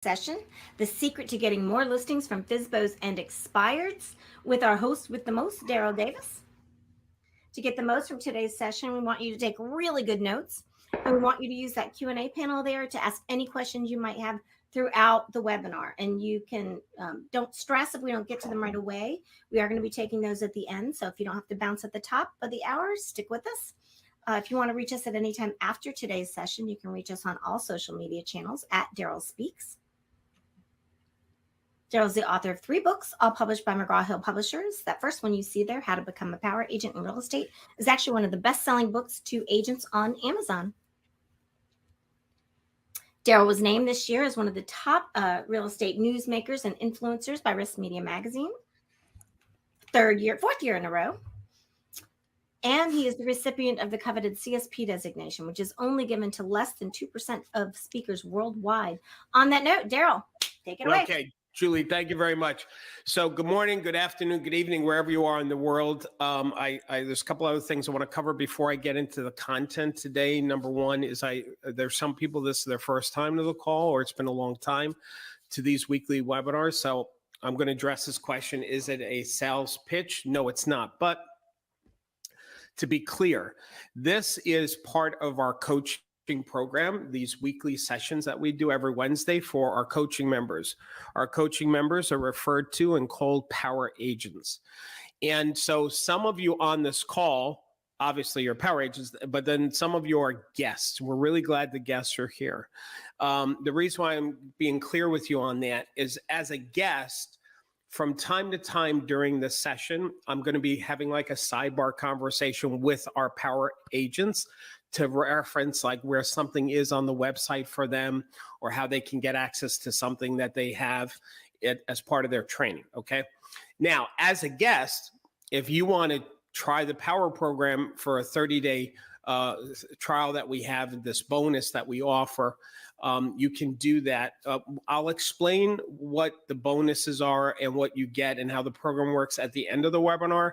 session, The Secret to Getting More Listings from FSBOs and Expireds, with our host with the most, Darryl Davis. To get the most from today's session, we want you to take really good notes, and we want you to use that Q&A panel there to ask any questions you might have throughout the webinar. And you can, don't stress if we don't get to them right away. We are going to be taking those at the end, so if you don't have to bounce at the top of the hour, stick with us. If you want to reach us at any time after today's session, you can reach us on all social media channels at Darryl Speaks. Darryl's the author of 3 books, all published by McGraw-Hill Publishers. That first one you see there, How to Become a Power Agent in Real Estate, is actually one of the best-selling books to agents on Amazon. Darryl was named this year as one of the top real estate newsmakers and influencers by Risk Media Magazine, fourth year in a row. And he is the recipient of the coveted CSP designation, which is only given to less than 2% of speakers worldwide. On that note, Darryl, take it away. Okay, Julie, thank you very much. So good morning, good afternoon, good evening, wherever you are in the world. There's a couple other things I want to cover before I get into the content today. Number one is there's some people, this is their first time to the call, or it's been a long time to these weekly webinars. So I'm going to address this question. Is it a sales pitch? No, it's not. But to be clear, this is part of our coaching program, these weekly sessions that we do every Wednesday for our coaching members. Our coaching members are referred to and called power agents. And so some of you on this call, obviously you're power agents, but then some of you are guests. We're really glad the guests are here. The reason why I'm being clear with you on that is, as a guest, from time to time during this session, I'm going to be having like a sidebar conversation with our power agents to reference like where something is on the website for them, or how they can get access to something that they have as part of their training. Okay. Now, as a guest, if you want to try the power program for a 30-day trial that we have, this bonus that we offer, you can do that. I'll explain what the bonuses are and what you get and how the program works at the end of the webinar.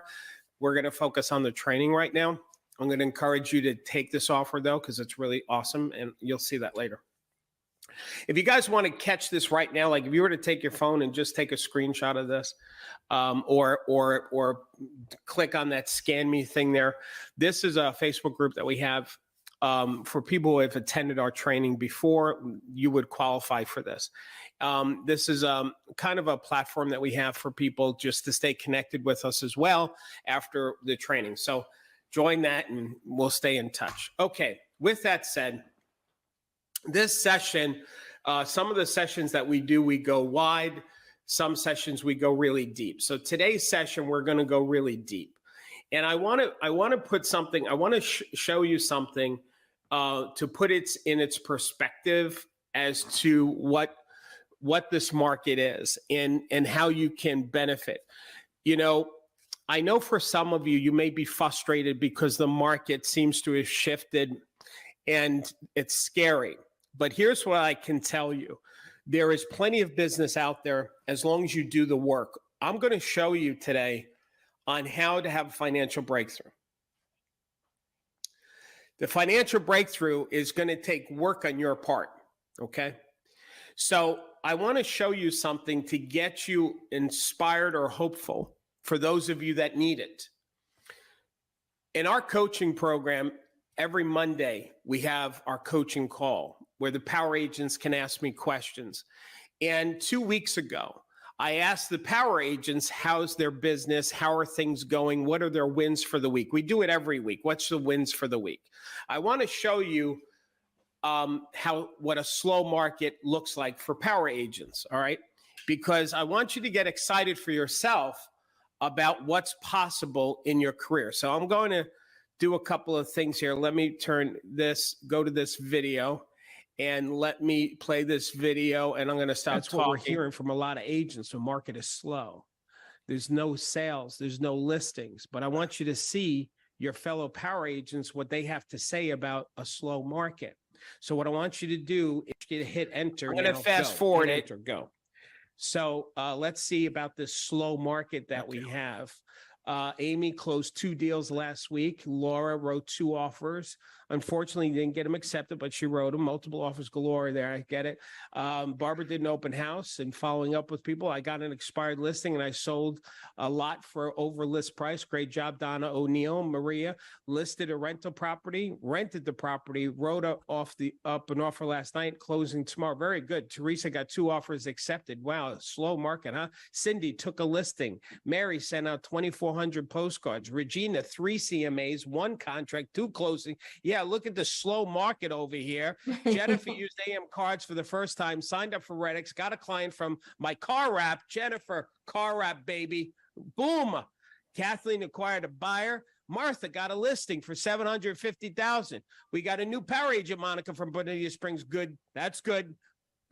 We're going to focus on the training right now. I'm going to encourage you to take this offer though, because it's really awesome, and you'll see that later. If you guys want to catch this right now, like if you were to take your phone and just take a screenshot of this, or click on that scan me thing there. This is a Facebook group that we have for people who have attended our training before. You would qualify for this. This is kind of a platform that we have for people just to stay connected with us as well after the training. So join that and we'll stay in touch. Okay, with that said, this session, some of the sessions that we do, we go wide. Some sessions we go really deep. So today's session, we're going to go really deep. And I want to put something, I want to show you something to put it in its perspective as to what this market is and how you can benefit. You know, I know for some of you, you may be frustrated because the market seems to have shifted and it's scary. But here's what I can tell you. There is plenty of business out there as long as you do the work. I'm going to show you today on how to have a financial breakthrough. The financial breakthrough is going to take work on your part, okay? So I want to show you something to get you inspired or hopeful for those of you that need it. In our coaching program, every Monday, we have our coaching call where the power agents can ask me questions. And 2 weeks ago, I asked the power agents, how's their business? How are things going? What are their wins for the week? We do it every week. What's the wins for the week? I want to show you what a slow market looks like for power agents, all right? Because I want you to get excited for yourself about what's possible in your career. So I'm going to do a couple of things here. Let me go to this video. And let me play this video, and I'm going to start talking. That's what we're hearing from a lot of agents. The market is slow. There's no sales. There's no listings. But I want you to see your fellow power agents, what they have to say about a slow market. So what I want you to do is you hit enter. I'm going to fast forward it. Go. So let's see about this slow market that we have. Amy closed 2 deals last week. Laura wrote 2 offers. Unfortunately, didn't get them accepted, but she wrote them. Multiple offers galore there. I get it. Barbara did an open house, and following up with people, I got an expired listing and I sold a lot for over list price. Great job, Donna O'Neill. Maria listed a rental property, rented the property, wrote up an offer last night, closing tomorrow. Very good. Teresa got 2 offers accepted. Wow, slow market, huh? Cindy took a listing. Mary sent out 2,400 postcards. Regina, 3 CMAs, 1 contract, 2 closing. Yeah, look at the slow market over here. Jennifer used AM cards for the first time, signed up for Redix, got a client from my car wrap. Jennifer, car wrap, baby. Boom. Kathleen acquired a buyer. Martha got a listing for $750,000. We got a new power agent, Monica from Bonita Springs. Good. That's good.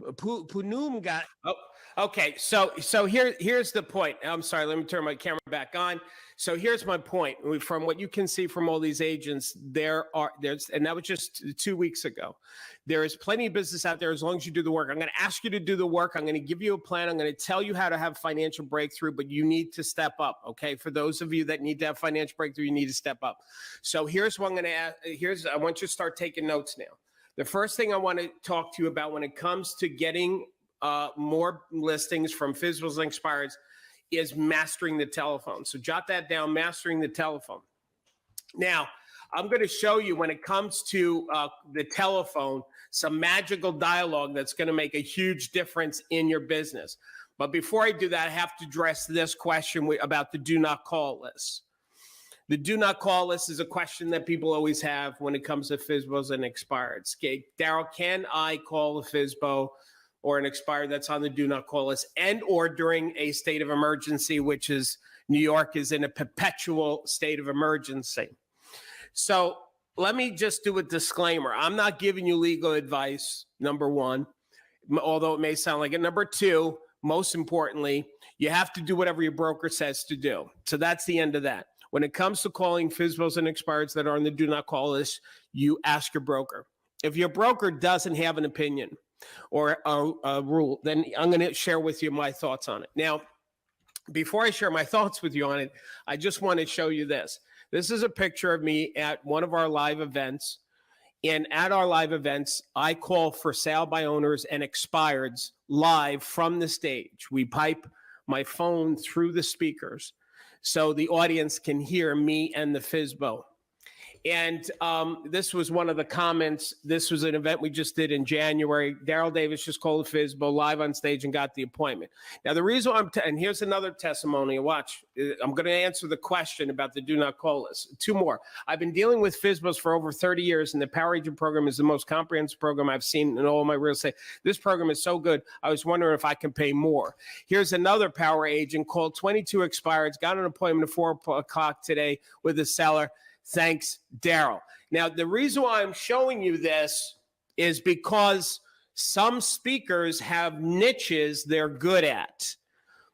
Punum got. Oh, okay. So here's the point. I'm sorry. Let me turn my camera back on. So here's my point. From what you can see from all these agents, there's, and that was just 2 weeks ago. There is plenty of business out there as long as you do the work. I'm going to ask you to do the work. I'm going to give you a plan. I'm going to tell you how to have financial breakthrough, but you need to step up. Okay. For those of you that need to have financial breakthrough, you need to step up. So here's what I'm going to ask. I want you to start taking notes now. The first thing I want to talk to you about when it comes to getting more listings from FSBOs and Expireds is mastering the telephone. So jot that down, mastering the telephone. Now, I'm going to show you when it comes to the telephone, some magical dialogue that's going to make a huge difference in your business. But before I do that, I have to address this question about the do not call list. The do not call list is a question that people always have when it comes to FSBOs and Expireds. Okay, Darryl, can I call a FSBO or an expired that's on the do not call list and or during a state of emergency, which is New York is in a perpetual state of emergency? So let me just do a disclaimer. I'm not giving you legal advice, number one, although it may sound like it. Number two, most importantly, you have to do whatever your broker says to do. So that's the end of that. When it comes to calling FSBOs and Expireds that are on the do not call list, you ask your broker. If your broker doesn't have an opinion or a rule, then I'm going to share with you my thoughts on it. Now, before I share my thoughts with you on it, I just want to show you this. This is a picture of me at one of our live events. And at our live events, I call for sale by owners and expireds live from the stage. We pipe my phone through the speakers so the audience can hear me and the FSBO. And this was one of the comments. This was an event we just did in January. Darryl Davis just called a FSBO live on stage and got the appointment. Now, the reason and here's another testimony. Watch. I'm going to answer the question about the do not call list. 2 more. I've been dealing with FSBOs for over 30 years, and the Power Agent program is the most comprehensive program I've seen in all my real estate. This program is so good, I was wondering if I can pay more. Here's another Power Agent called 22 Expireds, got an appointment at 4 o'clock today with the seller. Thanks, Darryl. Now, the reason why I'm showing you this is because some speakers have niches they're good at.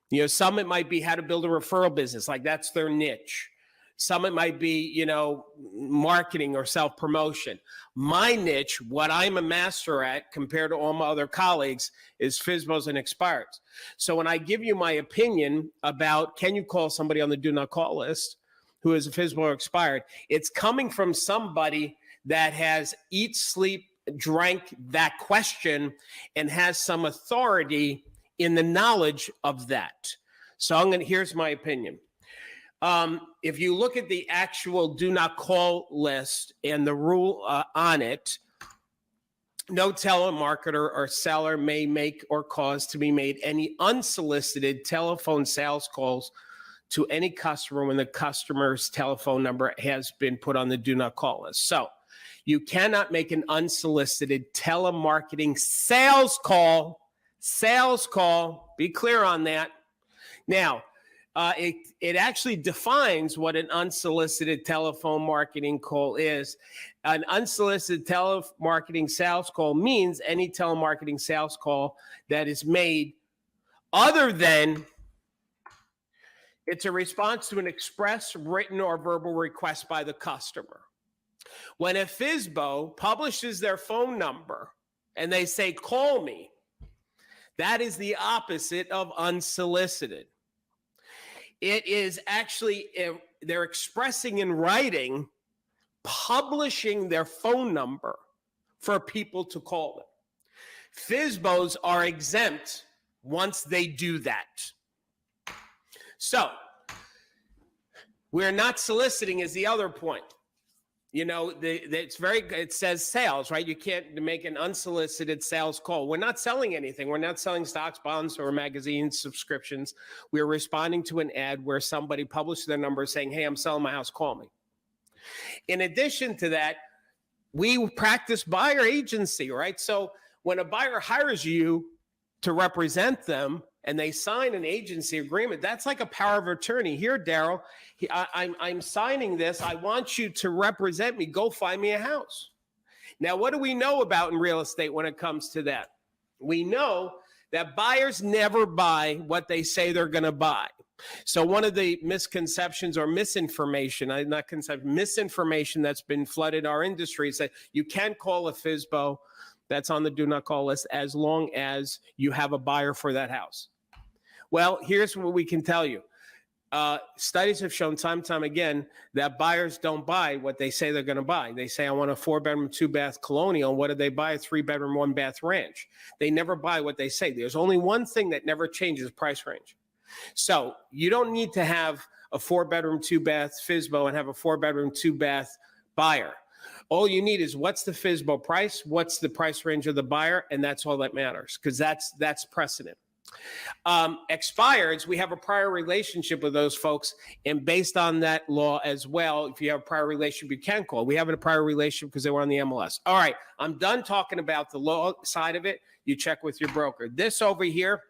You know, some it might be how to build a referral business, like that's their niche. Some it might be, you know, marketing or self-promotion. My niche, what I'm a master at compared to all my other colleagues, is FSBOs and Expireds. So when I give you my opinion about can you call somebody on the do not call list who is a FSBO or expired, it's coming from somebody that has eat, sleep, drank that question and has some authority in the knowledge of that. So here's my opinion. If you look at the actual do not call list and the rule on it, no telemarketer or seller may make or cause to be made any unsolicited telephone sales calls to any customer when the customer's telephone number has been put on the do not call list. So you cannot make an unsolicited telemarketing sales call, be clear on that. Now, it actually defines what an unsolicited telephone marketing call is. An unsolicited telemarketing sales call means any telemarketing sales call that is made other than it's a response to an express, written, or verbal request by the customer. When a FSBO publishes their phone number and they say, call me, that is the opposite of unsolicited. It is actually, they're expressing in writing publishing their phone number for people to call them. FSBOs are exempt once they do that. So, we're not soliciting is the other point. You know, it says sales, right? You can't make an unsolicited sales call. We're not selling anything. We're not selling stocks, bonds, or magazines, subscriptions. We're responding to an ad where somebody published their number saying, hey, I'm selling my house, call me. In addition to that, we practice buyer agency, right? So when a buyer hires you to represent them and they sign an agency agreement, that's like a power of attorney. Here, Darryl, I'm signing this. I want you to represent me. Go find me a house. Now, what do we know about in real estate when it comes to that? We know that buyers never buy what they say they're going to buy. So one of the misconceptions or misinformation that's been flooded our industry is that you can call a FSBO that's on the do not call list as long as you have a buyer for that house. Well, here's what we can tell you. Studies have shown time and time again that buyers don't buy what they say they're going to buy. They say, I want a 4-bedroom, 2-bath colonial. What do they buy? A 3-bedroom, 1-bath ranch. They never buy what they say. There's only one thing that never changes: price range. So you don't need to have a 4-bedroom, 2-bath FSBO and have a 4-bedroom, 2-bath buyer. All you need is what's the FSBO price, what's the price range of the buyer, and that's all that matters, because that's precedent. Expireds, we have a prior relationship with those folks, and based on that law as well, if you have a prior relationship, you can call. We have a prior relationship because they were on the MLS. All right, I'm done talking about the law side of it. You check with your broker. This over here,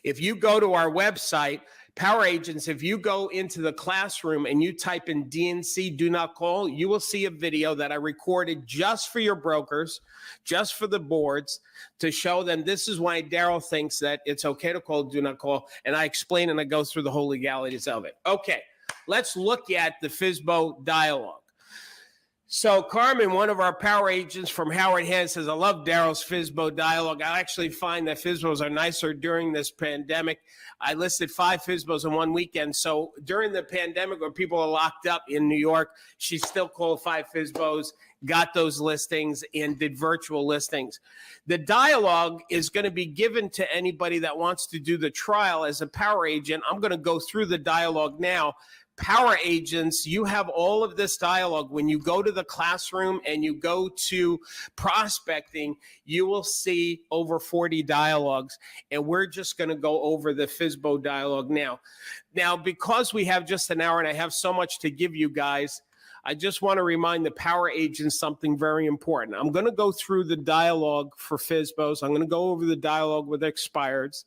if you go to our website, Power Agents, if you go into the classroom and you type in DNC, do not call, you will see a video that I recorded just for your brokers, just for the boards, to show them this is why Darryl thinks that it's okay to call, do not call. And I explain and I go through the whole legalities of it. Okay, let's look at the FSBO dialogue. So Carmen, one of our power agents from Howard Head, says, I love Darryl's FSBO dialogue. I actually find that FSBOs are nicer during this pandemic. I listed 5 FSBOs in one weekend. So during the pandemic, when people are locked up in New York, she still called 5 FSBOs, got those listings, and did virtual listings. The dialogue is going to be given to anybody that wants to do the trial as a power agent. I'm going to go through the dialogue now. Power agents, you have all of this dialogue. When you go to the classroom and you go to prospecting, you will see over 40 dialogues, and we're just going to go over the FSBO dialogue now. Now, because we have just an hour and I have so much to give you guys, I just want to remind the power agents something very important. I'm going to go through the dialogue for FSBOs. I'm going to go over the dialogue with expireds.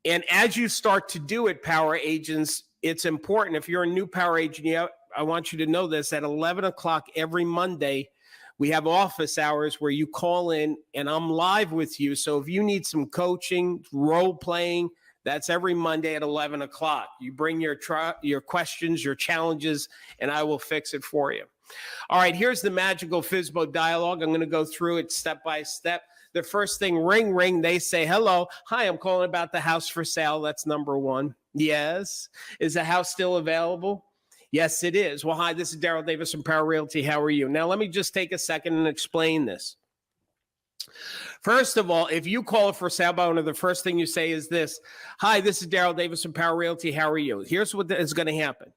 And as you start to do it, power agents, it's important. If you're a new power agent, I want you to know this. At 11 o'clock every Monday, we have office hours where you call in and I'm live with you. So if you need some coaching, role playing, that's every Monday at 11 o'clock. You bring your questions, your challenges, and I will fix it for you. All right, here's the magical FSBO dialogue. I'm going to go through it step by step. The first thing, ring, ring. They say, hello. Hi, I'm calling about the house for sale. That's number one. Yes. Is the house still available? Yes, it is. Well, hi, this is Darryl Davis from Power Realty. How are you? Now, let me just take a second and explain this. First of all, if you call a for sale by owner, the first thing you say is this. Hi, this is Darryl Davis from Power Realty. How are you? Here's what is going to happen.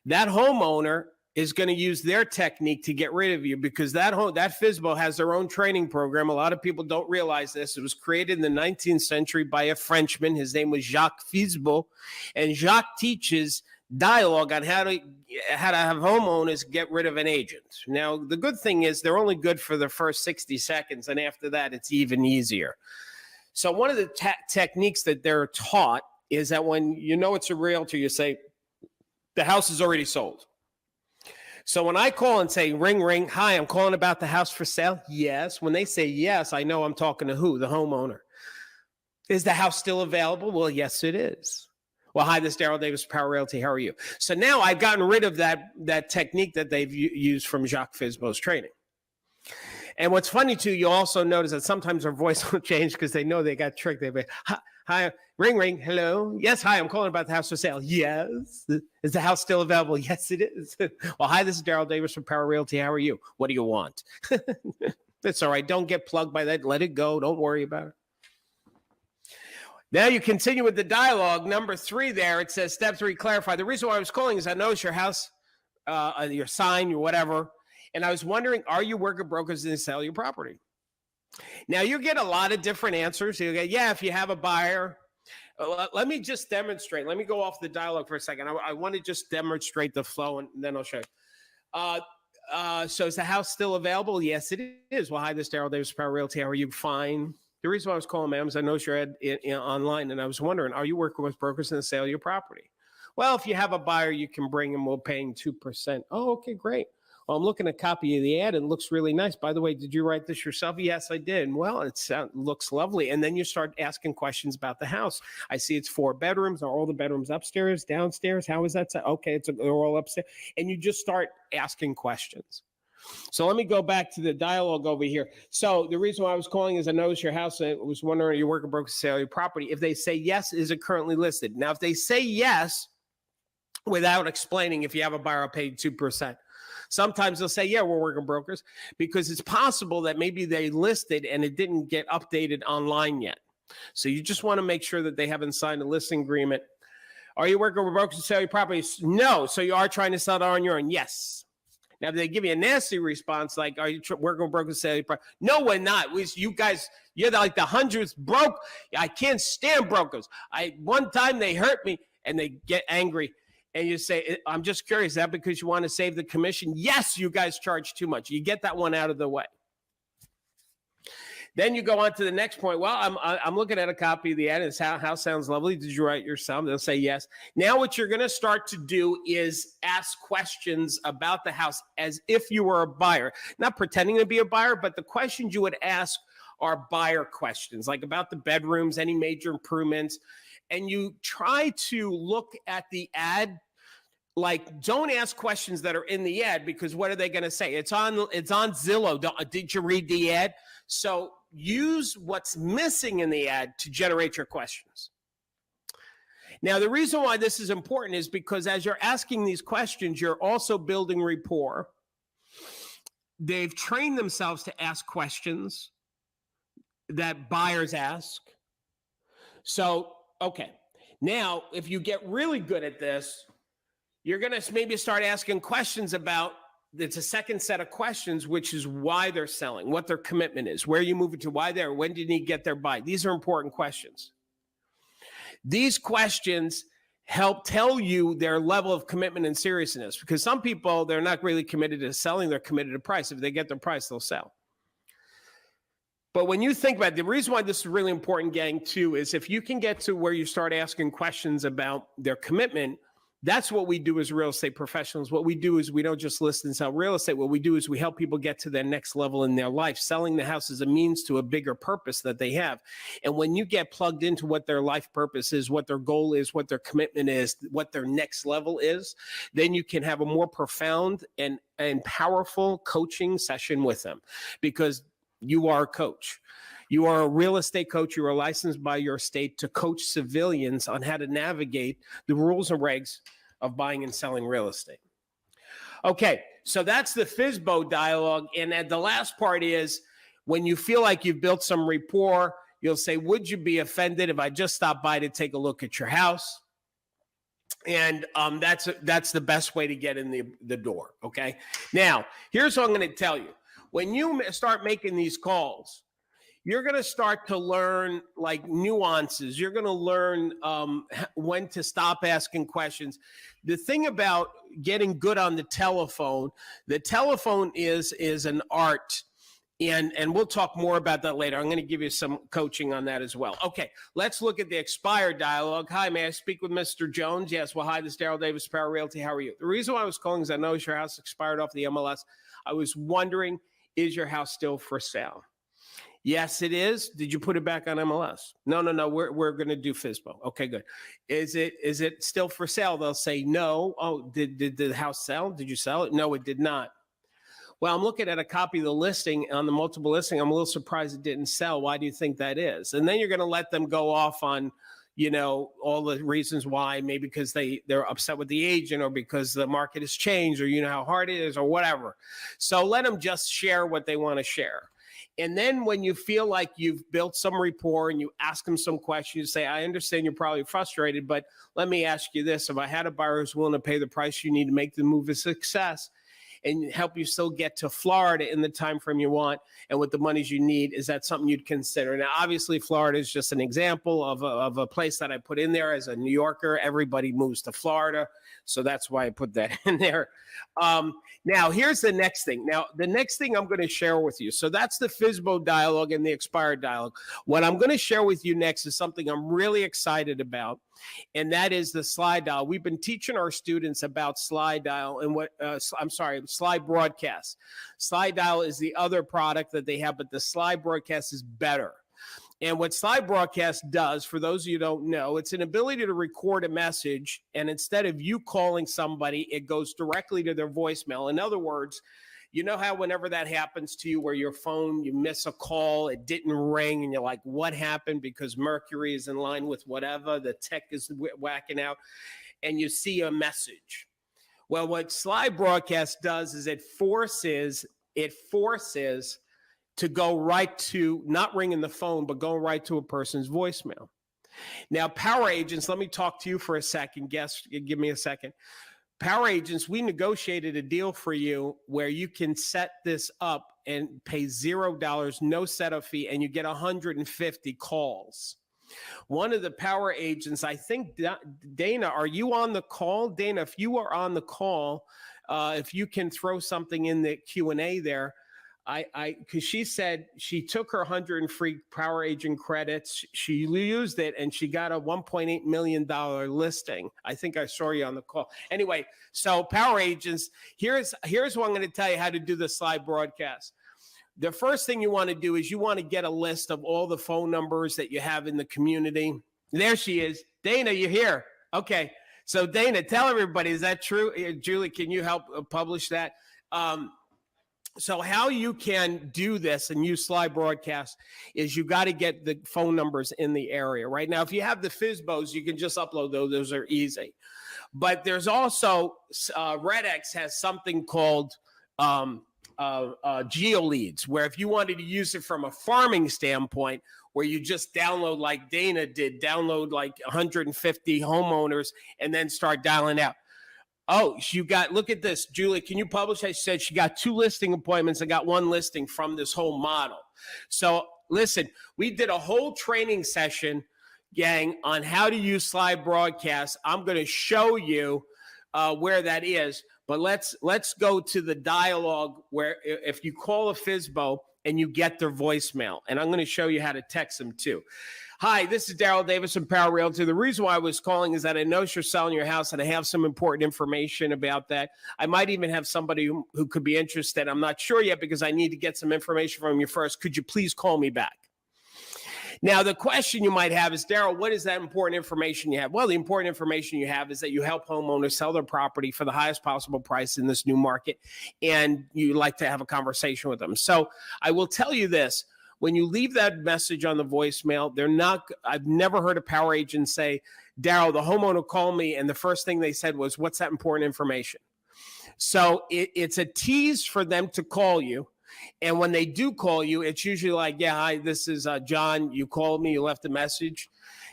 That homeowner is going to use their technique to get rid of you, because that FSBO has their own training program. A lot of people don't realize this. It was created in the 19th century by a Frenchman. His name was Jacques FSBO, and Jacques teaches dialogue on how to have homeowners get rid of an agent. Now, the good thing is they're only good for the first 60 seconds, and after that, it's even easier. So one of the techniques that they're taught is that when you know it's a realtor, you say, the house is already sold. So when I call and say, ring, ring, hi, I'm calling about the house for sale. Yes. When they say yes, I know I'm talking to who? The homeowner. Is the house still available? Well, yes, it is. Well, hi, this is Darryl Davis, Power Realty. How are you? So now I've gotten rid of that technique that they've used from Jacques FSBO's training. And what's funny too, you also notice that sometimes their voice will change because they know they got tricked. They be, hi, ring, ring, hello. Yes, hi, I'm calling about the house for sale. Yes. Is the house still available? Yes, it is. Well, hi, this is Darryl Davis from Power Realty. How are you? What do you want? That's all right. Don't get plugged by that. Let it go. Don't worry about it. Now you continue with the dialogue. Number 3 there, it says, step 3, clarify. The reason why I was calling is I noticed your house, your sign, your whatever, and I was wondering, are you working brokers to sell your property? Now you get a lot of different answers. You get, yeah, if you have a buyer. Let me just demonstrate. Let me go off the dialogue for a second. I want to just demonstrate the flow, and then I'll show you. So is the house still available? Yes, it is. Well, hi, this is Darryl Davis, Power Realty. How are you? Fine. The reason why I was calling, ma'am, is I noticed your ad online, and I was wondering, are you working with brokers in the sale of your property? Well, if you have a buyer, you can bring them. We're paying 2%. Oh, okay, great. Well, I'm looking at a copy of the ad, and it looks really nice. By the way, did you write this yourself? Yes, I did. Well, it looks lovely. And then you start asking questions about the house. I see it's 4 bedrooms. Are all the bedrooms upstairs, downstairs? How is that? Okay, they're all upstairs. And you just start asking questions. So let me go back to the dialogue over here. So the reason why I was calling is I noticed your house. I was wondering, are you working broker to sell your property? If they say yes, is it currently listed? Now, if they say yes, without explaining, if you have a buyer, I'll pay you 2%. Sometimes they'll say, yeah, we're working brokers, because it's possible that maybe they listed and it didn't get updated online yet. So you just want to make sure that they haven't signed a listing agreement. Are you working with brokers to sell your property? No. So you are trying to sell it on your own? Yes. Now, if they give you a nasty response, like, are you working with brokers to sell your property? No, we're not. You guys, you're like the 100th broke. I can't stand brokers. One time they hurt me, and they get angry. And you say, I'm just curious, is that because you want to save the commission? Yes, you guys charge too much. You get that one out of the way. Then you go on to the next point. Well, I'm looking at a copy of the ad. It's house sounds lovely. Did you write yourself? They'll say yes. Now what you're going to start to do is ask questions about the house as if you were a buyer. Not pretending to be a buyer, but the questions you would ask are buyer questions, like about the bedrooms, any major improvements. And you try to look at the ad. Like, don't ask questions that are in the ad, because what are they going to say? It's on Zillow. Did you read the ad? So use what's missing in the ad to generate your questions. Now, the reason why this is important is because as you're asking these questions, you're also building rapport. They've trained themselves to ask questions that buyers ask. So, okay. Now, if you get really good at this, you're going to maybe start asking questions about, it's a second set of questions, which is why they're selling, what their commitment is, where you move it to, why there, when do you need to get their buy? These are important questions. These questions help tell you their level of commitment and seriousness, because some people, they're not really committed to selling, they're committed to price. If they get their price, they'll sell. But when you think about it, the reason why this is really important, gang, too, is if you can get to where you start asking questions about their commitment, that's what we do as real estate professionals. What we do is we don't just list and sell real estate. What we do is we help people get to their next level in their life. Selling the house is a means to a bigger purpose that they have. And when you get plugged into what their life purpose is, what their goal is, what their commitment is, what their next level is, then you can have a more profound and powerful coaching session with them, because you are a coach. You are a real estate coach. You are licensed by your state to coach civilians on how to navigate the rules and regs of buying and selling real estate. Okay, so that's the FSBO dialogue. And the last part is, when you feel like you've built some rapport, you'll say, would you be offended if I just stopped by to take a look at your house? And that's the best way to get in the door, okay? Now, here's what I'm going to tell you. When you start making these calls, you're going to start to learn like nuances. You're going to learn when to stop asking questions. The thing about getting good on the telephone is an art. And we'll talk more about that later. I'm going to give you some coaching on that as well. Okay, let's look at the expired dialogue. Hi, may I speak with Mr. Jones? Yes, well, hi, this is Darryl Davis, Power Realty. How are you? The reason why I was calling is I noticed your house expired off the MLS. I was wondering, is your house still for sale? Yes, it is. Did you put it back on MLS? No. We're going to do FSBO. Okay, good. Is it still for sale? They'll say no. Oh, did the house sell? Did you sell it? No, it did not. Well, I'm looking at a copy of the listing on the multiple listing. I'm a little surprised it didn't sell. Why do you think that is? And then you're going to let them go off on, all the reasons why, maybe because they're upset with the agent, or because the market has changed, or how hard it is, or whatever. So let them just share what they want to share. And then when you feel like you've built some rapport and you ask them some questions, you say, I understand you're probably frustrated, but let me ask you this. If I had a buyer who's willing to pay the price you need to make the move a success and help you still get to Florida in the time frame you want and with the monies you need, is that something you'd consider? Now, obviously, Florida is just an example of a place that I put in there. As a New Yorker, everybody moves to Florida, so that's why I put that in there. Now, here's the next thing. Now, the next thing I'm going to share with you, so that's the FSBO dialogue and the expired dialogue. What I'm going to share with you next is something I'm really excited about, and that is the slide dial. We've been teaching our students about slide dial and slide broadcast. Slide dial is the other product that they have, but the slide broadcast is better. And what slide broadcast does, for those of you who don't know, it's an ability to record a message, and instead of you calling somebody, it goes directly to their voicemail. In other words, you know how whenever that happens to you where your phone, you miss a call, it didn't ring, and you're like, what happened? Because Mercury is in line with whatever, the tech is whacking out, and you see a message. Well, what slide broadcast does is it forces to go right to, not ringing the phone, but going right to a person's voicemail. Now, power agents, let me talk to you for a second. Give me a second. Power agents, we negotiated a deal for you where you can set this up and pay $0, no setup fee, and you get 150 calls. One of the power agents, I think, Dana, are you on the call? Dana, if you are on the call, if you can throw something in the Q&A there, because she said she took her 100 free power agent credits, she used it, and she got a $1.8 million listing. I think I saw you on the call. Anyway, so power agents, here's what I'm going to tell you how to do the slide broadcast. The first thing you want to do is you want to get a list of all the phone numbers that you have in the community. There she is. Dana, you're here. Okay. So Dana, tell everybody, is that true? Julie, can you help publish that? So how you can do this and use slide broadcast is you got to get the phone numbers in the area. Right now, if you have the FSBOs, you can just upload those. Those are easy. But there's also, RedX has something called GeoLeads, where if you wanted to use it from a farming standpoint, where you just download like Dana did, download like 150 homeowners and then start dialing out. Oh, look at this. Julie, can you publish? I said she got 2 listing appointments and got 1 listing from this whole model. So listen, we did a whole training session, gang, on how to use slide broadcast. I'm going to show you where that is, but let's go to the dialogue where if you call a FSBO and you get their voicemail, and I'm going to show you how to text them too. Hi, this is Darryl Davis from Power Realty. The reason why I was calling is that I know you're selling your house and I have some important information about that. I might even have somebody who could be interested. I'm not sure yet because I need to get some information from you first. Could you please call me back? Now, the question you might have is, Darryl, what is that important information you have? Well, the important information you have is that you help homeowners sell their property for the highest possible price in this new market, and you like to have a conversation with them. So I will tell you this. When you leave that message on the voicemail, I've never heard a power agent say, Darryl, the homeowner called me, and the first thing they said was, what's that important information? So it's a tease for them to call you. And when they do call you, it's usually like, yeah, hi, this is John. You called me, you left a message.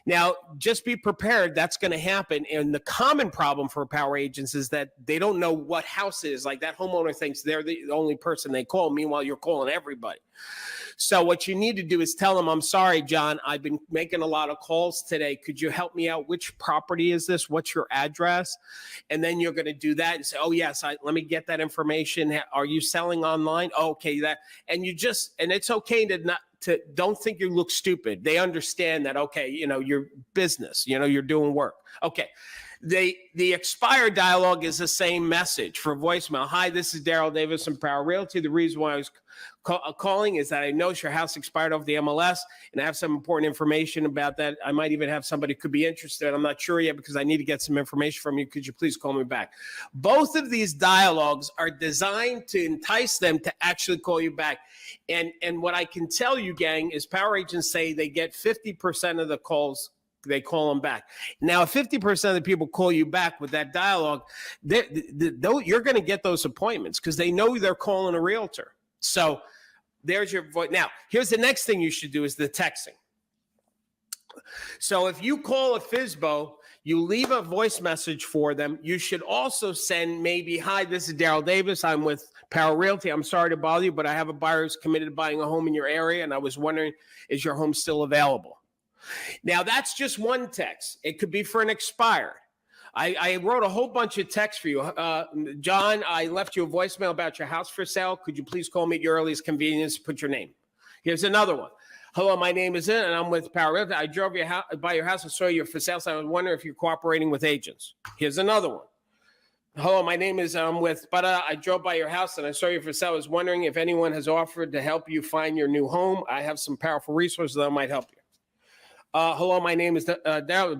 Now, just be prepared. That's going to happen. And the common problem for power agents is that they don't know what house it is. Like that homeowner thinks they're the only person they call. Meanwhile, you're calling everybody. So what you need to do is tell them, I'm sorry, John, I've been making a lot of calls today. Could you help me out? Which property is this? What's your address? And then you're going to do that and say, oh, yes, let me get that information. Are you selling online? Oh, okay, and it's okay to don't think you look stupid. They understand that, okay, your business, you're doing work. Okay. The expired dialogue is the same message for voicemail. Hi, this is Darryl Davis from Power Realty. The reason why I was calling is that I noticed your house expired off the MLS, and I have some important information about that. I might even have somebody who could be interested. I'm not sure yet because I need to get some information from you. Could you please call me back? Both of these dialogues are designed to entice them to actually call you back. And what I can tell you, gang, is power agents say they get 50% of the calls. They call them back. Now, if 50% of the people call you back with that dialogue, you're going to get those appointments because they know they're calling a realtor. So there's your voice. Now, here's the next thing you should do is the texting. So if you call a FSBO, you leave a voice message for them. You should also send maybe, hi, this is Darryl Davis. I'm with Power Realty. I'm sorry to bother you, but I have a buyer who's committed to buying a home in your area, and I was wondering, is your home still available? Now, that's just one text. It could be for an expired. I wrote a whole bunch of texts for you. John, I left you a voicemail about your house for sale. Could you please call me at your earliest convenience? Put your name. Here's another one. Hello, my name is and I'm with Power Realty. I drove by your house and saw you're for sale. So I was wondering if you're cooperating with agents. Here's another one. Hello, my name is I drove by your house and I saw you for sale. I was wondering if anyone has offered to help you find your new home. I have some powerful resources that might help you. Hello, my name is Darryl.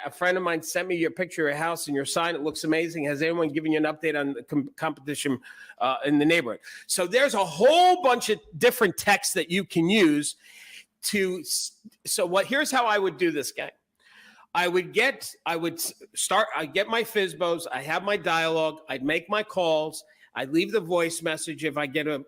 A friend of mine sent me your picture of your house and your sign. It looks amazing. Has anyone given you an update on the competition in the neighborhood? So there's a whole bunch of different texts that you can use to. Here's how I would do this, gang. I'd get my FSBOs. I have my dialogue. I'd make my calls. I'd leave the voice message if I get a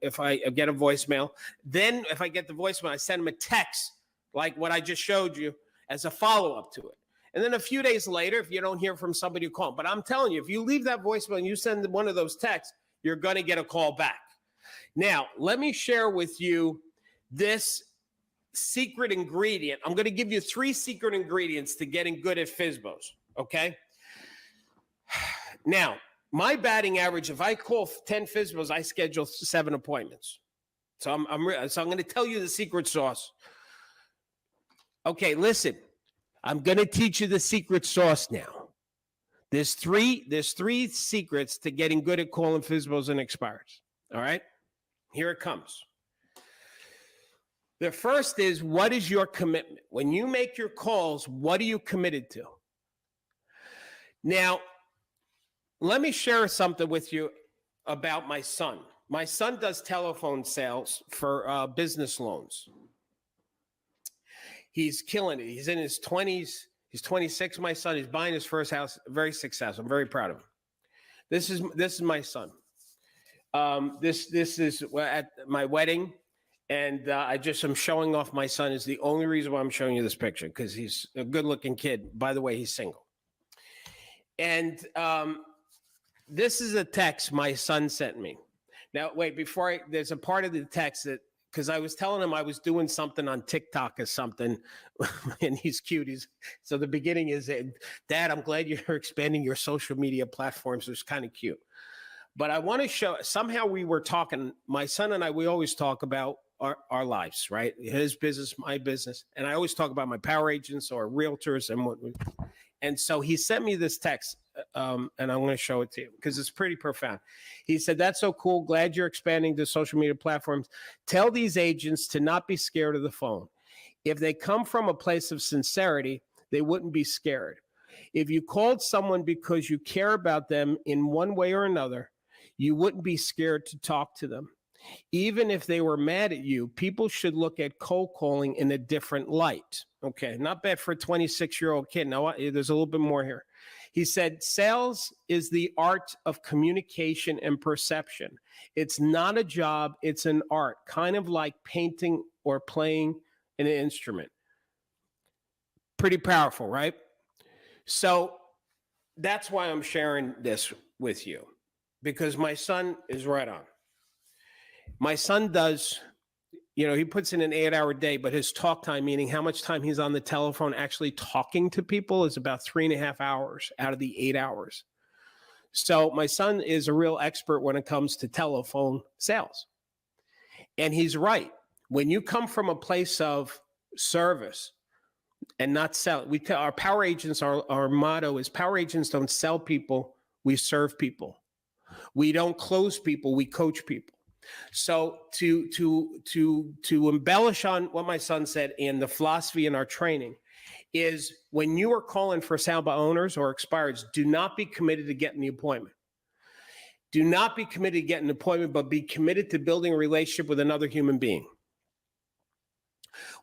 voicemail. Then if I get the voicemail, I send them a text like what I just showed you as a follow-up to it. And then a few days later, if you don't hear from somebody, you call. But I'm telling you, if you leave that voicemail and you send one of those texts, you're going to get a call back. Now, let me share with you this secret ingredient. I'm going to give you 3 secret ingredients to getting good at FSBOs, okay? Now, my batting average, if I call 10 FSBOs, I schedule 7 appointments. So I'm going to tell you the secret sauce. Okay, listen, I'm going to teach you the secret sauce now. There's three secrets to getting good at calling FSBOs and Expireds. All right, here it comes. The first is, what is your commitment? When you make your calls, what are you committed to? Now, let me share something with you about my son. My son does telephone sales for business loans. He's killing it. He's in his 20s. He's 26, my son. He's buying his first house. Very successful. I'm very proud of him. This is my son. This is at my wedding. And I'm showing off my son. Is the only reason why I'm showing you this picture, because he's a good-looking kid. By the way, he's single. And this is a text my son sent me. Now, wait, there's a part of the text that, because I was telling him I was doing something on TikTok or something, and he's cute. So the beginning is, Dad, I'm glad you're expanding your social media platforms. It's kind of cute. But I want to show, somehow we were talking, my son and I, we always talk about our lives, right? His business, my business. And I always talk about my power agents or realtors and so he sent me this text, and I'm going to show it to you because it's pretty profound. He said, that's so cool. Glad you're expanding to social media platforms. Tell these agents to not be scared of the phone. If they come from a place of sincerity, they wouldn't be scared. If you called someone because you care about them in one way or another, you wouldn't be scared to talk to them. Even if they were mad at you, people should look at cold calling in a different light. Okay, not bad for a 26-year-old kid. Now, there's a little bit more here. He said, sales is the art of communication and perception. It's not a job, it's an art, kind of like painting or playing an instrument. Pretty powerful, right? So that's why I'm sharing this with you, because my son is right on. My son does, he puts in an 8-hour day, but his talk time, meaning how much time he's on the telephone actually talking to people, is about 3.5 hours out of the 8 hours. So my son is a real expert when it comes to telephone sales. And he's right. When you come from a place of service and not sell, our power agents, our motto is power agents don't sell people, we serve people. We don't close people, we coach people. So to embellish on what my son said and the philosophy in our training is when you are calling for SALBA owners or expireds, do not be committed to getting the appointment. Do not be committed to getting an appointment, but be committed to building a relationship with another human being.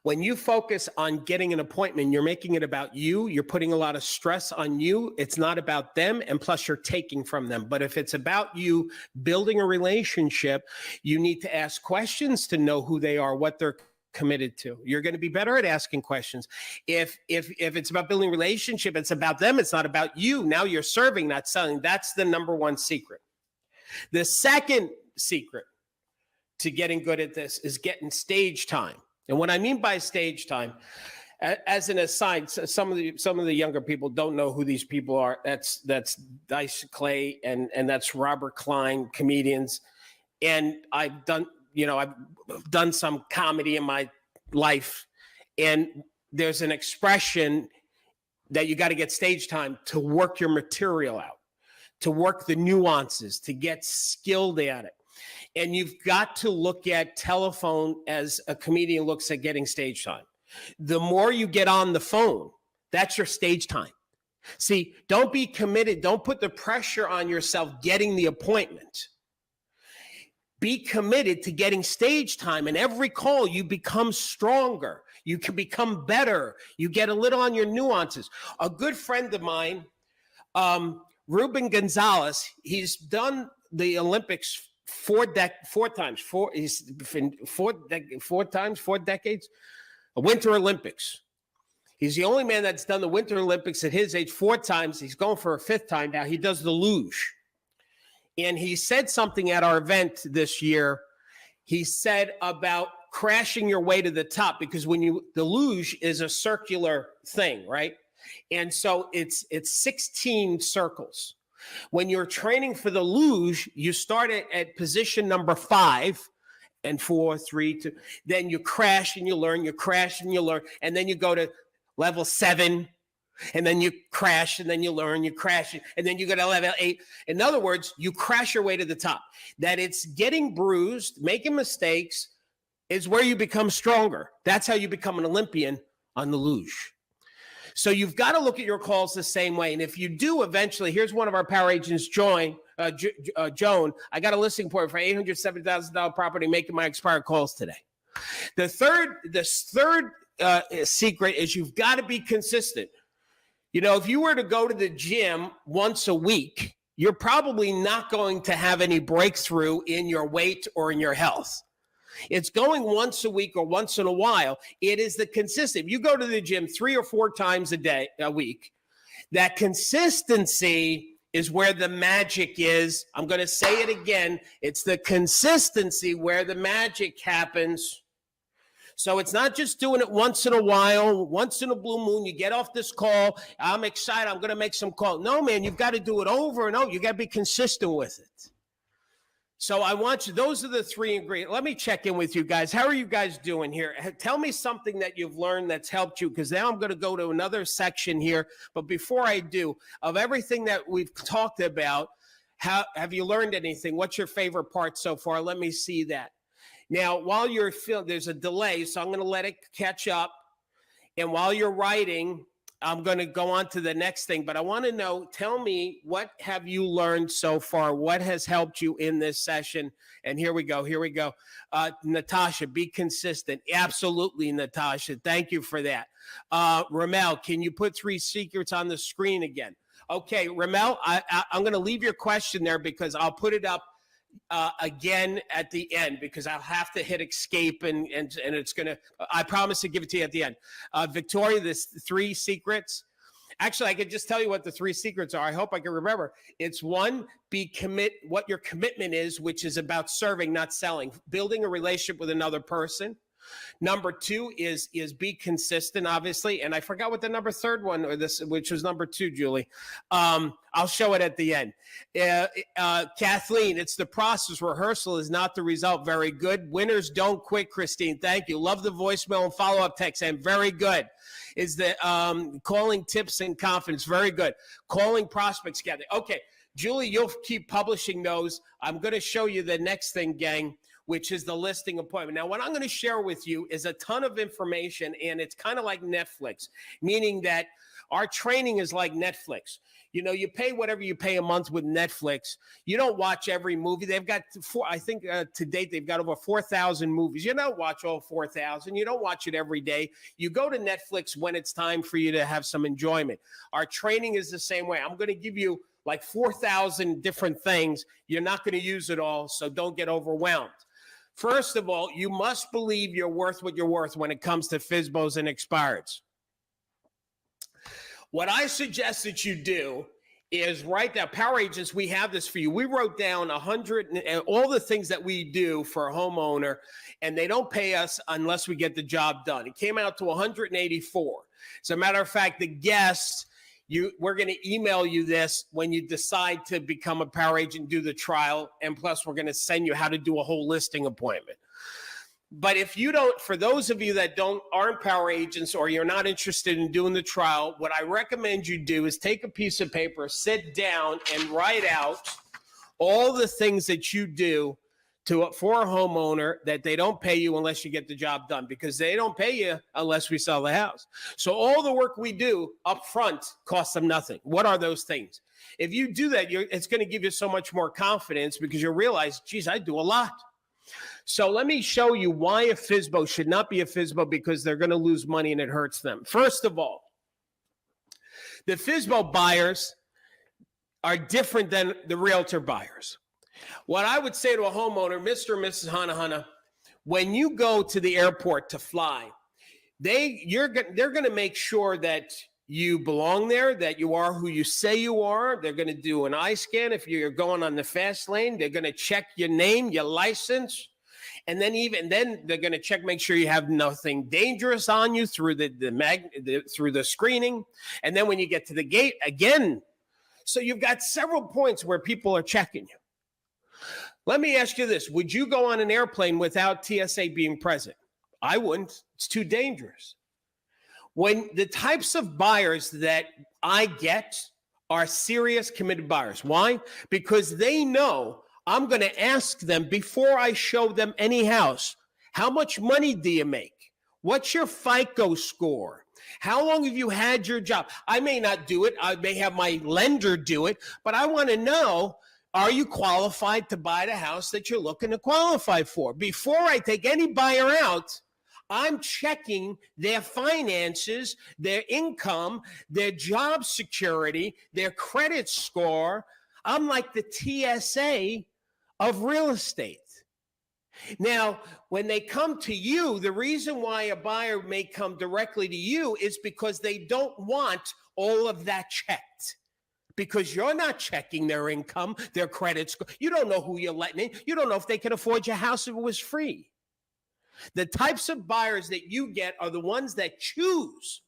When you focus on getting an appointment, you're making it about you. You're putting a lot of stress on you. It's not about them. And plus you're taking from them. But if it's about you building a relationship, you need to ask questions to know who they are, what they're committed to. You're going to be better at asking questions. If it's about building a relationship, it's about them. It's not about you. Now you're serving, not selling. That's the number one secret. The second secret to getting good at this is getting stage time. And what I mean by stage time, as an aside, some of the younger people don't know who these people are. That's Dice Clay and that's Robert Klein, comedians. And I've done some comedy in my life, and there's an expression that you got to get stage time to work your material out, to work the nuances, to get skilled at it. And you've got to look at telephone as a comedian looks at getting stage time. The more you get on the phone, that's your stage time. See, don't be committed. Don't put the pressure on yourself getting the appointment. Be committed to getting stage time. And every call, you become stronger. You can become better. You get a little on your nuances. A good friend of mine, Ruben Gonzalez, he's done the Olympics four decades, a Winter Olympics. He's the only man that's done the Winter Olympics at his age 4 times. He's going for a 5th time now. He does the luge. And he said something at our event this year. He said about crashing your way to the top, because the luge is a circular thing, right? And so it's 16 circles. When you're training for the luge, you start at position number 5 and 4, 3, 2. Then you crash and you learn, you crash and you learn. And then you go to level 7, and then you crash and then you learn, you crash, and then you go to level 8. In other words, you crash your way to the top. That it's getting bruised, making mistakes is where you become stronger. That's how you become an Olympian on the luge. So you've got to look at your calls the same way. And if you do eventually, here's one of our power agents, Joan. I got a listing for it for $870,000 property, making my expired calls today. The third secret is you've got to be consistent. You know, if you were to go to the gym once a week, you're probably not going to have any breakthrough in your weight or in your health. It's going once a week or once in a while. It is the consistent. If you go to the gym 3 or 4 times a week, that consistency is where the magic is. I'm going to say it again. It's the consistency where the magic happens. So it's not just doing it once in a while, once in a blue moon. You get off this call. I'm excited. I'm going to make some call. No, man, you've got to do it over and over. You got to be consistent with it. So I want you, those are the 3 ingredients. Let me check in with you guys. How are you guys doing here? Tell me something that you've learned that's helped you, because now I'm going to go to another section here. But before I do, of everything that we've talked about, have you learned anything? What's your favorite part so far? Let me see that. Now, while you're there's a delay, so I'm going to let it catch up. And while you're writing, I'm going to go on to the next thing, but I want to know, tell me, what have you learned so far? What has helped you in this session? And here we go. Natasha, be consistent. Absolutely, Natasha. Thank you for that. Ramel, can you put 3 secrets on the screen again? Okay, Ramel, I'm going to leave your question there because I'll put it up again at the end, because I'll have to hit escape and it's going to, I promise to give it to you at the end. Victoria, this 3 secrets. Actually, I could just tell you what the 3 secrets are. I hope I can remember. It's 1, what your commitment is, which is about serving, not selling, building a relationship with another person. Number 2 is be consistent, obviously. And I forgot what the number 3rd one, which was number 2, Julie. I'll show it at the end. Kathleen, it's the process. Rehearsal is not the result. Very good. Winners don't quit, Christine. Thank you. Love the voicemail and follow-up text. And very good. Is the calling tips and confidence. Very good. Calling prospects together. Okay, Julie, you'll keep publishing those. I'm going to show you the next thing, gang. which is the listing appointment. Now, what I'm going to share with you is a ton of information, and it's kind of like Netflix, meaning that our training is like Netflix. You know, you pay whatever you pay a month with Netflix. You don't watch every movie. They've got to date, they've got over 4,000 movies. You don't watch all 4,000. You don't watch it every day. You go to Netflix when it's time for you to have some enjoyment. Our training is the same way. I'm going to give you like 4,000 different things. You're not going to use it all, so don't get overwhelmed. First of all, you must believe you're worth what you're worth when it comes to FSBOs and Expireds. What I suggest that you do is write down, Power Agents, we have this for you. We wrote down 100 and all the things that we do for a homeowner, and they don't pay us unless we get the job done. It came out to 184. As a matter of fact, the guests, we're going to email you this when you decide to become a Power Agent, do the trial, and plus we're going to send you how to do a whole listing appointment. But if you don't, for those of you that aren't Power Agents or you're not interested in doing the trial, what I recommend you do is take a piece of paper, sit down, and write out all the things that you do for a homeowner that they don't pay you unless you get the job done, because they don't pay you unless we sell the house. So all the work we do up front costs them nothing. What are those things? If you do that, it's going to give you so much more confidence, because you'll realize, geez, I do a lot. So let me show you why a FSBO should not be a FSBO, because they're going to lose money and it hurts them. First of all, the FSBO buyers are different than the realtor buyers. What I would say to a homeowner, Mr. and Mrs. Hana, when you go to the airport to fly, they're going to make sure that you belong there, that you are who you say you are. They're going to do an eye scan. If you're going on the fast lane, they're going to check your name, your license. And then they're going to check, make sure you have nothing dangerous on you through through the screening. And then when you get to the gate again, so you've got several points where people are checking you. Let me ask you this. Would you go on an airplane without TSA being present? I wouldn't. It's too dangerous. When the types of buyers that I get are serious, committed buyers. Why? Because they know I'm going to ask them before I show them any house, how much money do you make? What's your FICO score? How long have you had your job? I may not do it. I may have my lender do it, but I want to know, are you qualified to buy the house that you're looking to qualify for? Before I take any buyer out, I'm checking their finances, their income, their job security, their credit score. I'm like the TSA of real estate. Now, when they come to you, the reason why a buyer may come directly to you is because they don't want all of that checked. Because you're not checking their income, their credit score. You don't know who you're letting in. You don't know if they can afford your house if it was free. The types of buyers that you get are the ones that choose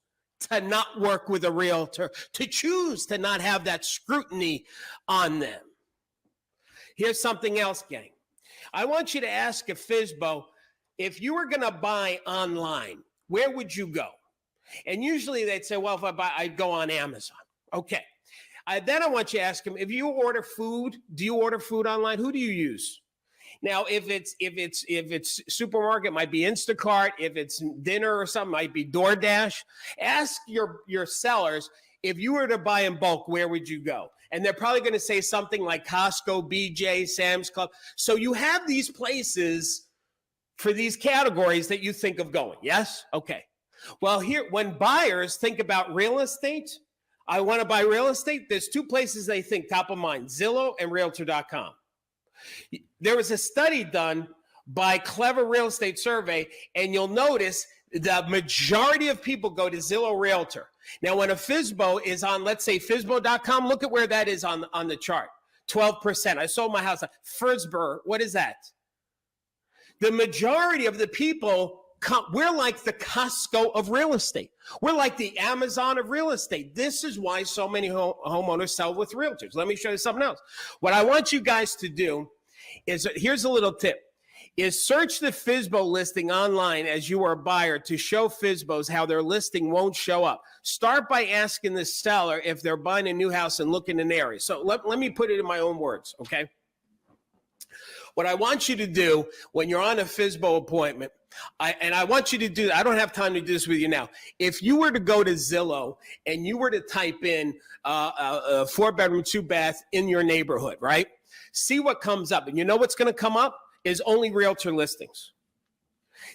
to not work with a realtor, to choose to not have that scrutiny on them. Here's something else, gang. I want you to ask a FSBO, if you were going to buy online, where would you go? And usually they'd say, well, I'd go on Amazon. Okay. Then I want you to ask them, if you order food, do you order food online? Who do you use? Now, if it's supermarket, it might be Instacart. If it's dinner or something, it might be DoorDash. Ask your sellers, if you were to buy in bulk, where would you go? And they're probably going to say something like Costco, BJ, Sam's Club. So you have these places for these categories that you think of going. Yes? Okay. Well, here, when buyers think about real estate, I want to buy real estate, there's two places they think top of mind, Zillow and Realtor.com. There was a study done by Clever Real Estate Survey, and you'll notice the majority of people go to Zillow Realtor. Now, when a FSBO is on, let's say, FSBO.com, look at where that is on the chart, 12%. I sold my house. FSBO, what is that? The majority of the people, we're like the Costco of real estate. We're like the Amazon of real estate. This is why so many homeowners sell with realtors. Let me show you something else. What I want you guys to do is, here's a little tip, is search the FSBO listing online as you are a buyer to show FSBOs how their listing won't show up. Start by asking the seller if they're buying a new house and looking in an area. So let me put it in my own words, okay? What I want you to do when you're on a FSBO appointment, I want you to do, I don't have time to do this with you now. If you were to go to Zillow and you were to type in a 4-bedroom, 2-bath in your neighborhood, right? See what comes up. And you know what's going to come up is only realtor listings.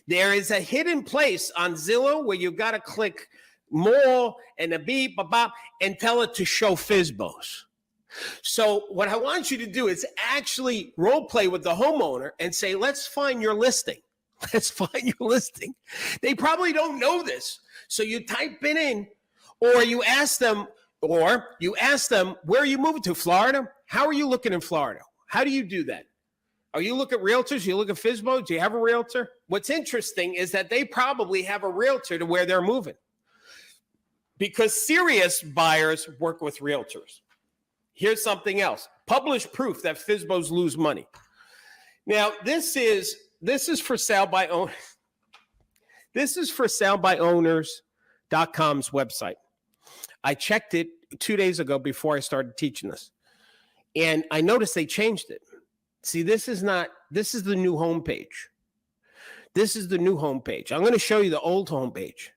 There is a hidden place on Zillow where you've got to click more and a beep, a bop, and tell it to show FSBOs. So what I want you to do is actually role play with the homeowner and say, let's find your listing. Let's find your listing. They probably don't know this. So you type it in, or you ask them, where are you moving to? Florida? How are you looking in Florida? How do you do that? Are you look at realtors? You look at FSBO? Do you have a realtor? What's interesting is that they probably have a realtor to where they're moving, because serious buyers work with realtors. Here's something else. Published proof that FSBOs lose money. Now, this is for sale by owners. This is for sale by owners.com's website. I checked it 2 days ago before I started teaching this. And I noticed they changed it. See, this is the new homepage. This is the new homepage. I'm going to show you the old homepage.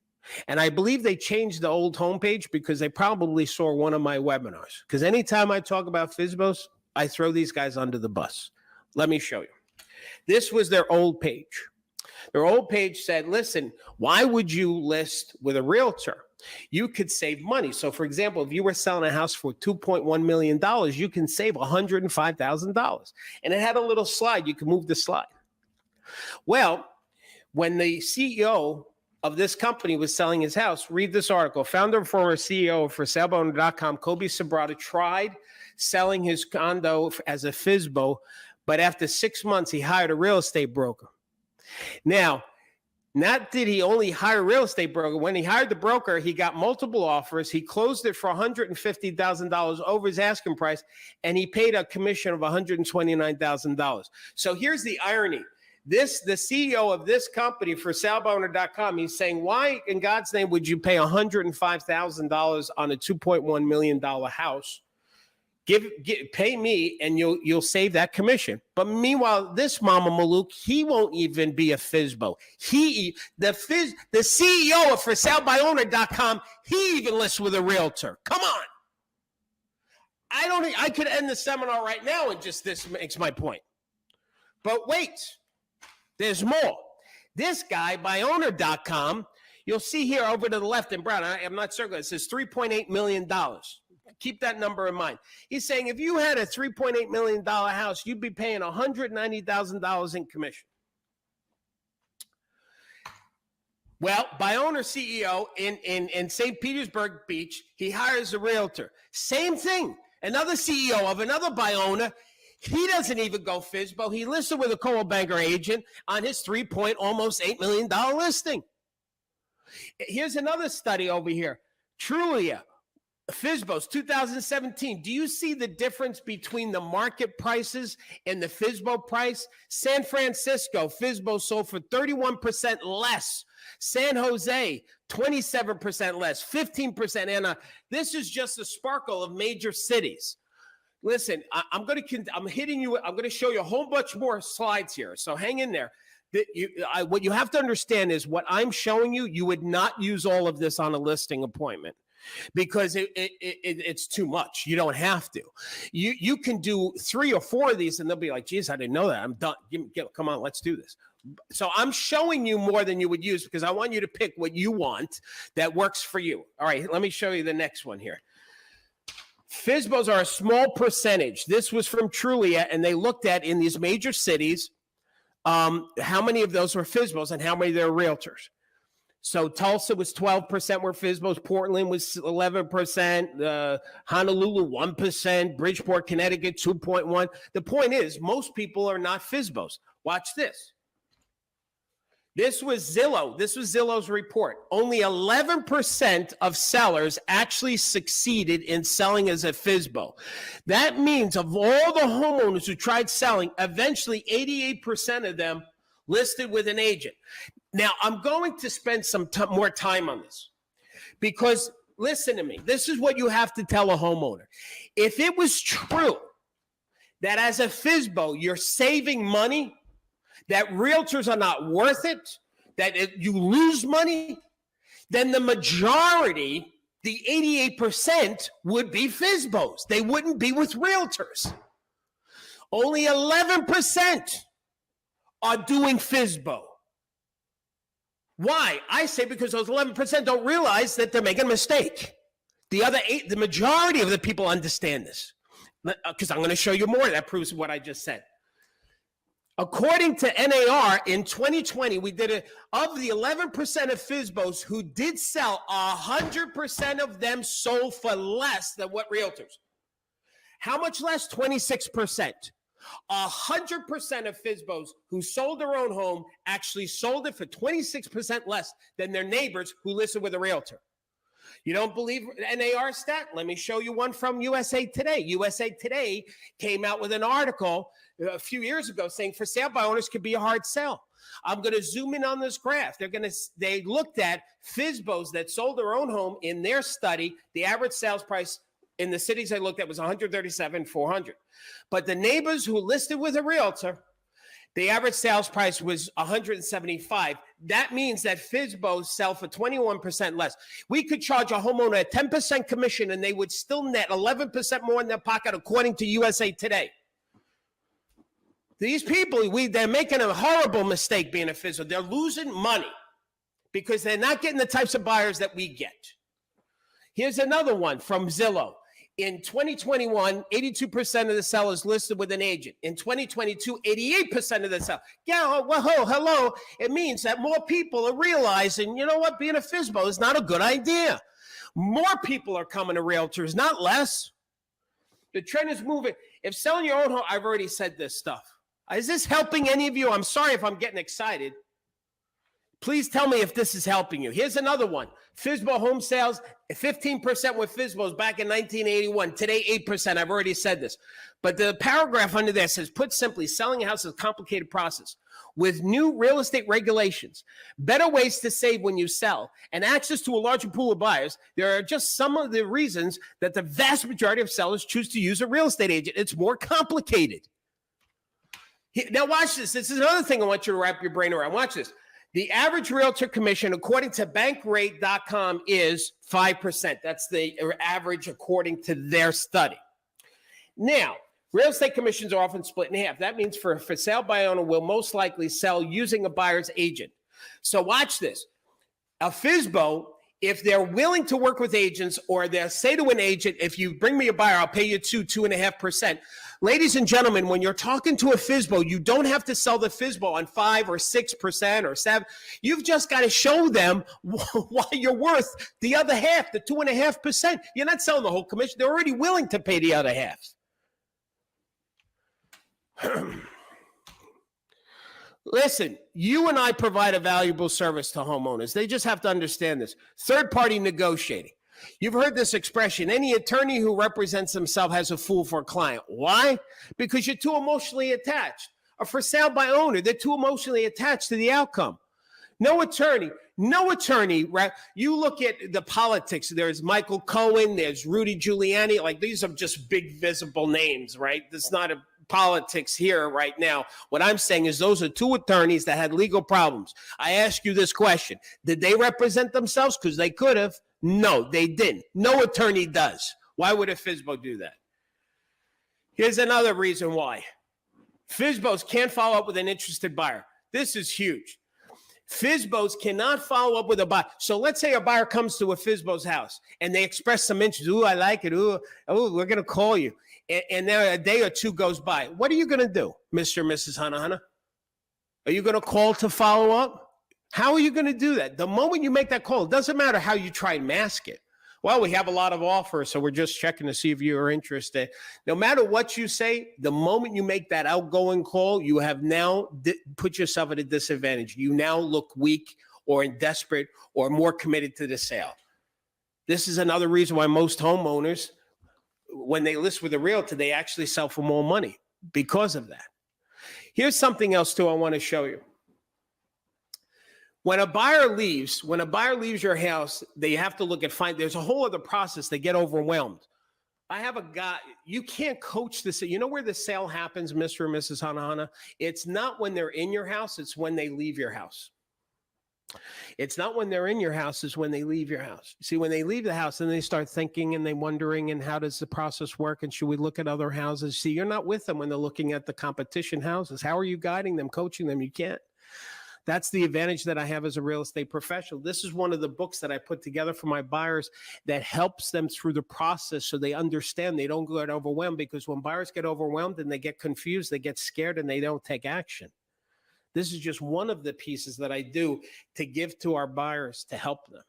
And I believe they changed the old homepage because they probably saw one of my webinars. Because anytime I talk about FSBOs, I throw these guys under the bus. Let me show you. This was their old page. Their old page said, listen, why would you list with a realtor? You could save money. So, for example, if you were selling a house for $2.1 million, you can save $105,000. And it had a little slide. You can move the slide. Well, when the CEO of this company was selling his house, read this article. Founder and former CEO for FSBOs.com, Kobe Sabrata, tried selling his condo as a FSBO, but after 6 months, he hired a real estate broker. Now, not did he only hire a real estate broker. When he hired the broker, he got multiple offers. He closed it for $150,000 over his asking price, and he paid a commission of $129,000. So here's the irony. The CEO of this company for FSBOner.com, he's saying, why in God's name would you pay $105,000 on a $2.1 million house? Pay me and you'll save that commission. But meanwhile, this Mama Malouk, he won't even be a FSBO. The CEO of ForSaleByOwner.com, he even lists with a realtor. Come on. I could end the seminar right now and just this makes my point. But wait. There's more. This guy, ByOwner.com, you'll see here over to the left in brown, I'm not circling, it says $3.8 million. Keep that number in mind. He's saying if you had a $3.8 million house, you'd be paying $190,000 in commission. Well, ByOwner CEO in St. Petersburg Beach, he hires a realtor. Same thing. Another CEO of another ByOwner, he doesn't even go FSBO. He listed with a Coldwell Banker agent on his almost $8 million listing. Here's another study over here. Trulia, FSBOs, 2017. Do you see the difference between the market prices and the FSBO price? San Francisco, FSBO sold for 31% less. San Jose, 27% less, 15%. And this is just a sparkle of major cities. Listen, I'm going to show you a whole bunch more slides here. So hang in there. What you have to understand is what I'm showing you, you would not use all of this on a listing appointment because it's too much. You don't have to. You can do 3 or 4 of these and they'll be like, geez, I didn't know that. I'm done. Come on, let's do this. So I'm showing you more than you would use because I want you to pick what you want that works for you. All right, let me show you the next one here. FSBOs are a small percentage. This was from Trulia, and they looked at in these major cities how many of those were FSBOs and how many there were realtors. So Tulsa was 12% were FSBOs. Portland was 11%. Honolulu, 1%. Bridgeport, Connecticut, 2.1%. The point is, most people are not FSBOs. Watch this. This was Zillow. This was Zillow's report. Only 11% of sellers actually succeeded in selling as a FSBO. That means of all the homeowners who tried selling, eventually 88% of them listed with an agent. Now, I'm going to spend some more time on this because, listen to me, this is what you have to tell a homeowner. If it was true that as a FSBO, you're saving money, that realtors are not worth it, that you lose money, then the majority, the 88%, would be FSBOs. They wouldn't be with realtors. Only 11% are doing FSBO. Why? I say because those 11% don't realize that they're making a mistake. The other 8%, the majority of the people understand this. Because I'm going to show you more that proves what I just said. According to NAR, in 2020, we did it. Of the 11% of FSBOs who did sell, 100% of them sold for less than what realtors. How much less? 26%. 100% of FSBOs who sold their own home actually sold it for 26% less than their neighbors who listed with a realtor. You don't believe NAR stat? Let me show you one from USA Today. USA Today came out with an article a few years ago saying for sale by owners could be a hard sell. I'm going to zoom in on this graph. They looked at FSBOs that sold their own home in their study. The average sales price in the cities they looked at was $137,400. But the neighbors who listed with a realtor, the average sales price was $175,000. That means that FSBOs sell for 21% less. We could charge a homeowner a 10% commission and they would still net 11% more in their pocket, according to USA Today. These people, they're making a horrible mistake being a FSBO. They're losing money because they're not getting the types of buyers that we get. Here's another one from Zillow. In 2021, 82% of the sellers listed with an agent. In 2022, 88% of the sellers. Yeah, well, hello. It means that more people are realizing, you know what, being a FSBO is not a good idea. More people are coming to realtors, not less. The trend is moving. If selling your own home, I've already said this stuff. Is this helping any of you? I'm sorry if I'm getting excited. Please tell me if this is helping you. Here's another one. FSBO home sales, 15% with FSBOs back in 1981. Today, 8%. I've already said this. But the paragraph under there says, put simply, selling a house is a complicated process. With new real estate regulations, better ways to save when you sell, and access to a larger pool of buyers, there are just some of the reasons that the vast majority of sellers choose to use a real estate agent. It's more complicated. Now watch this. This is another thing I want you to wrap your brain around. Watch this. The average realtor commission, according to bankrate.com, is 5%. That's the average according to their study. Now, real estate commissions are often split in half. That means for sale by owner will most likely sell using a buyer's agent. So watch this. A FSBO, if they're willing to work with agents, or they'll say to an agent, if you bring me a buyer, I'll pay you 2.5%. Ladies and gentlemen, when you're talking to a FSBO, you don't have to sell the FSBO on 5 or 6% or 7%. You've just got to show them why you're worth the other half, the 2.5%. You're not selling the whole commission. They're already willing to pay the other half. Listen, you and I provide a valuable service to homeowners. They just have to understand this. Third-party negotiating. You've heard this expression, any attorney who represents himself has a fool for a client. Why? Because you're too emotionally attached. Or for sale by owner, they're too emotionally attached to the outcome. No attorney, right? You look at the politics, there's Michael Cohen, there's Rudy Giuliani, like these are just big visible names, right? There's not a politics here right now. What I'm saying is those are two attorneys that had legal problems. I ask you this question. Did they represent themselves? Because they could have. No, they didn't. No attorney does. Why would a FSBO do that? Here's another reason why. FSBOs can't follow up with an interested buyer. This is huge. FSBOs cannot follow up with a buyer. So let's say a buyer comes to a FSBO's house and they express some interest. Ooh, I like it. Ooh, we're going to call you. And then a day or two goes by. What are you going to do, Mr. and Mrs. Hana? Are you going to call to follow up? How are you going to do that? The moment you make that call, it doesn't matter how you try and mask it. Well, we have a lot of offers, so we're just checking to see if you are interested. No matter what you say, the moment you make that outgoing call, you have now put yourself at a disadvantage. You now look weak or desperate or more committed to the sale. This is another reason why most homeowners, when they list with a realtor, they actually sell for more money because of that. Here's something else, too, I want to show you. When a buyer leaves your house, they have to look at there's a whole other process. They get overwhelmed. I have a guy, you can't coach this. You know where the sale happens, Mr. and Mrs. Hanahana? It's not when they're in your house, it's when they leave your house. It's not when they're in your house, it's when they leave your house. See, when they leave the house, then they start thinking and they wondering, and how does the process work? And should we look at other houses? See, you're not with them when they're looking at the competition houses. How are you guiding them, coaching them? You can't. That's the advantage that I have as a real estate professional. This is one of the books that I put together for my buyers that helps them through the process so they understand, they don't get overwhelmed, because when buyers get overwhelmed and they get confused, they get scared and they don't take action. This is just one of the pieces that I do to give to our buyers to help them.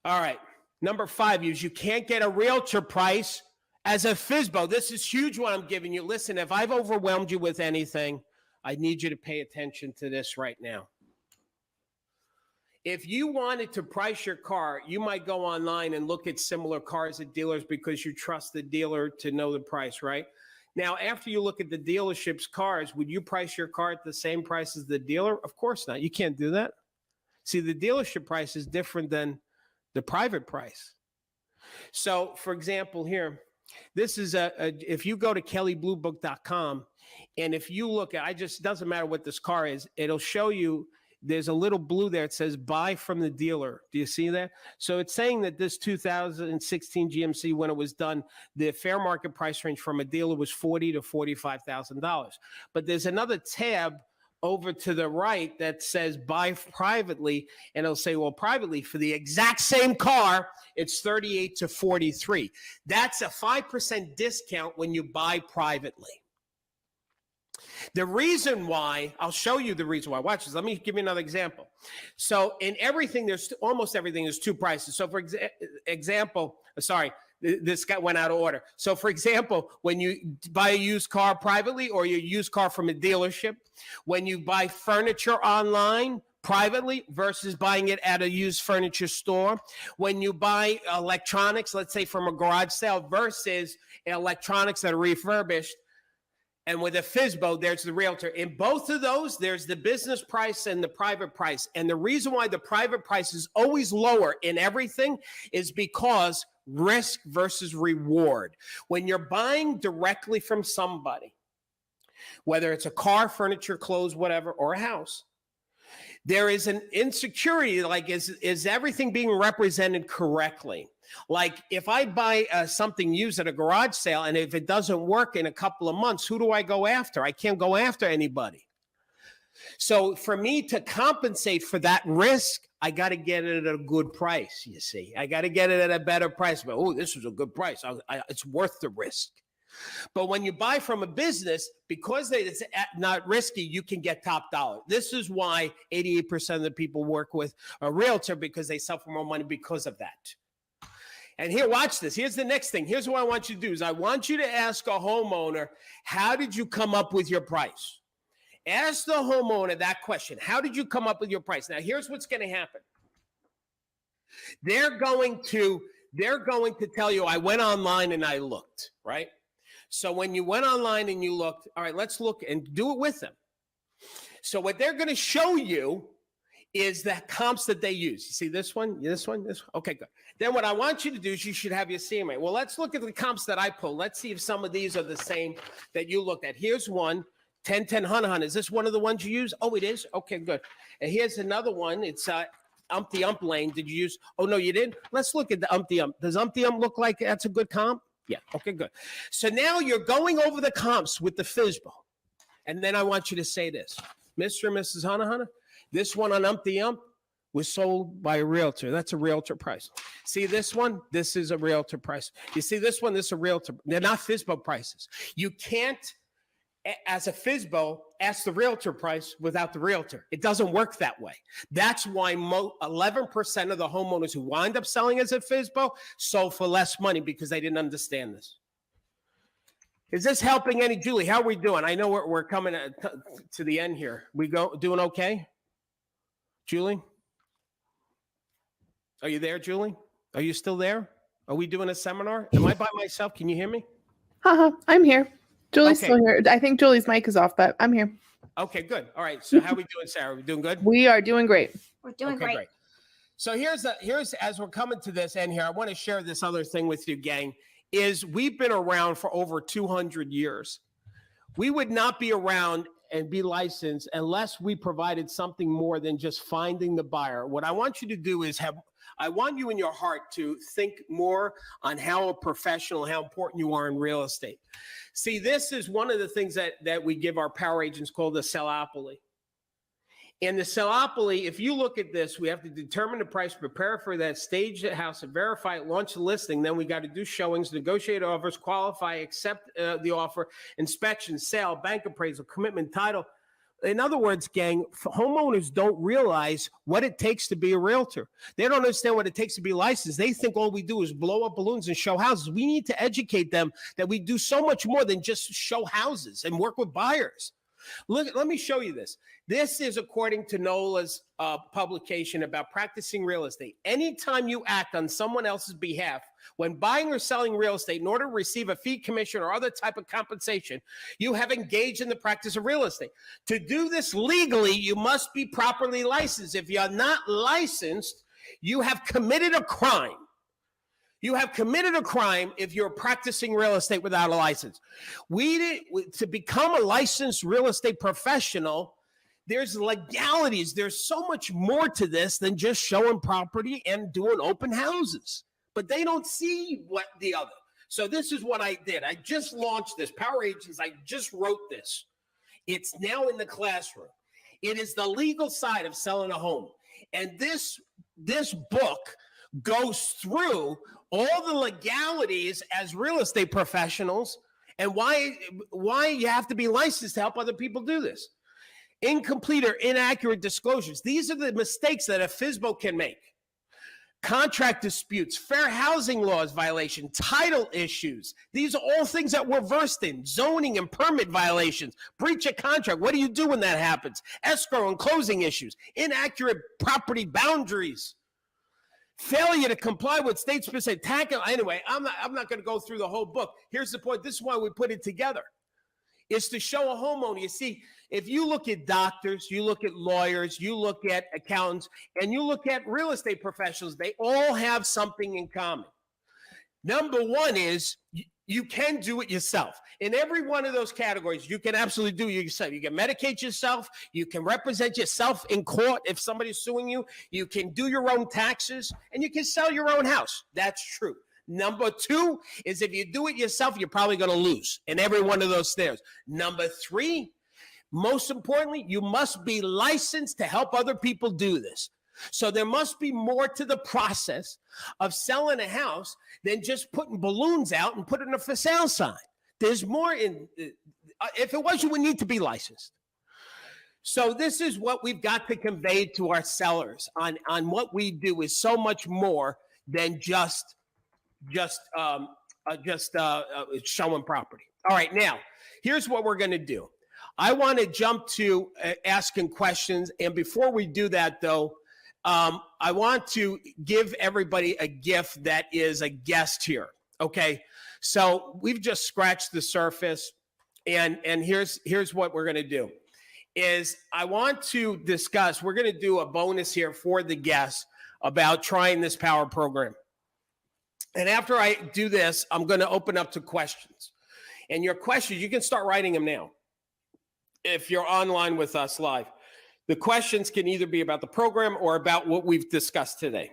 All right. Number 5 is you can't get a realtor price as a FSBO. This is huge what I'm giving you. Listen, if I've overwhelmed you with anything, I need you to pay attention to this right now. If you wanted to price your car, you might go online and look at similar cars at dealers because you trust the dealer to know the price, right? Now, after you look at the dealership's cars, would you price your car at the same price as the dealer? Of course not. You can't do that. See, the dealership price is different than the private price. So, for example, here, this is if you go to kellybluebook.com, and if you look at, doesn't matter what this car is, it'll show you, there's a little blue there. It says buy from the dealer. Do you see that? So it's saying that this 2016 GMC, when it was done, the fair market price range from a dealer was $40,000 to $45,000. But there's another tab over to the right that says buy privately, and it'll say, well, privately for the exact same car, it's $38,000 to $43,000. That's a 5% discount when you buy privately. The reason why, I'll show you the reason why. Watch this. Let me give you another example. So in everything, almost everything, there's 2 prices. So for example, this went out of order. So for example, when you buy a used car privately or your used car from a dealership, when you buy furniture online privately versus buying it at a used furniture store, when you buy electronics, let's say from a garage sale versus electronics that are refurbished, and with a FSBO, there's the realtor. In both of those, there's the business price and the private price. And the reason why the private price is always lower in everything is because risk versus reward. When you're buying directly from somebody, whether it's a car, furniture, clothes, whatever, or a house, there is an insecurity, like is everything being represented correctly? Like if I buy something used at a garage sale, and if it doesn't work in a couple of months, who do I go after? I can't go after anybody. So for me to compensate for that risk, I got to get it at a good price, you see. I got to get it at a better price. But, oh, this is a good price. It's worth the risk. But when you buy from a business, because it's not risky, you can get top dollar. This is why 88% of the people work with a realtor, because they suffer more money because of that. And here, watch this. Here's the next thing. Here's what I want you to do is I want you to ask a homeowner, how did you come up with your price? Ask the homeowner that question. How did you come up with your price? Now, here's what's going to happen. They're going to tell you, I went online and I looked, right? So when you went online and you looked, all right, let's look and do it with them. So what they're going to show you is the comps that they use. You see this one, this one, this one? Okay, good. Then what I want you to do is you should have your CMA. Well, let's look at the comps that I pulled. Let's see if some of these are the same that you looked at. Here's one, 1010 Hunahan. Is this one of the ones you use? Oh, it is? Okay, good. And here's another one. It's Umpty Ump Lane. Did you use? Oh, no, you didn't? Let's look at the Umpty Ump. Does Umpty Ump look like that's a good comp? Yeah, okay, good. So now you're going over the comps with the FSBO. And then I want you to say this. Mr. and Mrs. Hanahana, this one on Umpty Ump was sold by a realtor. That's a realtor price. See this one? This is a realtor price. You see this one? This is a realtor. They're not FSBO prices. You can't, as a FSBO, ask the realtor price without the realtor. It doesn't work that way. That's why 11% of the homeowners who wind up selling as a FSBO sold for less money, because they didn't understand this. Is this helping any? Julie, how are we doing? I know we're coming to the end here. We doing okay? Julie? Are you there, Julie? Are you still there? Are we doing a seminar? Am I by myself? Can you hear me? I'm here. Julie's still here. I think Julie's mic is off, but I'm here. Okay, good. All right. So how are we doing, Sarah? We doing good? We are doing great. We're doing great. So here's as we're coming to this end here, I want to share this other thing with you, gang. is we've been around for over 200 years. We would not be around and be licensed unless we provided something more than just finding the buyer. What I want you to do is I want you in your heart to think more on how a professional, how important you are in real estate. See, this is one of the things that we give our power agents called the sellopoly. And the sellopoly, if you look at this, we have to determine the price, prepare for that, stage the house, verify it, launch the listing. Then we got to do showings, negotiate offers, qualify, accept the offer, inspection, sale, bank appraisal, commitment, title. In other words, gang, homeowners don't realize what it takes to be a realtor. They don't understand what it takes to be licensed. They think all we do is blow up balloons and show houses. We need to educate them that we do so much more than just show houses and work with buyers. Look, let me show you this. This is according to NOLA's publication about practicing real estate. Anytime you act on someone else's behalf, when buying or selling real estate in order to receive a fee, commission, or other type of compensation, you have engaged in the practice of real estate. To do this legally, you must be properly licensed. If you're not licensed, you have committed a crime. You have committed a crime if you're practicing real estate without a license. To become a licensed real estate professional, there's legalities. There's so much more to this than just showing property and doing open houses. But they don't see what the other. So this is what I did. I just launched this. Power Agents, I just wrote this. It's now in the classroom. It is the legal side of selling a home. And this book goes through all the legalities as real estate professionals and why you have to be licensed to help other people do this. Incomplete or inaccurate disclosures. These are the mistakes that a FSBO can make. Contract disputes, fair housing laws violation, title issues. These are all things that we're versed in. Zoning and permit violations, breach of contract. What do you do when that happens? Escrow and closing issues, inaccurate property boundaries. Failure to comply with state-specific tax. Anyway, I'm not going to go through the whole book. Here's the point. This is why we put it together. It's to show a homeowner. You see, if you look at doctors, you look at lawyers, you look at accountants, and you look at real estate professionals, they all have something in common. Number one is you can do it yourself. In every one of those categories, you can absolutely do it yourself. You can medicate yourself. You can represent yourself in court if somebody's suing you. You can do your own taxes, and you can sell your own house. That's true. Number two is if you do it yourself, you're probably going to lose in every one of those stairs. Number three, most importantly, you must be licensed to help other people do this. So there must be more to the process of selling a house than just putting balloons out and putting a for sale sign. There's more in, if it was, you would need to be licensed. So this is what we've got to convey to our sellers on what we do is so much more than just showing property. All right, now here's what we're going to do. I want to jump to asking questions, and before we do that, though, I want to give everybody a gift that is a guest here. Okay, so we've just scratched the surface, and here's what we're going to do. Is I want to discuss. We're going to do a bonus here for the guests about trying this power program. And after I do this, I'm going to open up to questions. And your questions, you can start writing them now if you're online with us live. The questions can either be about the program or about what we've discussed today.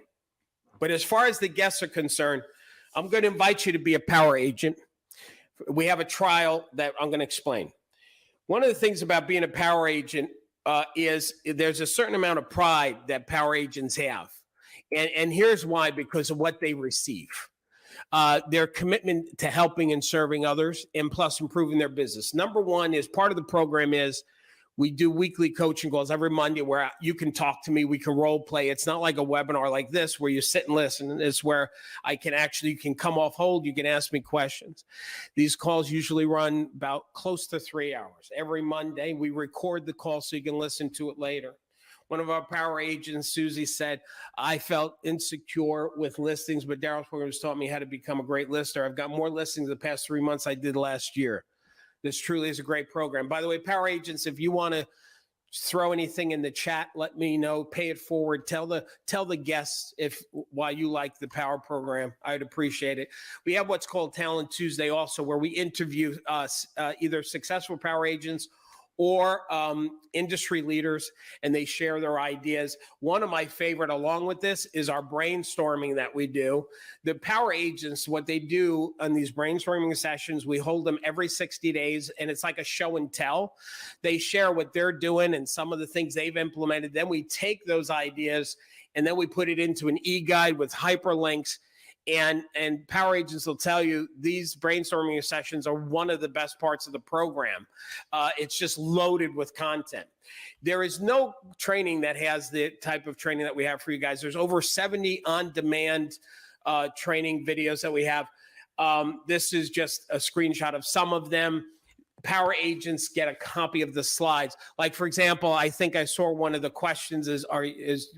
But as far as the guests are concerned, I'm going to invite you to be a power agent. We have a trial that I'm going to explain. One of the things about being a power agent is there's a certain amount of pride that power agents have. And here's why, because of what they receive. Their commitment to helping and serving others, and plus improving their business. Number one is part of the program is we do weekly coaching calls every Monday where you can talk to me. We can role play. It's not like a webinar like this where you sit and listen. It's where you can come off hold. You can ask me questions. These calls usually run about close to 3 hours. Every Monday, we record the call so you can listen to it later. One of our power agents, Susie, said, I felt insecure with listings, but Darryl's program has taught me how to become a great lister. I've got more listings the past 3 months I did last year. This truly is a great program. By the way, power agents, if you want to throw anything in the chat, let me know, pay it forward, tell the guests why you like the power program. I'd appreciate it. We have what's called Talent Tuesday also, where we interview either successful power agents or industry leaders, and they share their ideas. One of my favorite, along with this, is our brainstorming that we do. The power agents, what they do on these brainstorming sessions, we hold them every 60 days, and it's like a show and tell. They share what they're doing and some of the things they've implemented. Then we take those ideas, and then we put it into an e-guide with hyperlinks. And power agents will tell you these brainstorming sessions are one of the best parts of the program. It's just loaded with content. There is no training that has the type of training that we have for you guys. There's over 70 on-demand training videos that we have. This is just a screenshot of some of them. Power agents get a copy of the slides. Like, for example, I think I saw one of the questions is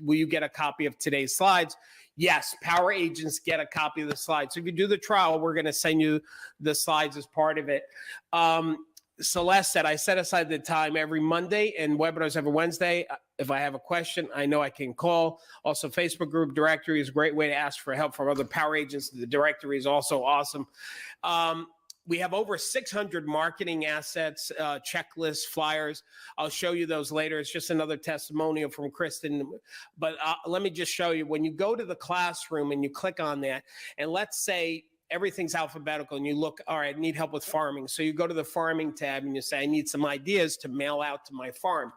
will you get a copy of today's slides? Yes, power agents get a copy of the slides. So if you do the trial, we're going to send you the slides as part of it. Celeste said, I set aside the time every Monday and webinars every Wednesday. If I have a question, I know I can call. Also, Facebook group directory is a great way to ask for help from other power agents. The directory is also awesome. We have over 600 marketing assets, checklists, flyers. I'll show you those later. It's just another testimonial from Kristen. But let me just show you. When you go to the classroom and you click on that, and let's say everything's alphabetical and you look, all right, I need help with farming. So you go to the farming tab and you say, I need some ideas to mail out to my farm.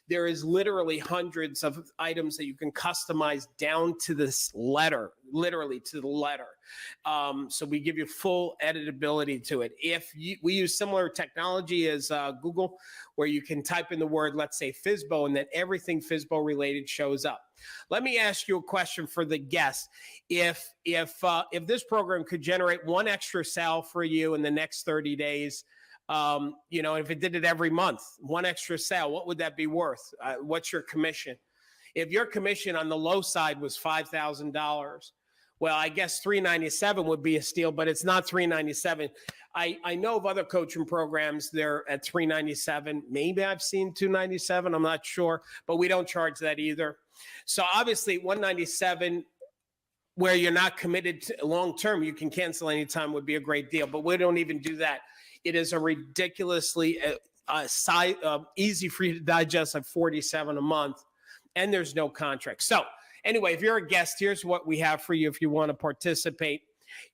There is literally hundreds of items that you can customize down to this letter, literally to the letter. So we give you full editability to it. We use similar technology as Google, where you can type in the word, let's say FSBO, and then everything FSBO related shows up. Let me ask you a question for the guests. If this program could generate one extra sale for you in the next 30 days, if it did it every month, one extra sale, what would that be worth? What's your commission? If your commission on the low side was $5,000, well, I guess $397 would be a steal, but it's not $397. I know of other coaching programs, they're at $397. Maybe I've seen $297. I'm not sure, but we don't charge that either. So obviously $197, where you're not committed to long-term, you can cancel anytime, would be a great deal, but we don't even do that. It is a ridiculously easy for you to digest at $47 a month, and there's no contract. So anyway, if you're a guest, here's what we have for you if you want to participate.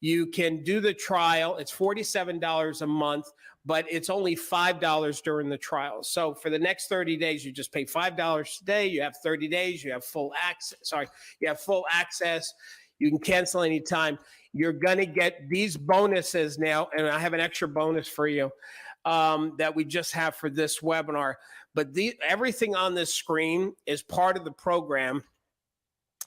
You can do the trial. It's $47 a month, but it's only $5 during the trial. So for the next 30 days, you just pay $5 today. You have 30 days. You have full access. You have full access. You can cancel anytime. You're going to get these bonuses now, and I have an extra bonus for you that we just have for this webinar. But everything on this screen is part of the program.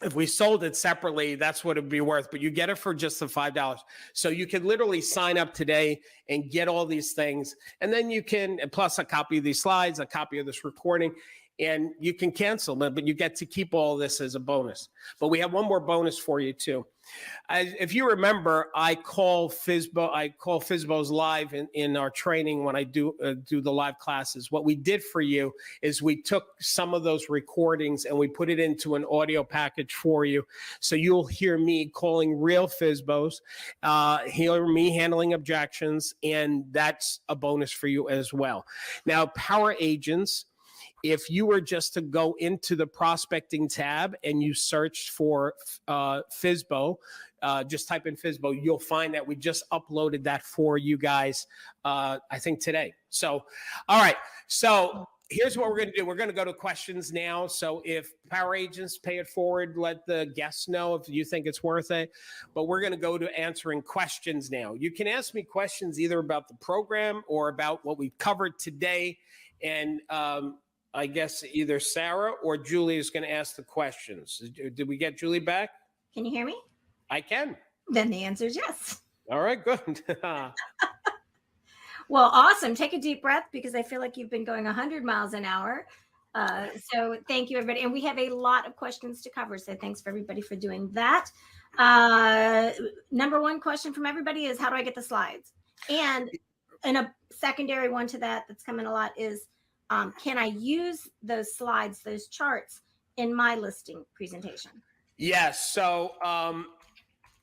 If we sold it separately, that's what it'd be worth, but you get it for just the $5. So you can literally sign up today and get all these things. And then you can, plus a copy of these slides, a copy of this recording, and you can cancel them, but you get to keep all this as a bonus. But we have one more bonus for you too. If you remember, I call FSBOs live in our training when I do the live classes. What we did for you is we took some of those recordings and we put it into an audio package for you. So you'll hear me calling real FSBOs, hear me handling objections, and that's a bonus for you as well. Now, power agents, if you were just to go into the prospecting tab and you search for FSBO, just type in FSBO, you'll find that we just uploaded that for you guys, I think today. So, all right. So here's what we're going to do. We're going to go to questions now. So if power agents, pay it forward, let the guests know if you think it's worth it. But we're going to go to answering questions now. You can ask me questions either about the program or about what we covered today. And I guess either Sarah or Julie is going to ask the questions. Did we get Julie back? Can you hear me? I can. Then the answer is yes. All right, good. Well, awesome. Take a deep breath because I feel like you've been going 100 miles an hour. So thank you, everybody. And we have a lot of questions to cover. So thanks for everybody for doing that. Number one question from everybody is, how do I get the slides? And a secondary one to that that's coming a lot is, Can I use those slides, those charts in my listing presentation? Yes. So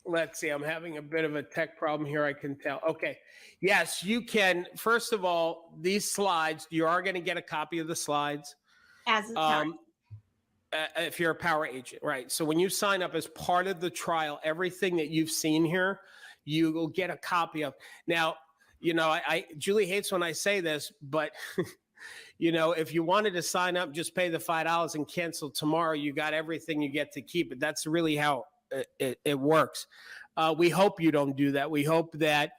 let's see. I'm having a bit of a tech problem here. I can tell. Okay. Yes, you can. First of all, these slides, you are going to get a copy of the slides. As a power. If you're a power agent, right? So when you sign up as part of the trial, everything that you've seen here, you will get a copy of. Now, Julie hates when I say this, but if you wanted to sign up, just pay the $5 and cancel tomorrow. You got everything, you get to keep it. That's really how it works. We hope you don't do that. We hope that,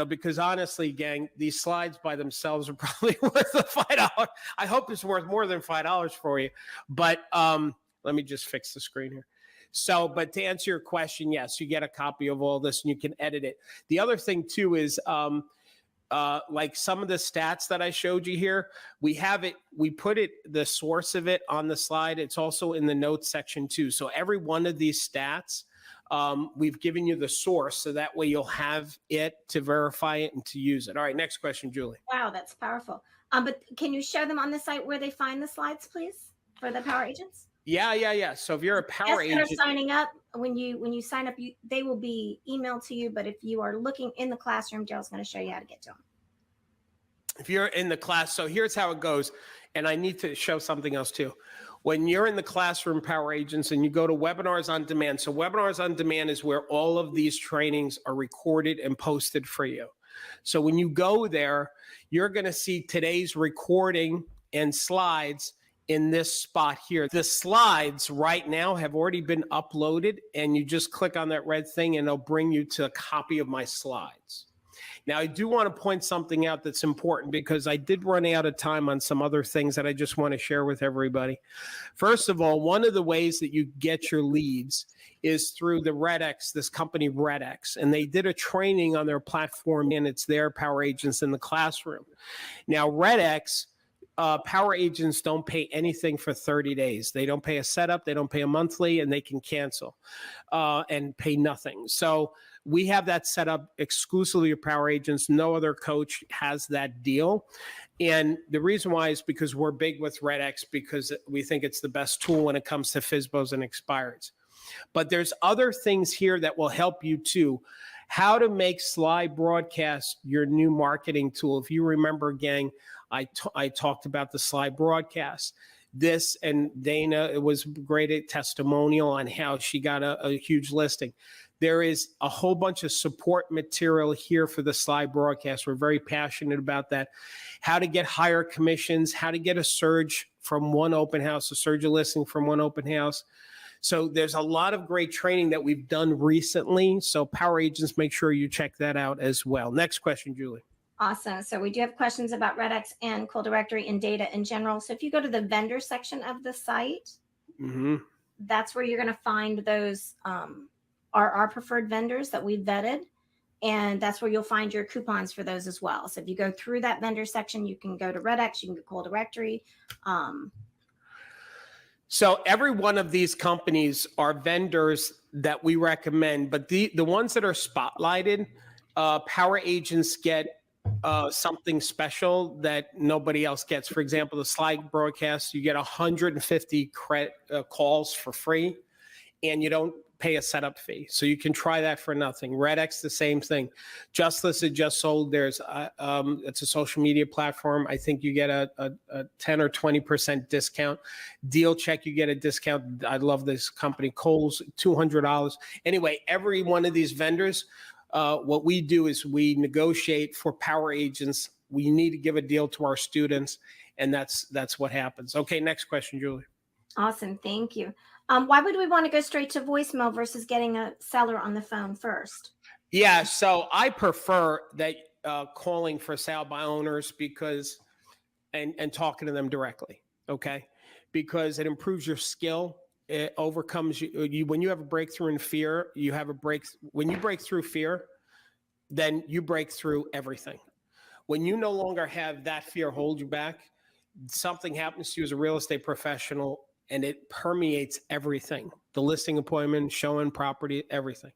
because honestly, gang, these slides by themselves are probably worth the $5. I hope it's worth more than $5 for you. But let me just fix the screen here. So, but to answer your question, yes, you get a copy of all this and you can edit it. The other thing too is like some of the stats that I showed you here, we put the source of it on the slide. It's also in the notes section too. So every one of these stats, we've given you the source, so that way you'll have it to verify it and to use it. All right, next question, Julie. Wow, that's powerful. But can you show them on the site where they find the slides, please, for the power agents? Yeah. So if you're a power agent, signing up, when you sign up, they will be emailed to you. But if you are looking in the classroom, Daryl's going to show you how to get to them. If you're in the class, so here's how it goes. And I need to show something else too. When you're in the classroom, power agents, and you go to webinars on demand. So webinars on demand is where all of these trainings are recorded and posted for you. So when you go there, you're going to see today's recording and slides in this spot here. The slides right now have already been uploaded, and you just click on that red thing and it'll bring you to a copy of my slides. Now, I do want to point something out that's important, because I did run out of time on some other things that I just want to share with everybody. First of all, one of the ways that you get your leads is through the RedX, this company RedX, and they did a training on their platform, and it's their power agents in the classroom. Now, RedX, power agents don't pay anything for 30 days. They don't pay a setup, they don't pay a monthly, and they can cancel and pay nothing. So we have that set up exclusively for power agents. No other coach has that deal. And the reason why is because we're big with RedX, because we think it's the best tool when it comes to FSBOs and Expireds. But there's other things here that will help you too. How to make slide broadcast your new marketing tool. If you remember, gang, I talked about the slide broadcast. This, and Dana, it was great a testimonial on how she got a huge listing. There is a whole bunch of support material here for the slide broadcast. We're very passionate about that. How to get higher commissions, how to get a surge from one open house, a surge of listing from one open house. So there's a lot of great training that we've done recently. So power agents, make sure you check that out as well. Next question, Julie. Awesome. So we do have questions about RedX and Cool Directory and data in general. So if you go to the vendor section of the site, that's where you're going to find those our preferred vendors that we vetted. And that's where you'll find your coupons for those as well. So if you go through that vendor section, you can go to RedX, you can go Cool Directory. So every one of these companies are vendors that we recommend, but the ones that are spotlighted, power agents get something special that nobody else gets. For example, the slide broadcast, you get 150 calls for free, and you don't pay a setup fee. So you can try that for nothing. RedX, the same thing. Just Listed, Just Sold. There's it's a social media platform. I think you get a 10 or 20% discount. Deal Check, you get a discount. I love this company. Kohl's, $200. Anyway, every one of these vendors, what we do is we negotiate for power agents. We need to give a deal to our students, and that's what happens. Okay, next question, Julie. Awesome, thank you. Why would we want to go straight to voicemail versus getting a seller on the phone first? Yeah, so I prefer that calling for sale by owners, because and talking to them directly, okay? Because it improves your skill. It overcomes you when you have a breakthrough in fear, when you break through fear, then you break through everything. When you no longer have that fear hold you back, something happens to you as a real estate professional, and it permeates everything. The listing appointment, showing property, everything.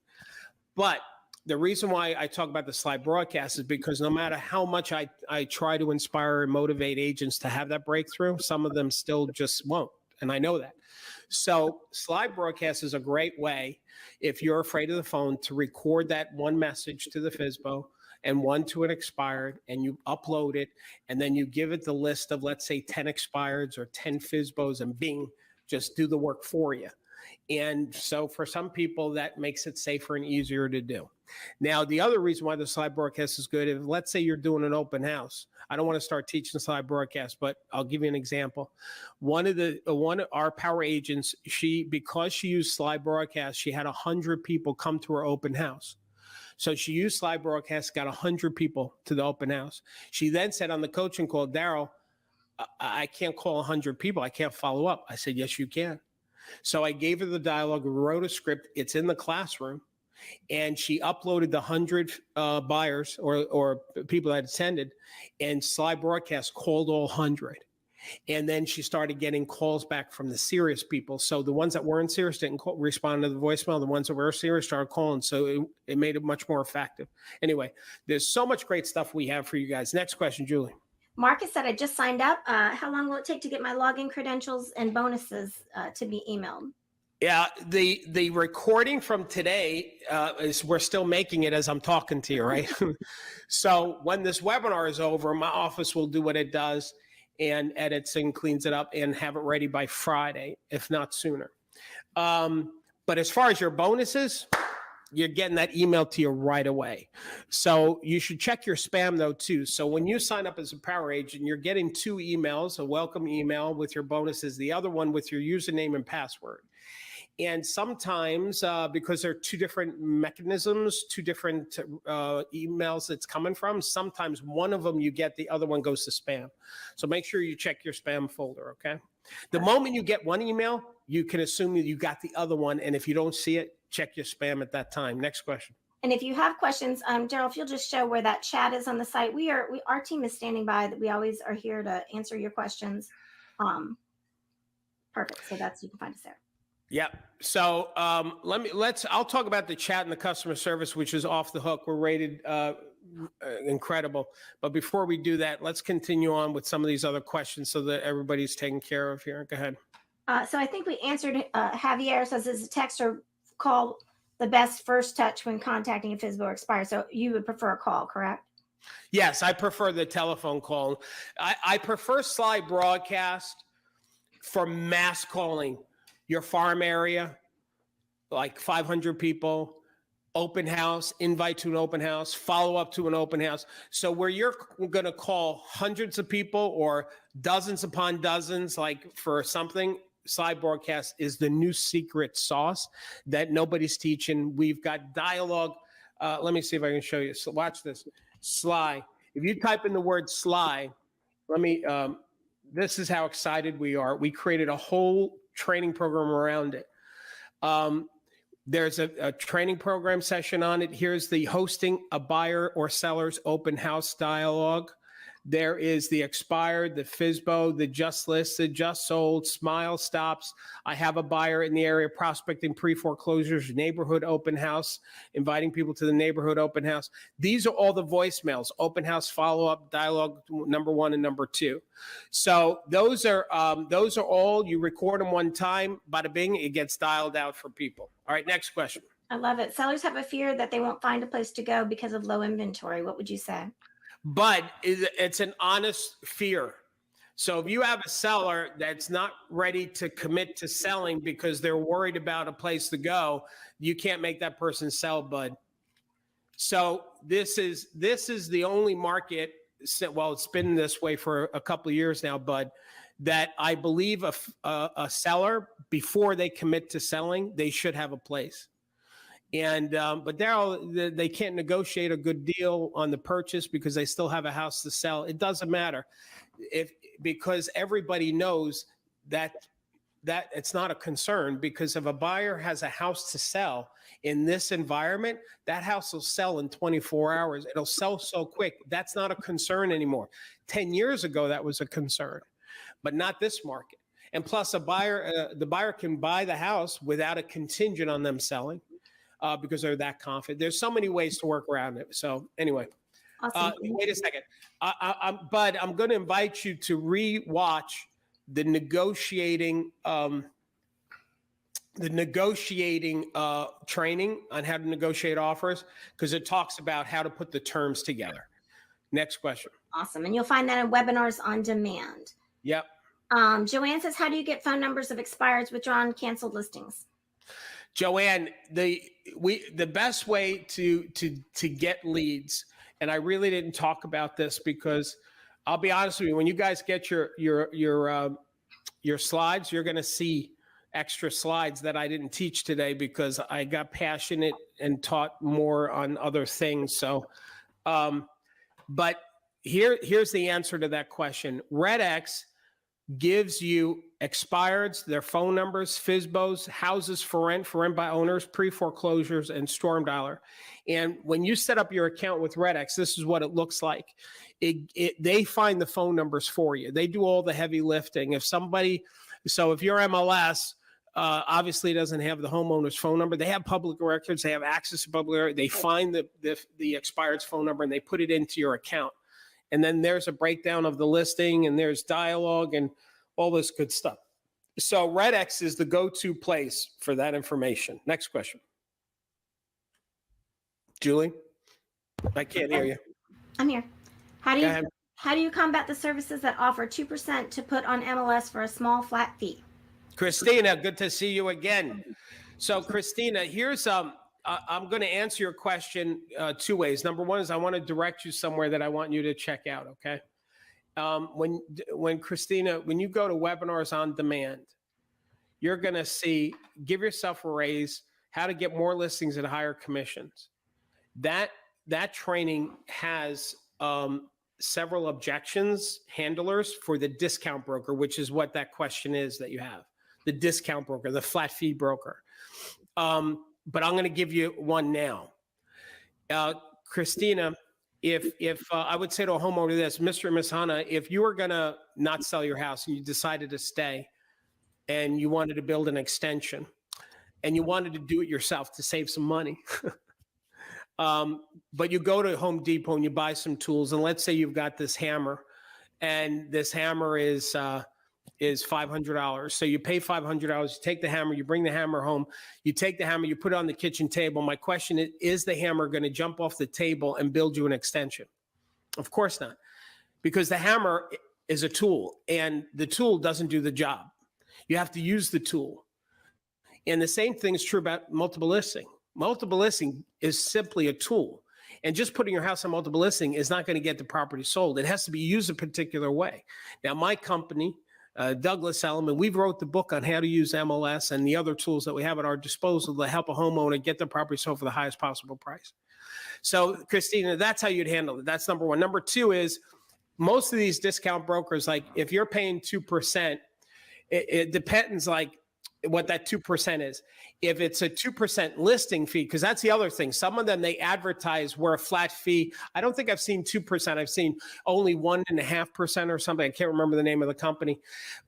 But the reason why I talk about the slide broadcast is because no matter how much I try to inspire and motivate agents to have that breakthrough, some of them still just won't. And I know that. So slide broadcast is a great way, if you're afraid of the phone, to record that one message to the FSBO and one to an expired, and you upload it, and then you give it the list of, let's say, 10 expireds or 10 FSBOs, and bing, just do the work for you. And so for some people, that makes it safer and easier to do. Now, the other reason why the slide broadcast is good, if let's say you're doing an open house, I don't want to start teaching slide broadcast, but I'll give you an example. One of our power agents, because she used slide broadcast, she had 100 people come to her open house. So she used slide broadcast, got 100 people to the open house. She then said on the coaching call, Darryl, I can't call 100 people. I can't follow up. I said, yes, you can. So I gave her the dialogue, wrote a script. It's in the classroom. And she uploaded the 100 buyers or people that attended, and slide broadcast called all 100. And then she started getting calls back from the serious people. So the ones that weren't serious didn't respond to the voicemail. The ones that were serious started calling. So it made it much more effective. Anyway, there's so much great stuff we have for you guys. Next question, Julie. Marcus said, I just signed up. How long will it take to get my login credentials and bonuses to be emailed? Yeah, the recording from today is, we're still making it as I'm talking to you, right? So when this webinar is over, my office will do what it does and edits and cleans it up and have it ready by Friday, if not sooner. But as far as your bonuses, you're getting that email to you right away. So you should check your spam though too. So when you sign up as a power agent, you're getting 2 emails, a welcome email with your bonuses, the other one with your username and password. And sometimes, because there are 2 different mechanisms, 2 different emails it's coming from, sometimes one of them you get, the other one goes to spam. So make sure you check your spam folder, okay? The moment you get one email, you can assume that you got the other one. And if you don't see it, check your spam at that time. Next question. And if you have questions, Darryl, if you'll just show where that chat is on the site, our team is standing by. That we always are here to answer your questions. Perfect. So you can find us there. Yeah. So I'll talk about the chat and the customer service, which is off the hook. We're rated incredible. But before we do that, let's continue on with some of these other questions so that everybody's taken care of here. Go ahead. So I think we answered. Javier says, is a text or call the best first touch when contacting a FSBO or expired? So you would prefer a call, correct? Yes, I prefer the telephone call. I prefer slide broadcast for mass calling. Your farm area, like 500 people, open house, invite to an open house, follow up to an open house. So where you're going to call hundreds of people or dozens upon dozens, like for something, slide broadcast is the new secret sauce that nobody's teaching. We've got dialogue. Let me see if I can show you. So watch this. Sly. If you type in the word Sly, this is how excited we are. We created a whole training program around it. There's a training program session on it. Here's the hosting a buyer or seller's open house dialogue. There is the expired, the FSBO, the just listed, just sold, smile stops. I have a buyer in the area prospecting pre-foreclosures, neighborhood open house, inviting people to the neighborhood open house. These are all the voicemails, open house follow-up, dialogue number 1 and number 2. So those are all, you record them one time, bada bing, it gets dialed out for people. All right, next question. I love it. Sellers have a fear that they won't find a place to go because of low inventory. What would you say? But it's an honest fear. So if you have a seller that's not ready to commit to selling because they're worried about a place to go, you can't make that person sell, bud. So this is the only market, well, it's been this way for a couple of years now, bud, that I believe a seller, before they commit to selling, they should have a place. And but Darryl, they can't negotiate a good deal on the purchase because they still have a house to sell. It doesn't matter, because everybody knows that it's not a concern, because if a buyer has a house to sell in this environment, that house will sell in 24 hours. It'll sell so quick. That's not a concern anymore. 10 years ago, that was a concern, but not this market. And plus, the buyer can buy the house without a contingent on them selling. because they're that confident. There's so many ways to work around it. So anyway, Awesome. wait a second. Bud, I'm going to invite you to re-watch the negotiating training on how to negotiate offers, because it talks about how to put the terms together. Next question. Awesome. And you'll find that in Webinars on Demand. Yep. Joanne says, how do you get phone numbers of expireds, withdrawn, canceled listings? Joanne, the best way to get leads, and I really didn't talk about this because I'll be honest with you, when you guys get your slides, you're going to see extra slides that I didn't teach today because I got passionate and taught more on other things. So, but here's the answer to that question. RedX gives you expireds, their phone numbers, FSBOs, houses for rent by owners, pre-foreclosures, and storm dialer. And when you set up your account with RedX, this is what it looks like. They find the phone numbers for you. They do all the heavy lifting. If your MLS obviously doesn't have the homeowner's phone number, they have public records, they have access to public records, they find the expired's phone number and they put it into your account. And then there's a breakdown of the listing and there's dialogue and all this good stuff. So RedX is the go-to place for that information. Next question. Julie, I can't hear you. I'm here. How do you combat the services that offer 2% to put on MLS for a small flat fee? Christina, good to see you again. So Christina, here's I'm going to answer your question two ways. Number one is I want to direct you somewhere that I want you to check out. Okay. When Christina, when you go to Webinars on Demand, you're going to see, give yourself a raise, how to get more listings at higher commissions. That training has several objections handlers for the discount broker, which is what that question is that you have. The discount broker, the flat fee broker. But I'm going to give you one now. Christina, if I would say to a homeowner this, Mr. and Ms. Hanna, if you were going to not sell your house and you decided to stay and you wanted to build an extension and you wanted to do it yourself to save some money, but you go to Home Depot and you buy some tools, and let's say you've got this hammer, and this hammer is $500. So you pay $500, you take the hammer, you bring the hammer home, you take the hammer, you put it on the kitchen table. My question is the hammer going to jump off the table and build you an extension? Of course not, because the hammer is a tool and the tool doesn't do the job. You have to use the tool. And the same thing is true about multiple listing. Multiple listing is simply a tool. And just putting your house on multiple listing is not going to get the property sold. It has to be used a particular way. Now, my company, Douglas Elliman, we've wrote the book on how to use MLS and the other tools that we have at our disposal to help a homeowner get the property sold for the highest possible price. So, Christina, that's how you'd handle it. That's number one. Number two is most of these discount brokers, like if you're paying 2%, it depends like what that 2% is. If it's a 2% listing fee, because that's the other thing. Some of them, they advertise where a flat fee. I don't think I've seen 2%. I've seen only 1.5% or something. I can't remember the name of the company.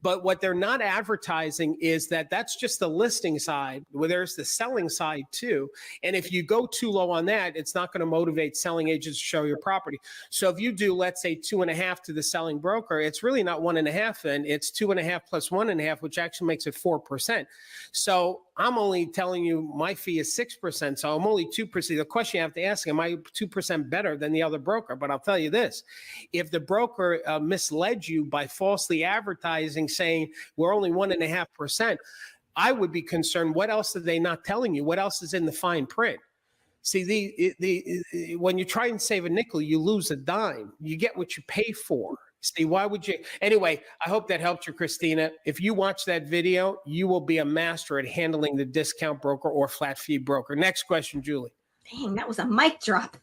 But what they're not advertising is that that's just the listing side, where there's the selling side too. And if you go too low on that, it's not going to motivate selling agents to show your property. So if you do, let's say 2.5 to the selling broker, it's really not 1.5 then. It's 2.5 plus 1.5, which actually makes it 4%. So I'm only telling you my fee is 6%. So I'm only 2%. The question you have to ask, am I 2% better than the other broker? But I'll tell you this, if the broker misled you by falsely advertising, saying we're only 1.5%, I would be concerned. What else are they not telling you? What else is in the fine print? See, when you try and save a nickel, you lose a dime. You get what you pay for. See, why would you? Anyway, I hope that helped you, Christina. If you watch that video, you will be a master at handling the discount broker or flat fee broker. Next question, Julie. Dang, that was a mic drop.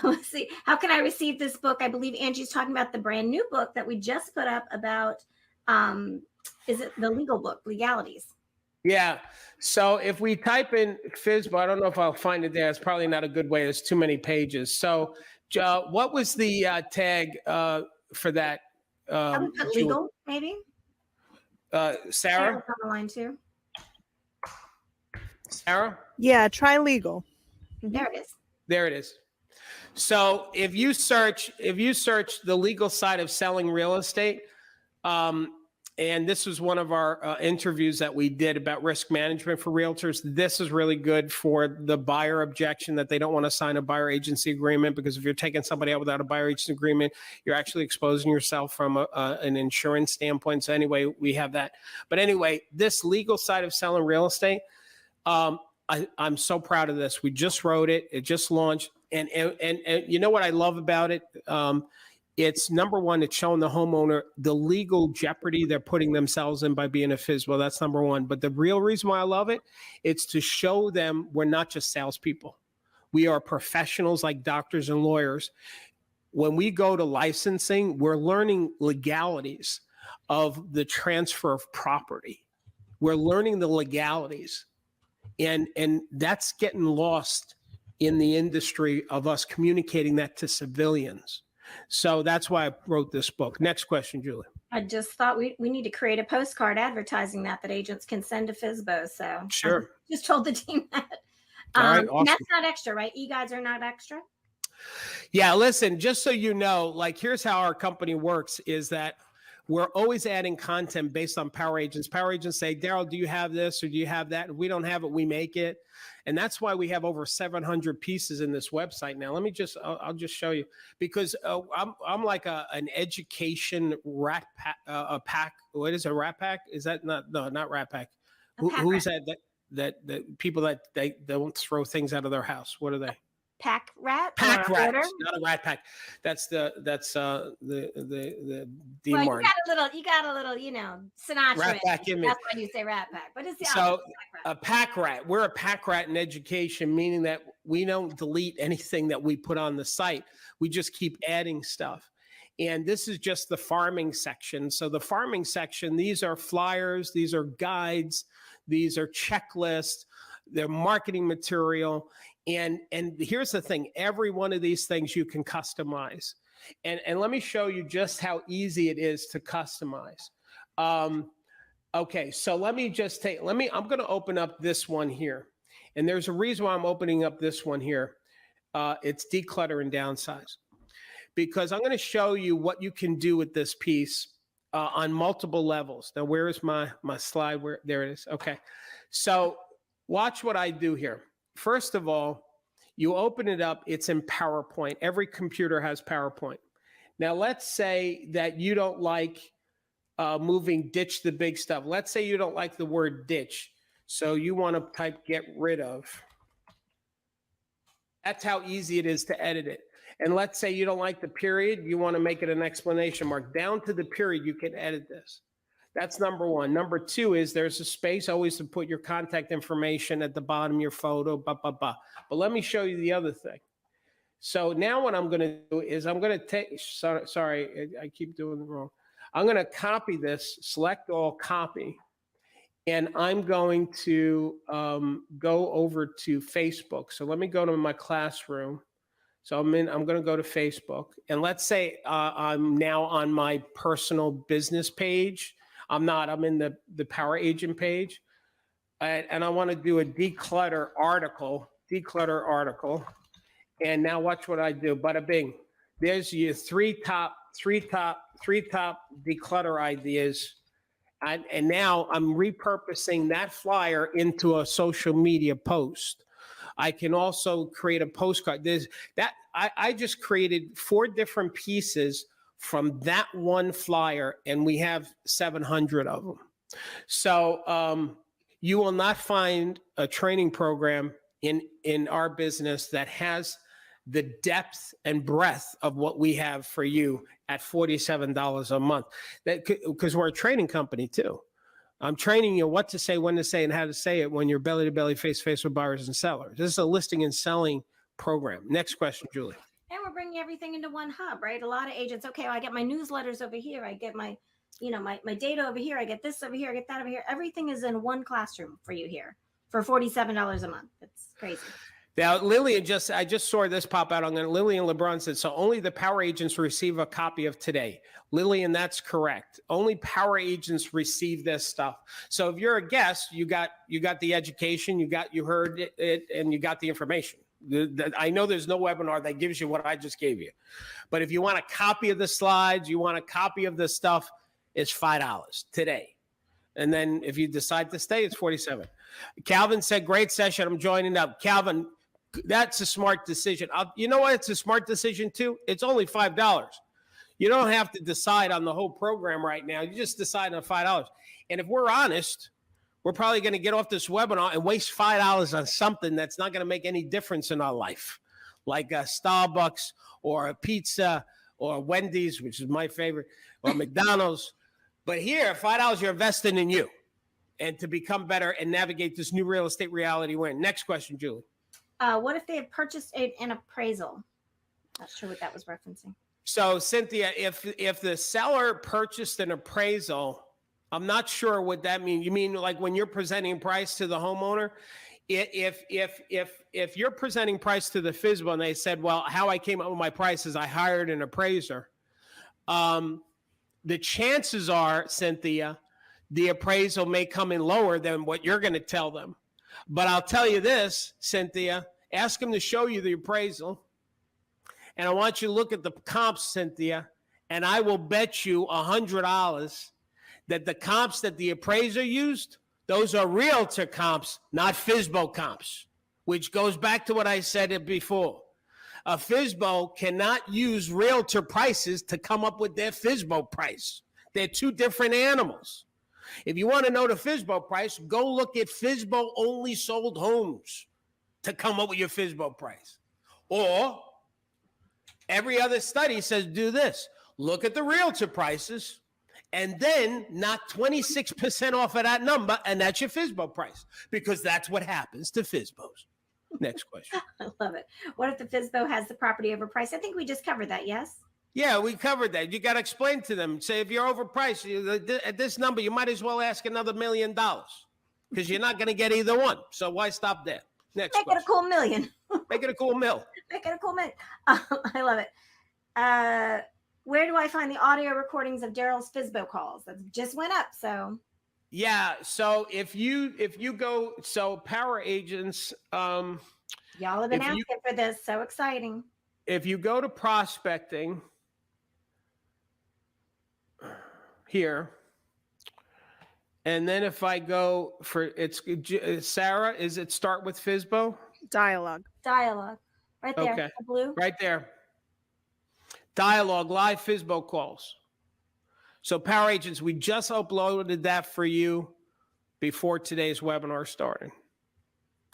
Let's see. How can I receive this book? I believe Angie's talking about the brand new book that we just put up about, is it the legal book, Legalities? Yeah. So if we type in FSBO, I don't know if I'll find it there. It's probably not a good way. There's too many pages. So what was the tag for that? I would put legal, maybe. Sarah? On the line too. Sarah? Yeah, try legal. There it is. There it is. So if you search the legal side of selling real estate, and this was one of our interviews that we did about risk management for realtors. This is really good for the buyer objection that they don't want to sign a buyer agency agreement, because if you're taking somebody out without a buyer agency agreement, you're actually exposing yourself from an insurance standpoint. So anyway, we have that. But anyway, this legal side of selling real estate, I'm so proud of this. We just wrote it. It just launched. And you know what I love about it? It's number one, it's showing the homeowner the legal jeopardy they're putting themselves in by being a FSBO. That's number one. But the real reason why I love it, it's to show them we're not just salespeople. We are professionals like doctors and lawyers. When we go to licensing, we're learning legalities of the transfer of property. We're learning the legalities. And that's getting lost in the industry of us communicating that to civilians. So that's why I wrote this book. Next question, Julie. I just thought we need to create a postcard advertising that agents can send to FSBO. So Sure. I just told the team that. All right, awesome. That's not extra, right? E-guides are not extra? Yeah, listen, just so you know, like here's how our company works is that we're always adding content based on power agents. Power agents say, Darryl, do you have this or do you have that? If we don't have it, we make it. And that's why we have over 700 pieces in this website. Now, let me I'll just show you, because I'm like an education rat pack, pack. What is a rat pack? Is that not rat pack. Who's that people that they don't throw things out of their house? What are they? Pack rat? Pack rat, not a rat pack. That's the D well, Mart. You got a little, Sinatra. Rat pack in me. That's why you say rat pack. But it's the so opposite, pack rat. a pack rat. We're a pack rat in education, meaning that we don't delete anything that we put on the site. We just keep adding stuff. And this is just the farming section. So the farming section, these are flyers, these are guides, these are checklists, they're marketing material. And here's the thing, every one of these things you can customize. And let me show you just how easy it is to customize. Okay, so let me just I'm going to open up this one here. And there's a reason why I'm opening up this one here. It's declutter and downsize. Because I'm going to show you what you can do with this piece on multiple levels. Now, where is my slide? There it is. Okay, so watch what I do here. First of all, you open it up, it's in PowerPoint. Every computer has PowerPoint. Now, let's say that you don't like ditch the big stuff. Let's say you don't like the word ditch. So you want to type get rid of. That's how easy it is to edit it. And let's say you don't like the period, you want to make it an exclamation mark. Down to the period, you can edit this. That's number one. Number two is there's a space always to put your contact information at the bottom of your photo, But let me show you the other thing. So now what I'm going to do is I'm going to take, sorry, I keep doing it wrong. I'm going to copy this, select all, copy, and I'm going to go over to Facebook. So let me go to my classroom. So I'm going to go to Facebook, and let's say I'm now on my personal business page. I'm in the Power Agent page, and I want to do a declutter article. And now watch what I do. Bada bing. There's your three top declutter ideas. And now I'm repurposing that flyer into a social media post. I can also create a postcard. I just created 4 different pieces from that one flyer, and we have 700 of them. So you will not find a training program in our business that has the depth and breadth of what we have for you at $47 a month. Because we're a training company too. I'm training you what to say, when to say, and how to say it when you're belly to belly, face to face with buyers and sellers. This is a listing and selling program. Next question, Julie. And we're bringing everything into one hub, right? A lot of agents, okay, well, I get my newsletters over here. I get my data over here. I get this over here. I get that over here. Everything is in one classroom for you here for $47 a month. It's crazy. Now, Lillian I just saw this pop out. Lillian LeBron said, so only the power agents receive a copy of today. Lillian, that's correct. Only power agents receive this stuff. So if you're a guest, you got the education, you heard it, and you got the information. I know there's no webinar that gives you what I just gave you. But if you want a copy of the slides, you want a copy of the stuff, it's $5 today. And then if you decide to stay, it's $47. Calvin said, great session. I'm joining up. Calvin, that's a smart decision. You know what? It's a smart decision too. It's only $5. You don't have to decide on the whole program right now. You just decide on $5. And if we're honest, we're probably going to get off this webinar and waste $5 on something that's not going to make any difference in our life, like a Starbucks or a pizza or Wendy's, which is my favorite, or McDonald's. But here, $5, you're investing in you and to become better and navigate this new real estate reality we're in. Next question, Julie. What if they have purchased an appraisal? Not sure what that was referencing. So, Cynthia, if the seller purchased an appraisal, I'm not sure what that means. You mean like when you're presenting price to the homeowner? If you're presenting price to the FSBO and they said, well, how I came up with my price is I hired an appraiser. The chances are, Cynthia, the appraisal may come in lower than what you're going to tell them. But I'll tell you this, Cynthia, ask them to show you the appraisal. And I want you to look at the comps, Cynthia, and I will bet you $100 that the comps that the appraiser used, those are realtor comps, not FSBO comps, which goes back to what I said before. A FSBO cannot use realtor prices to come up with their FSBO price. They're two different animals. If you want to know the FSBO price, go look at FSBO only sold homes to come up with your FSBO price. Or every other study says do this. Look at the realtor prices and then knock 26% off of that number, and that's your FSBO price, because that's what happens to FSBOs. Next question. I love it. What if the FSBO has the property overpriced? I think we just covered that, yes? Yeah, we covered that. You got to explain to them. Say, if you're overpriced at this number, you might as well ask another $1 million, because you're not going to get either one. So why stop there? Next Make question. it a cool million. Make it a cool mill. Make it a cool million. I love it. Where do I find the audio recordings of Darryl's FSBO calls? That just went up. So yeah. So if you go, so power agents. Y'all have been asking for this. So exciting. If you go to prospecting here, and then if I go for Sarah, is it start with FSBO? Dialogue. Right there. Okay. The blue. Right there. Dialogue, live FSBO calls. So power agents, we just uploaded that for you before today's webinar started.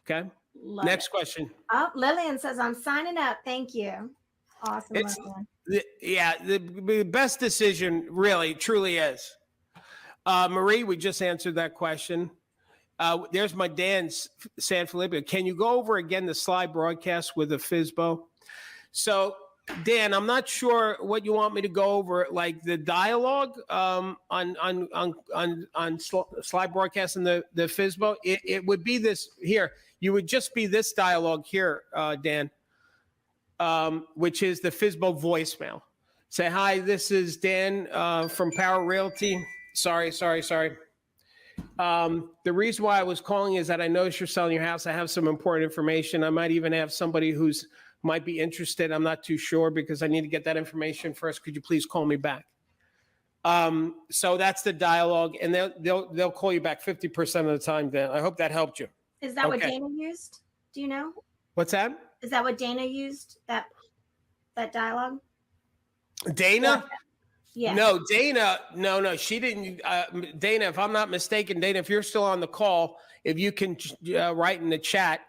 Okay. Next question. Oh, Lillian says, I'm signing up. Thank you. Awesome. The best decision really, truly is. Marie, we just answered that question. There's my Dan San Felipe. Can you go over again the slide broadcast with the FSBO? So, Dan, I'm not sure what you want me to go over, like the dialogue on slide broadcast and the FSBO. It would be this here. You would just be this dialogue here, Dan, which is the FSBO voicemail. Say, hi, this is Dan from Power Realty. Sorry. The reason why I was calling is that I noticed you're selling your house. I have some important information. I might even have somebody who's might be interested. I'm not too sure because I need to get that information first. Could you please call me back? So that's the dialogue, and they'll call you back 50% of the time. Dan, I hope that helped you. Is that what Dana used? Do you know? What's that? Is that what Dana used? That dialogue? Dana? Yeah. No, Dana. No, she didn't. Dana, if I'm not mistaken, Dana, if you're still on the call, if you can write in the chat.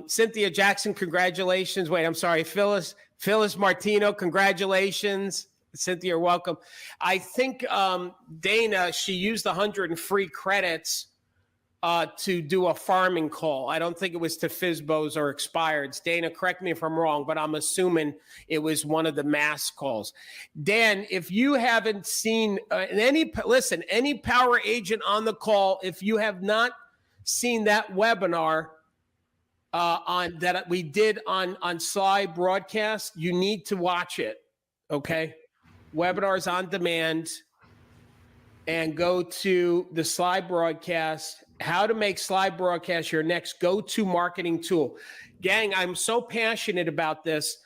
Cynthia Jackson, congratulations. Wait, I'm sorry. Phyllis Martino, congratulations. Cynthia, welcome. I think Dana, she used 100 free credits to do a farming call. I don't think it was to FSBOs or Expireds. Dana, correct me if I'm wrong, but I'm assuming it was one of the mass calls. Dan, if you haven't seen any power agent on the call, if you have not seen that webinar, on that we did on Slide broadcast. You need to watch it. Okay. Webinars on demand, and go to the Slide broadcast, how to make Slide broadcast your next go-to marketing tool. Gang, I'm so passionate about this.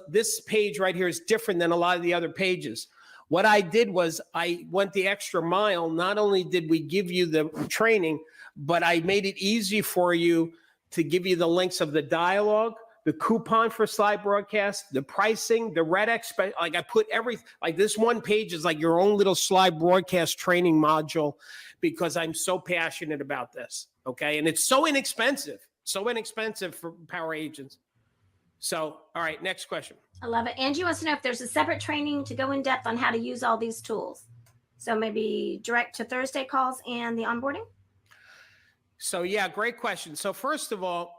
This page right here is different than a lot of the other pages. What I did was I went the extra mile. Not only did we give you the training, but I made it easy for you to give you the links of the dialogue, the coupon for Slide broadcast, the pricing, the red expense. Like I put everything, like this one page is like your own little Slide broadcast training module, because I'm so passionate about this. Okay. And it's so inexpensive for power agents. So, all right, next question. I love it. Angie wants to know if there's a separate training to go in depth on how to use all these tools. So maybe direct to Thursday calls and the onboarding. So yeah, great question. So first of all,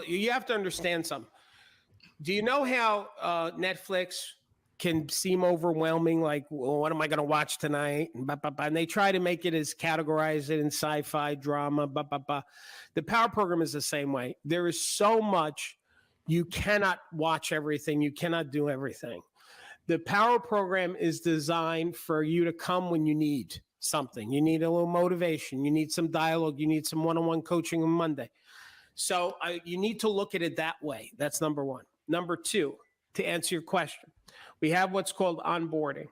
you have to understand something. Do you know how Netflix can seem overwhelming? Like, well, what am I going to watch tonight? And they try to make it as categorize it in sci-fi, drama, The Power Program is the same way. There is so much. You cannot watch everything. You cannot do everything. The Power Program is designed for you to come when you need something. You need a little motivation. You need some dialogue. You need some one-on-one coaching on Monday. So you need to look at it that way. That's number one. Number two, to answer your question, we have what's called onboarding.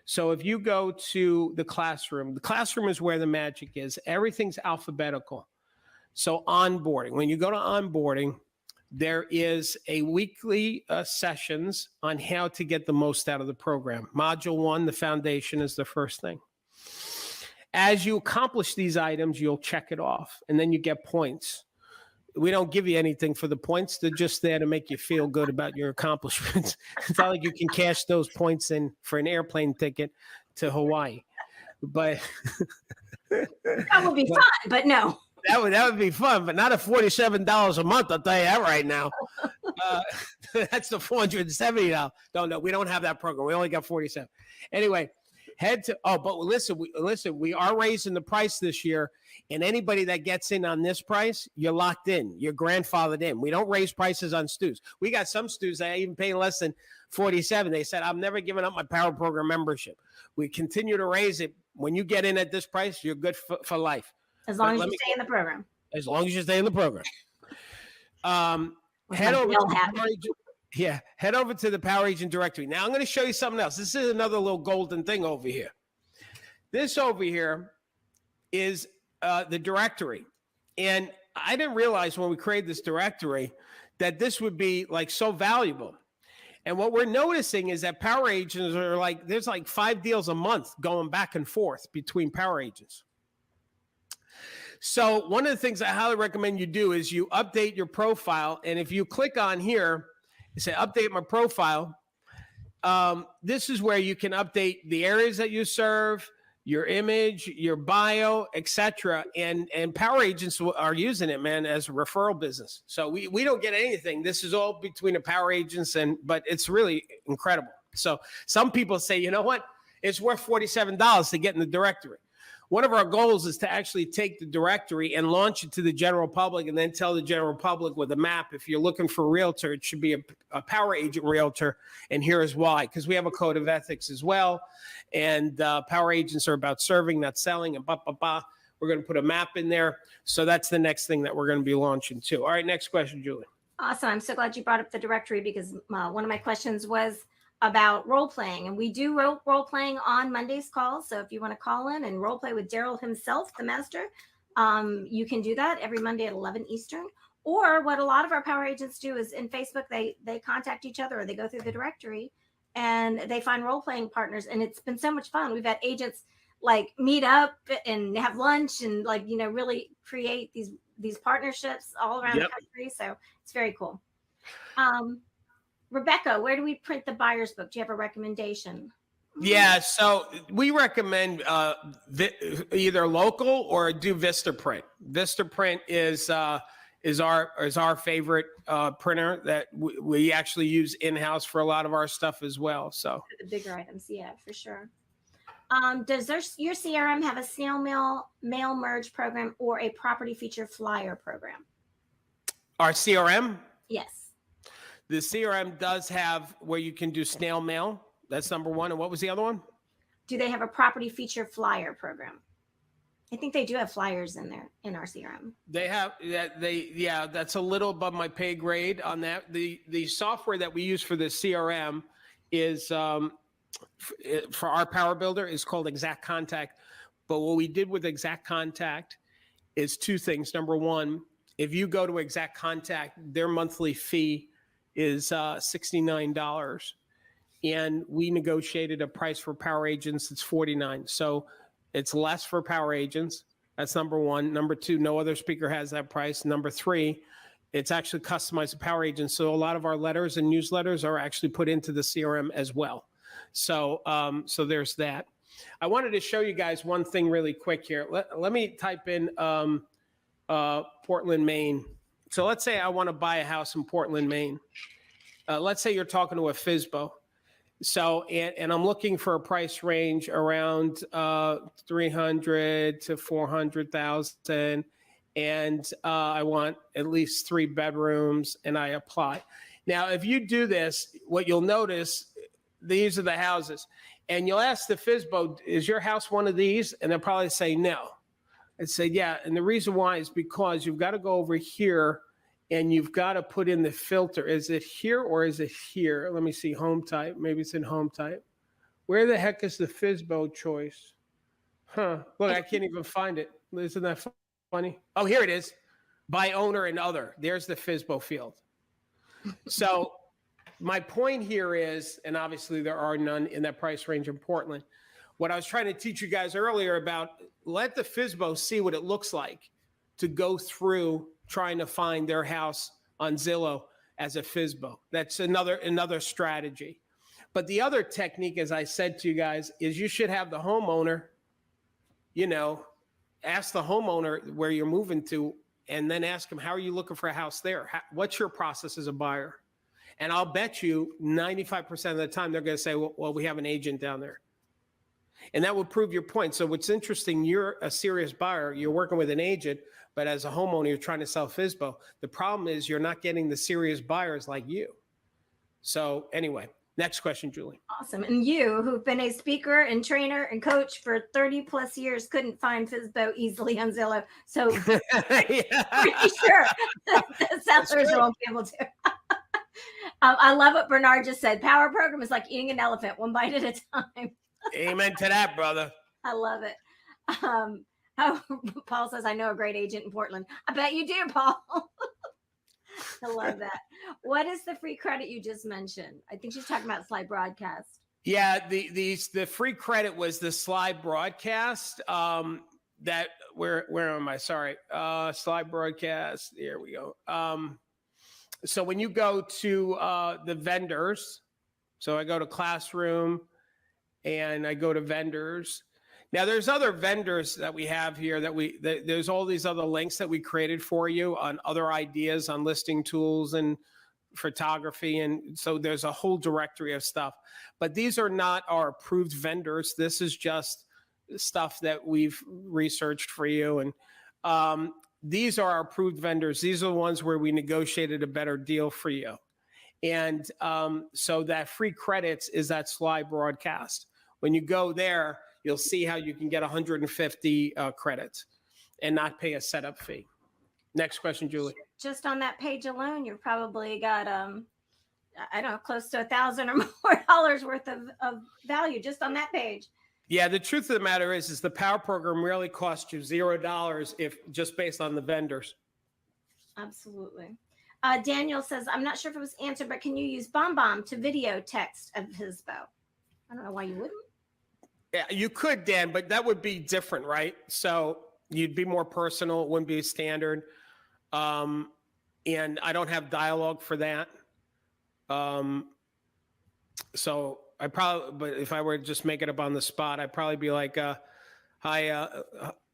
So if you go to the classroom is where the magic is. Everything's alphabetical. So onboarding, when you go to onboarding, there is a weekly sessions on how to get the most out of the program. Module 1, the foundation, is the first thing. As you accomplish these items, you'll check it off, and then you get points. We don't give you anything for the points. They're just there to make you feel good about your accomplishments. It's not like you can cash those points in for an airplane ticket to Hawaii. But that would be fun, but no. That would be fun, but not at $47 a month. I'll tell you that right now. That's the $470. No, we don't have that program. We only got 47. Anyway, but listen, we are raising the price this year, and anybody that gets in on this price, you're locked in. You're grandfathered in. We don't raise prices on stews. We got some stews that even pay less than 47. They said, I'm never giving up my Power Program membership. We continue to raise it. When you get in at this price, you're good for life. As long as you stay in the program. As long as you stay in the program. Head over to the Power Agent directory. Now I'm going to show you something else. This is another little golden thing over here. This over here is the directory. And I didn't realize when we created this directory that this would be like so valuable. And what we're noticing is that power agents are like, there's like 5 deals a month going back and forth between power agents. So one of the things I highly recommend you do is you update your profile. And if you click on here, you say update my profile. This is where you can update the areas that you serve, your image, your bio, etc. And power agents are using it, man, as a referral business. So we don't get anything. This is all between the power agents, but it's really incredible. So some people say, you know what? It's worth $47 to get in the directory. One of our goals is to actually take the directory and launch it to the general public, and then tell the general public with a map, if you're looking for a realtor, it should be a power agent realtor, and here is why. Because we have a code of ethics as well, and power agents are about serving, not selling, and We're going to put a map in there. So that's the next thing that we're going to be launching too. All right, next question, Julie. Awesome. I'm so glad you brought up the directory, because one of my questions was about role playing, and we do role playing on Monday's calls. So if you want to call in and role play with Darryl himself, the master, you can do that every Monday at 11 Eastern. Or what a lot of our power agents do is in Facebook, they contact each other, or they go through the directory and they find role playing partners. And it's been so much fun. We've had agents like meet up and have lunch and really create these partnerships all around the country. So it's very cool. Rebecca, where do we print the buyer's book? Do you have a recommendation? Yeah, so we recommend either local or do Vistaprint. Vistaprint is our favorite printer that we actually use in-house for a lot of our stuff as well. So the bigger items, yeah, for sure. Does your CRM have a snail mail merge program or a property feature flyer program? Our CRM? Yes. The CRM does have where you can do snail mail. That's number one. And what was the other one? Do they have a property feature flyer program? I think they do have flyers in there in our CRM. They have that. That's a little above my pay grade on that. The software that we use for the CRM is for our power builder is called Exact Contact. But what we did with Exact Contact is two things. Number one, if you go to Exact Contact, their monthly fee is $69, and we negotiated a price for power agents that's $49. So it's less for power agents. That's number one. Number two, no other speaker has that price. Number three, it's actually customized to power agents. So a lot of our letters and newsletters are actually put into the CRM as well. So so there's that. I wanted to show you guys one thing really quick here. Let me type in Portland, Maine. So let's say I want to buy a house in Portland, Maine. Let's say you're talking to a FSBO. So, and I'm looking for a price range around 300 to 400,000, and I want at least 3 bedrooms, and I apply. Now, if you do this, what you'll notice, these are the houses, and you'll ask the FSBO, is your house one of these? And they'll probably say no. I'd say, yeah, and the reason why is because you've got to go over here, and you've got to put in the filter. Is it here or is it here? Let me see, home type. Maybe it's in home type. Where the heck is the FSBO choice? Huh, look, I can't even find it. Isn't that funny? Oh, here it is. By owner and other. There's the FSBO field. So my point here is, and obviously there are none in that price range in Portland. What I was trying to teach you guys earlier about, let the FSBO see what it looks like to go through trying to find their house on Zillow as a FSBO. That's another strategy. But the other technique, as I said to you guys, is you should have the homeowner, ask the homeowner where you're moving to, and then ask them, how are you looking for a house there? What's your process as a buyer? And I'll bet you 95% of the time they're going to say, well, we have an agent down there. And that would prove your point. So what's interesting, you're a serious buyer, you're working with an agent, but as a homeowner, you're trying to sell FSBO. The problem is you're not getting the serious buyers like you. So anyway, next question, Julie. Awesome. And you, who've been a speaker and trainer and coach for 30 plus years, couldn't find FSBO easily on Zillow. So pretty sure the sellers won't be able to. I love what Bernard just said. Power program is like eating an elephant, one bite at a time. Amen to that, brother. I love it. Paul says, I know a great agent in Portland. I bet you do, Paul. I love that. What is the free credit you just mentioned? I think she's talking about slide broadcast. Yeah, the free credit was the slide broadcast. That where am I? Sorry, slide broadcast. Here we go. So when you go to the vendors, so I go to classroom and I go to vendors. Now there's other vendors that we have here there's all these other links that we created for you on other ideas on listing tools and photography. And so there's a whole directory of stuff, but these are not our approved vendors. This is just stuff that we've researched for you. And these are our approved vendors. These are the ones where we negotiated a better deal for you. And so that free credits is that slide broadcast. When you go there, you'll see how you can get 150 credits and not pay a setup fee. Next question, Julie. Just on that page alone, you've probably got, I don't know, close to $1,000 or more dollars worth of value just on that page. Yeah, the truth of the matter is the power program really costs you $0 if just based on the vendors. Absolutely. Daniel says, I'm not sure if it was answered, but can you use BombBomb to video text of FSBO? I don't know why you wouldn't. Yeah, you could, Dan, but that would be different, right? So you'd be more personal. It wouldn't be standard. And I don't have dialogue for that. So I probably, but if I were to just make it up on the spot, I'd probably be like, hi,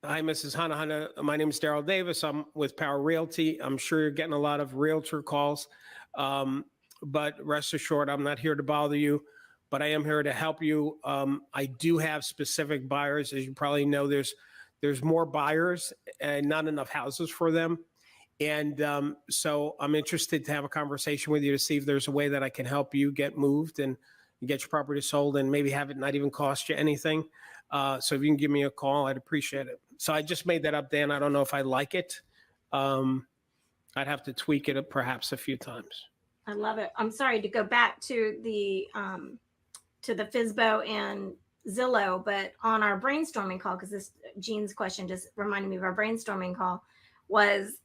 Mrs. Hana. My name is Darryl Davis. I'm with Power Realty. I'm sure you're getting a lot of realtor calls. But rest assured, I'm not here to bother you, but I am here to help you. I do have specific buyers. As you probably know, there's more buyers and not enough houses for them. And so I'm interested to have a conversation with you to see if there's a way that I can help you get moved and get your property sold and maybe have it not even cost you anything. So if you can give me a call, I'd appreciate it. So I just made that up, Dan. I don't know if I like it. I'd have to tweak it perhaps a few times. I love it. I'm sorry to go back to the FSBO and Zillow, but on our brainstorming call, because this Jean's question just reminded me of our brainstorming call, was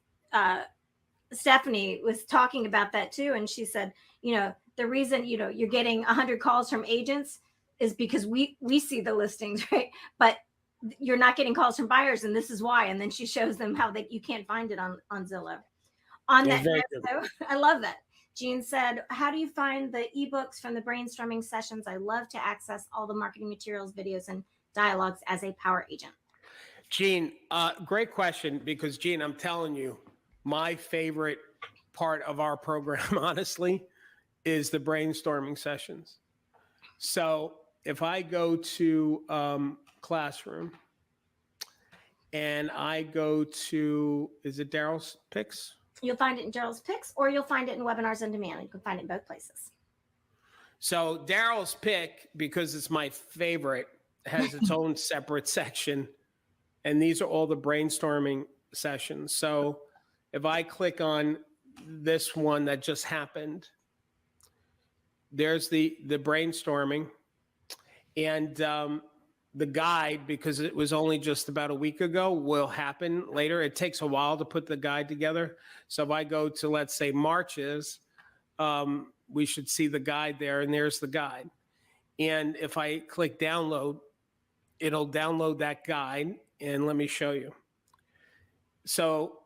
Stephanie was talking about that too, and she said, the reason you're getting 100 calls from agents is because we see the listings, right? But you're not getting calls from buyers, and this is why. And then she shows them how you can't find it on Zillow. On that note, though, I love that. Jean said, how do you find the ebooks from the brainstorming sessions? I love to access all the marketing materials, videos, and dialogues as a power agent. Jean, great question, because Jean, I'm telling you, my favorite part of our program, honestly, is the brainstorming sessions. So if I go to Classroom and I go to, is it Darryl's Picks? You'll find it in Darryl's Picks, or you'll find it in Webinars on Demand. You can find it in both places. So Darryl's Pick, because it's my favorite, has its own separate section. And these are all the brainstorming sessions. So if I click on this one that just happened, there's the brainstorming and the guide, because it was only just about a week ago, will happen later. It takes a while to put the guide together. So if I go to, let's say, March's, we should see the guide there, and there's the guide. And if I click download, it'll download that guide, and let me show you. So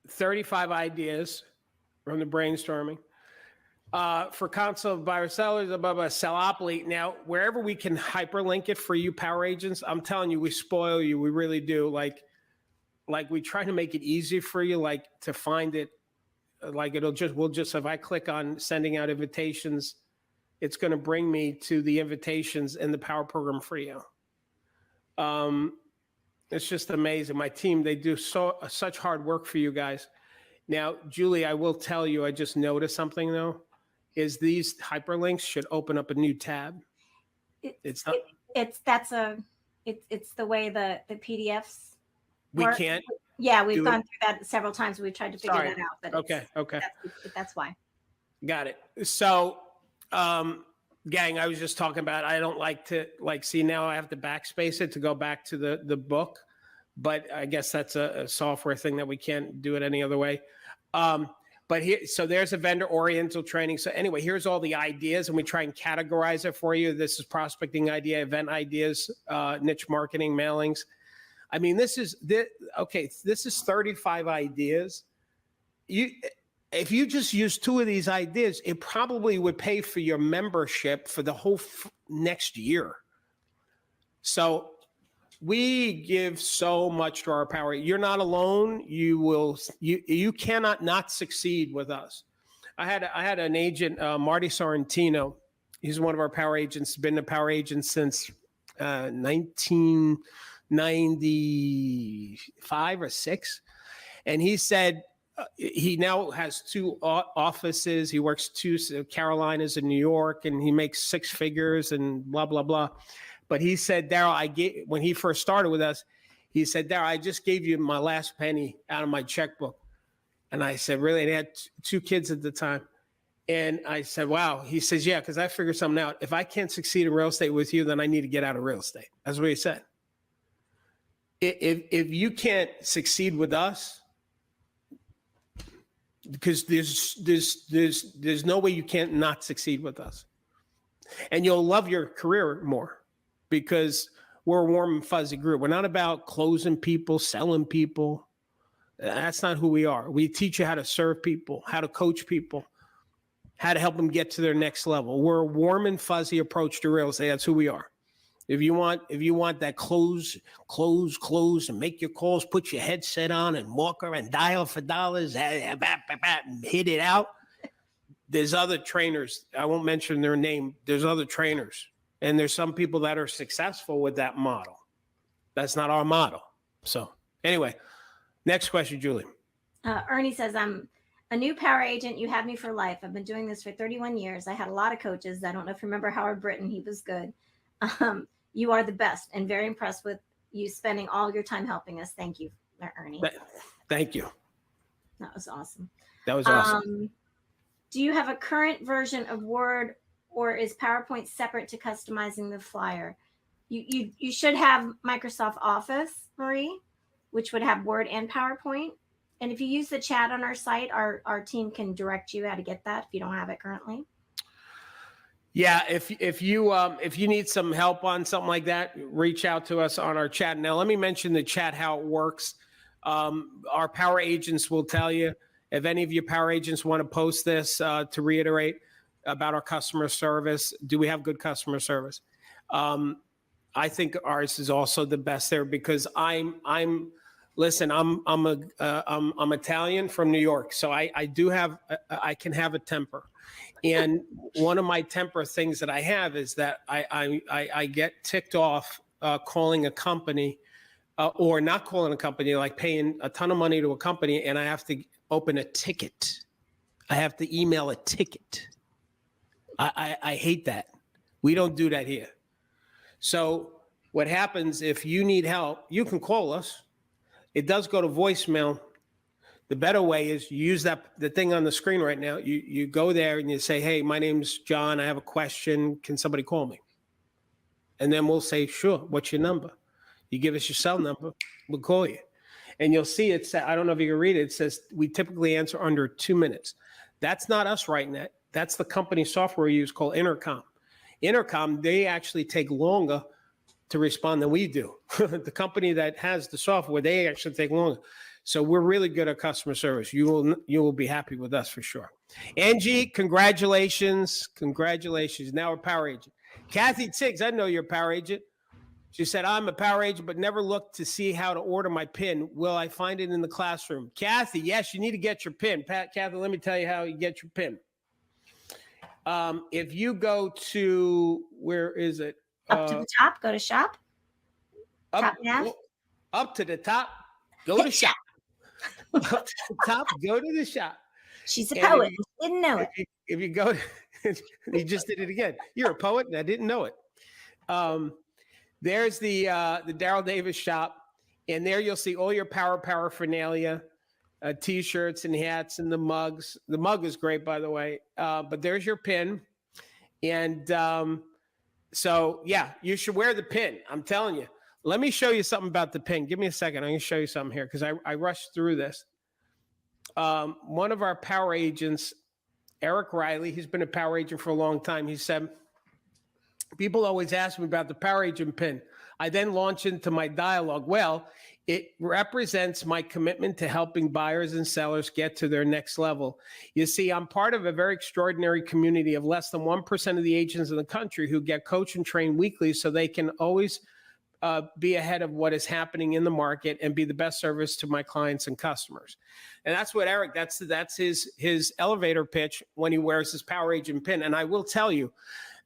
35 ideas from the brainstorming. For council of buyer sellers, above a sellopoly. Now, wherever we can hyperlink it for you power agents, I'm telling you, we spoil you. We really do. Like we try to make it easy for you, like to find it. Like we'll just, if I click on sending out invitations, it's going to bring me to the invitations in the power program for you. It's just amazing. My team, they do such hard work for you guys. Now, Julie, I will tell you, I just noticed something though, is these hyperlinks should open up a new tab. It's the way the PDFs work. We can't. Yeah, we've gone through that several times. We've tried to figure that out. But okay. That's why. Got it. So, gang, I was just talking about, I don't like to see now I have to backspace it to go back to the book, but I guess that's a software thing that we can't do it any other way. But here, so there's a vendor oriental training. So anyway, here's all the ideas, and we try and categorize it for you. This is prospecting idea, event ideas, niche marketing, mailings. I mean, this is 35 ideas. If you just use 2 of these ideas, it probably would pay for your membership for the whole next year. So we give so much to our power. You're not alone. You cannot not succeed with us. I had an agent, Marty Sorrentino. He's one of our power agents. Been a power agent since 1995 or 6, and he said he now has 2 offices. He works 2 Carolinas and New York, and he makes 6 figures and blah blah blah. But he said, Darryl, when he first started with us, he said, Darryl, I just gave you my last penny out of my checkbook. And I said, really? And he had 2 kids at the time. And I said, wow. He says, yeah, because I figured something out. If I can't succeed in real estate with you, then I need to get out of real estate. That's what he said. If you can't succeed with us, because there's no way you can't not succeed with us. And you'll love your career more, because we're a warm and fuzzy group. We're not about closing people, selling people. That's not who we are. We teach you how to serve people, how to coach people, how to help them get to their next level. We're a warm and fuzzy approach to real estate. That's who we are. If you want that close, and make your calls, put your headset on and walk around, dial for dollars, and hit it out. There's other trainers. I won't mention their name. There's other trainers. And there's some people that are successful with that model. That's not our model. So anyway, next question, Julie. Ernie says, I'm a new power agent. You have me for life. I've been doing this for 31 years. I had a lot of coaches. I don't know if you remember Howard Britton. He was good. You are the best, and very impressed with you spending all your time helping us. Thank you, Ernie. Thank you. That was awesome. That was awesome. Do you have a current version of Word, or is PowerPoint separate to customizing the flyer? You should have Microsoft Office, Marie, which would have Word and PowerPoint. And if you use the chat on our site, our team can direct you how to get that if you don't have it currently. Yeah, if you need some help on something like that, reach out to us on our chat. Now, let me mention the chat, how it works. Our power agents will tell you. If any of your power agents want to post this to reiterate about our customer service, do we have good customer service? I think ours is also the best there because I'm Italian from New York, so I can have a temper, and one of my temper things that I have is that I get ticked off calling a company or not calling a company, like paying a ton of money to a company, and I have to open a ticket. I have to email a ticket. I hate that. We don't do that here. So what happens if you need help, you can call us. It does go to voicemail. The better way is you use the thing on the screen right now. You go there and you say, hey, my name's John. I have a question. Can somebody call me? And then we'll say, sure. What's your number? You give us your cell number. We'll call you. And you'll see it. I don't know if you can read it. It says we typically answer under 2 minutes. That's not us writing that. That's the company software we use called Intercom. Intercom, they actually take longer to respond than we do. The company that has the software, they actually take longer. So we're really good at customer service. You will be happy with us for sure. Angie, congratulations. Congratulations. Now a power agent. Kathy Tiggs, I know you're a power agent. She said, I'm a power agent, but never looked to see how to order my PIN. Will I find it in the classroom? Kathy, yes, you need to get your PIN. Kathy, let me tell you how you get your PIN. If you go to, where is it? Up to the top, go to shop. Top nav. Up to the top, go to shop. Up to the top, go to the shop. She's a poet. Didn't know it. If you go, you just did it again. You're a poet, and I didn't know it. There's the Darryl Davis shop, and there you'll see all your paraphernalia, T-shirts and hats and the mugs. The mug is great, by the way. But there's your pin, and so yeah, you should wear the pin. I'm telling you. Let me show you something about the pin. Give me a second. I'm going to show you something here because I rushed through this. One of our power agents, Eric Riley, he's been a power agent for a long time. He said, people always ask me about the power agent pin. I then launch into my dialogue. Well, it represents my commitment to helping buyers and sellers get to their next level. You see, I'm part of a very extraordinary community of less than 1% of the agents in the country who get coached and trained weekly so they can always be ahead of what is happening in the market and be the best service to my clients and customers. And that's what Eric, that's his elevator pitch when he wears his power agent pin. And I will tell you,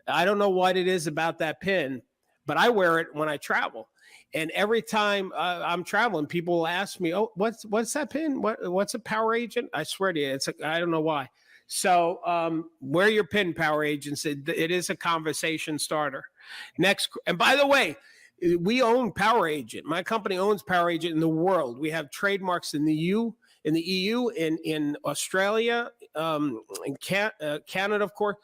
I don't know what it is about that pin, but I wear it when I travel. And every time I'm traveling, people will ask me, oh, what's that pin? What's a power agent? I swear to you, I don't know why. So wear your pin, power agents. It is a conversation starter. Next, and by the way, we own Power Agent. My company owns Power Agent in the world. We have trademarks in the EU, in Australia, in Canada, of course.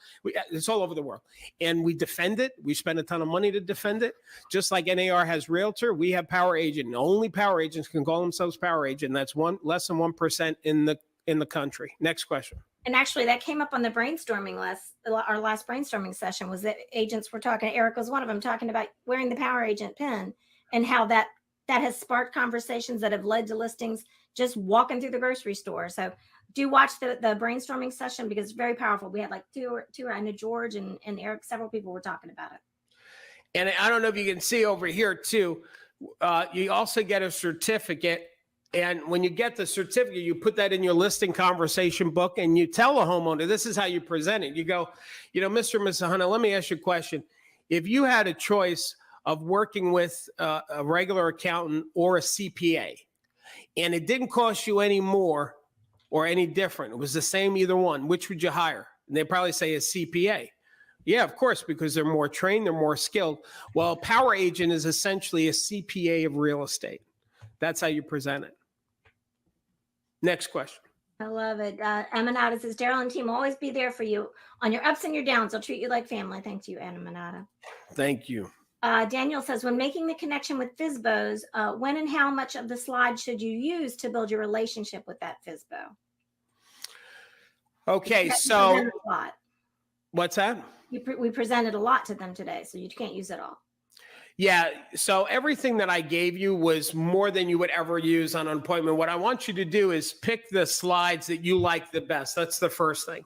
It's all over the world. And we defend it. We spend a ton of money to defend it. Just like NAR has Realtor, we have Power Agent. And only Power Agents can call themselves Power Agent. And that's less than 1% in the country. Next question. And actually, that came up on the brainstorming our last brainstorming session was that agents were talking. Eric was one of them talking about wearing the Power Agent pin and how that has sparked conversations that have led to listings just walking through the grocery store. So do watch the brainstorming session because it's very powerful. We had like two. I know George and Eric, several people were talking about it. And I don't know if you can see over here too. You also get a certificate. And when you get the certificate, you put that in your listing conversation book and you tell a homeowner, this is how you present it. You go, Mr. and Mrs. Hunter, let me ask you a question. If you had a choice of working with a regular accountant or a CPA, and it didn't cost you any more or any different? It was the same either one. Which would you hire? And they probably say a CPA. Yeah, of course, because they're more trained, they're more skilled. Well, a power agent is essentially a CPA of real estate. That's how you present it. Next question. I love it. Emanata says, Darryl and team will always be there for you on your ups and your downs. They'll treat you like family. Thank you, Emanata. Thank you. Daniel says, when making the connection with FSBOs, when and how much of the slide should you use to build your relationship with that FSBO? Okay, so what's that? We presented a lot to them today, so you can't use it all. Yeah, so everything that I gave you was more than you would ever use on an appointment. What I want you to do is pick the slides that you like the best. That's the first thing.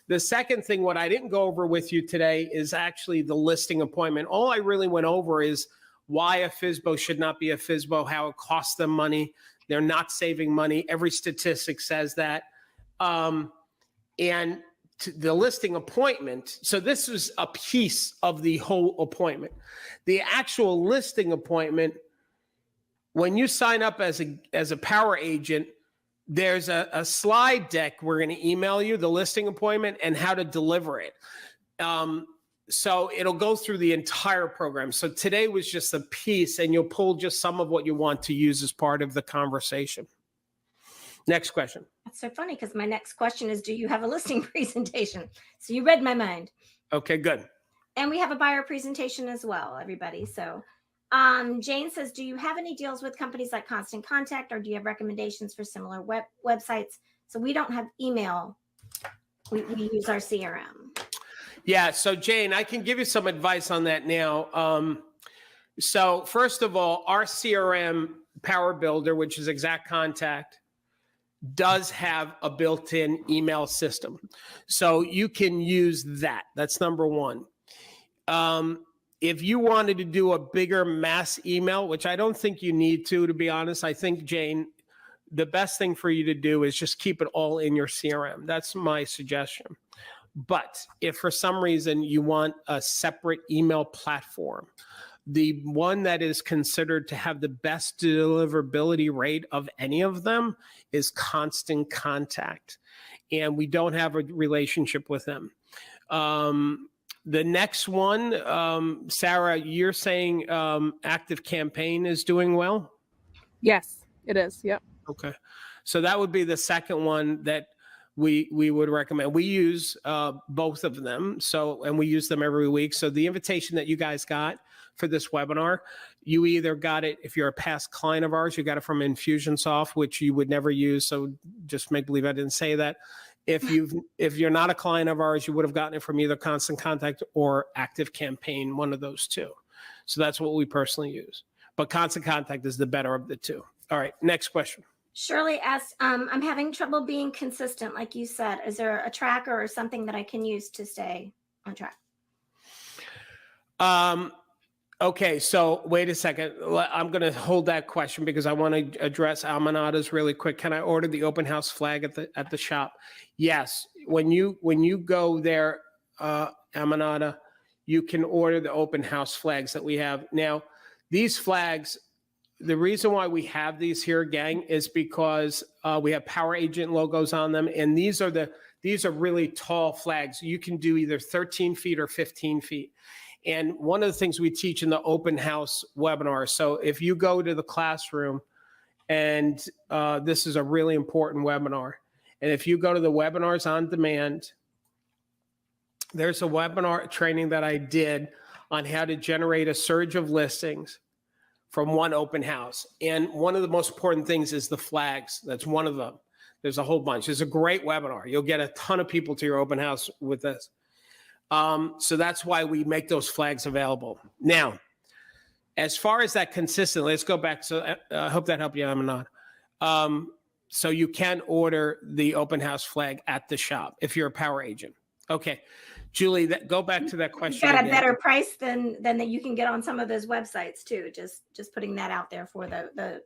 The second thing, what I didn't go over with you today is actually the listing appointment. All I really went over is why a FSBO should not be a FSBO, how it costs them money. They're not saving money. Every statistic says that. And the listing appointment. So this is a piece of the whole appointment. The actual listing appointment, when you sign up as a power agent, there's a slide deck we're going to email you, the listing appointment and how to deliver it. So it'll go through the entire program. So today was just a piece, and you'll pull just some of what you want to use as part of the conversation. Next question. That's so funny because my next question is, do you have a listing presentation? So you read my mind. Okay, good. And we have a buyer presentation as well, everybody. So Jane says, do you have any deals with companies like Constant Contact, or do you have recommendations for similar websites? So we don't have email. We use our CRM. Yeah, so Jane, I can give you some advice on that now. So first of all, our CRM Power Builder, which is Exact Contact, does have a built-in email system. So you can use that. That's number one. If you wanted to do a bigger mass email, which I don't think you need to be honest, I think, Jane, the best thing for you to do is just keep it all in your CRM. That's my suggestion. But if for some reason you want a separate email platform, the one that is considered to have the best deliverability rate of any of them is Constant Contact. And we don't have a relationship with them. The next one, Sarah, you're saying Active Campaign is doing well? Yes, it is. Yep. Okay. So that would be the second one that we would recommend. We use both of them. And we use them every week. So the invitation that you guys got for this webinar, you either got it, if you're a past client of ours, you got it from Infusionsoft, which you would never use. So just make believe I didn't say that. If you're not a client of ours, you would have gotten it from either Constant Contact or Active Campaign, one of those two. So that's what we personally use. But Constant Contact is the better of the two. All right, next question. Shirley asks, I'm having trouble being consistent, like you said. Is there a tracker or something that I can use to stay on track? Okay, so wait a second. I'm going to hold that question because I want to address Amanada's really quick. Can I order the open house flag at the shop? Yes. When you go there, Amanada, you can order the open house flags that we have. Now, these flags, the reason why we have these here, gang, is because we have power agent logos on them, and these are really tall flags. You can do either 13 feet or 15 feet. And one of the things we teach in the open house webinar, so if you go to the classroom, and this is a really important webinar, and if you go to the webinars on demand, there's a webinar training that I did on how to generate a surge of listings from one open house. And one of the most important things is the flags. That's one of them. There's a whole bunch. It's a great webinar. You'll get a ton of people to your open house with this. So that's why we make those flags available. Now, as far as that consistent, let's go back. So I hope that helped you, Amanat. So you can order the open house flag at the shop if you're a power agent. Okay. Julie, go back to that question. You got a better price than that you can get on some of those websites too. Just putting that out there for the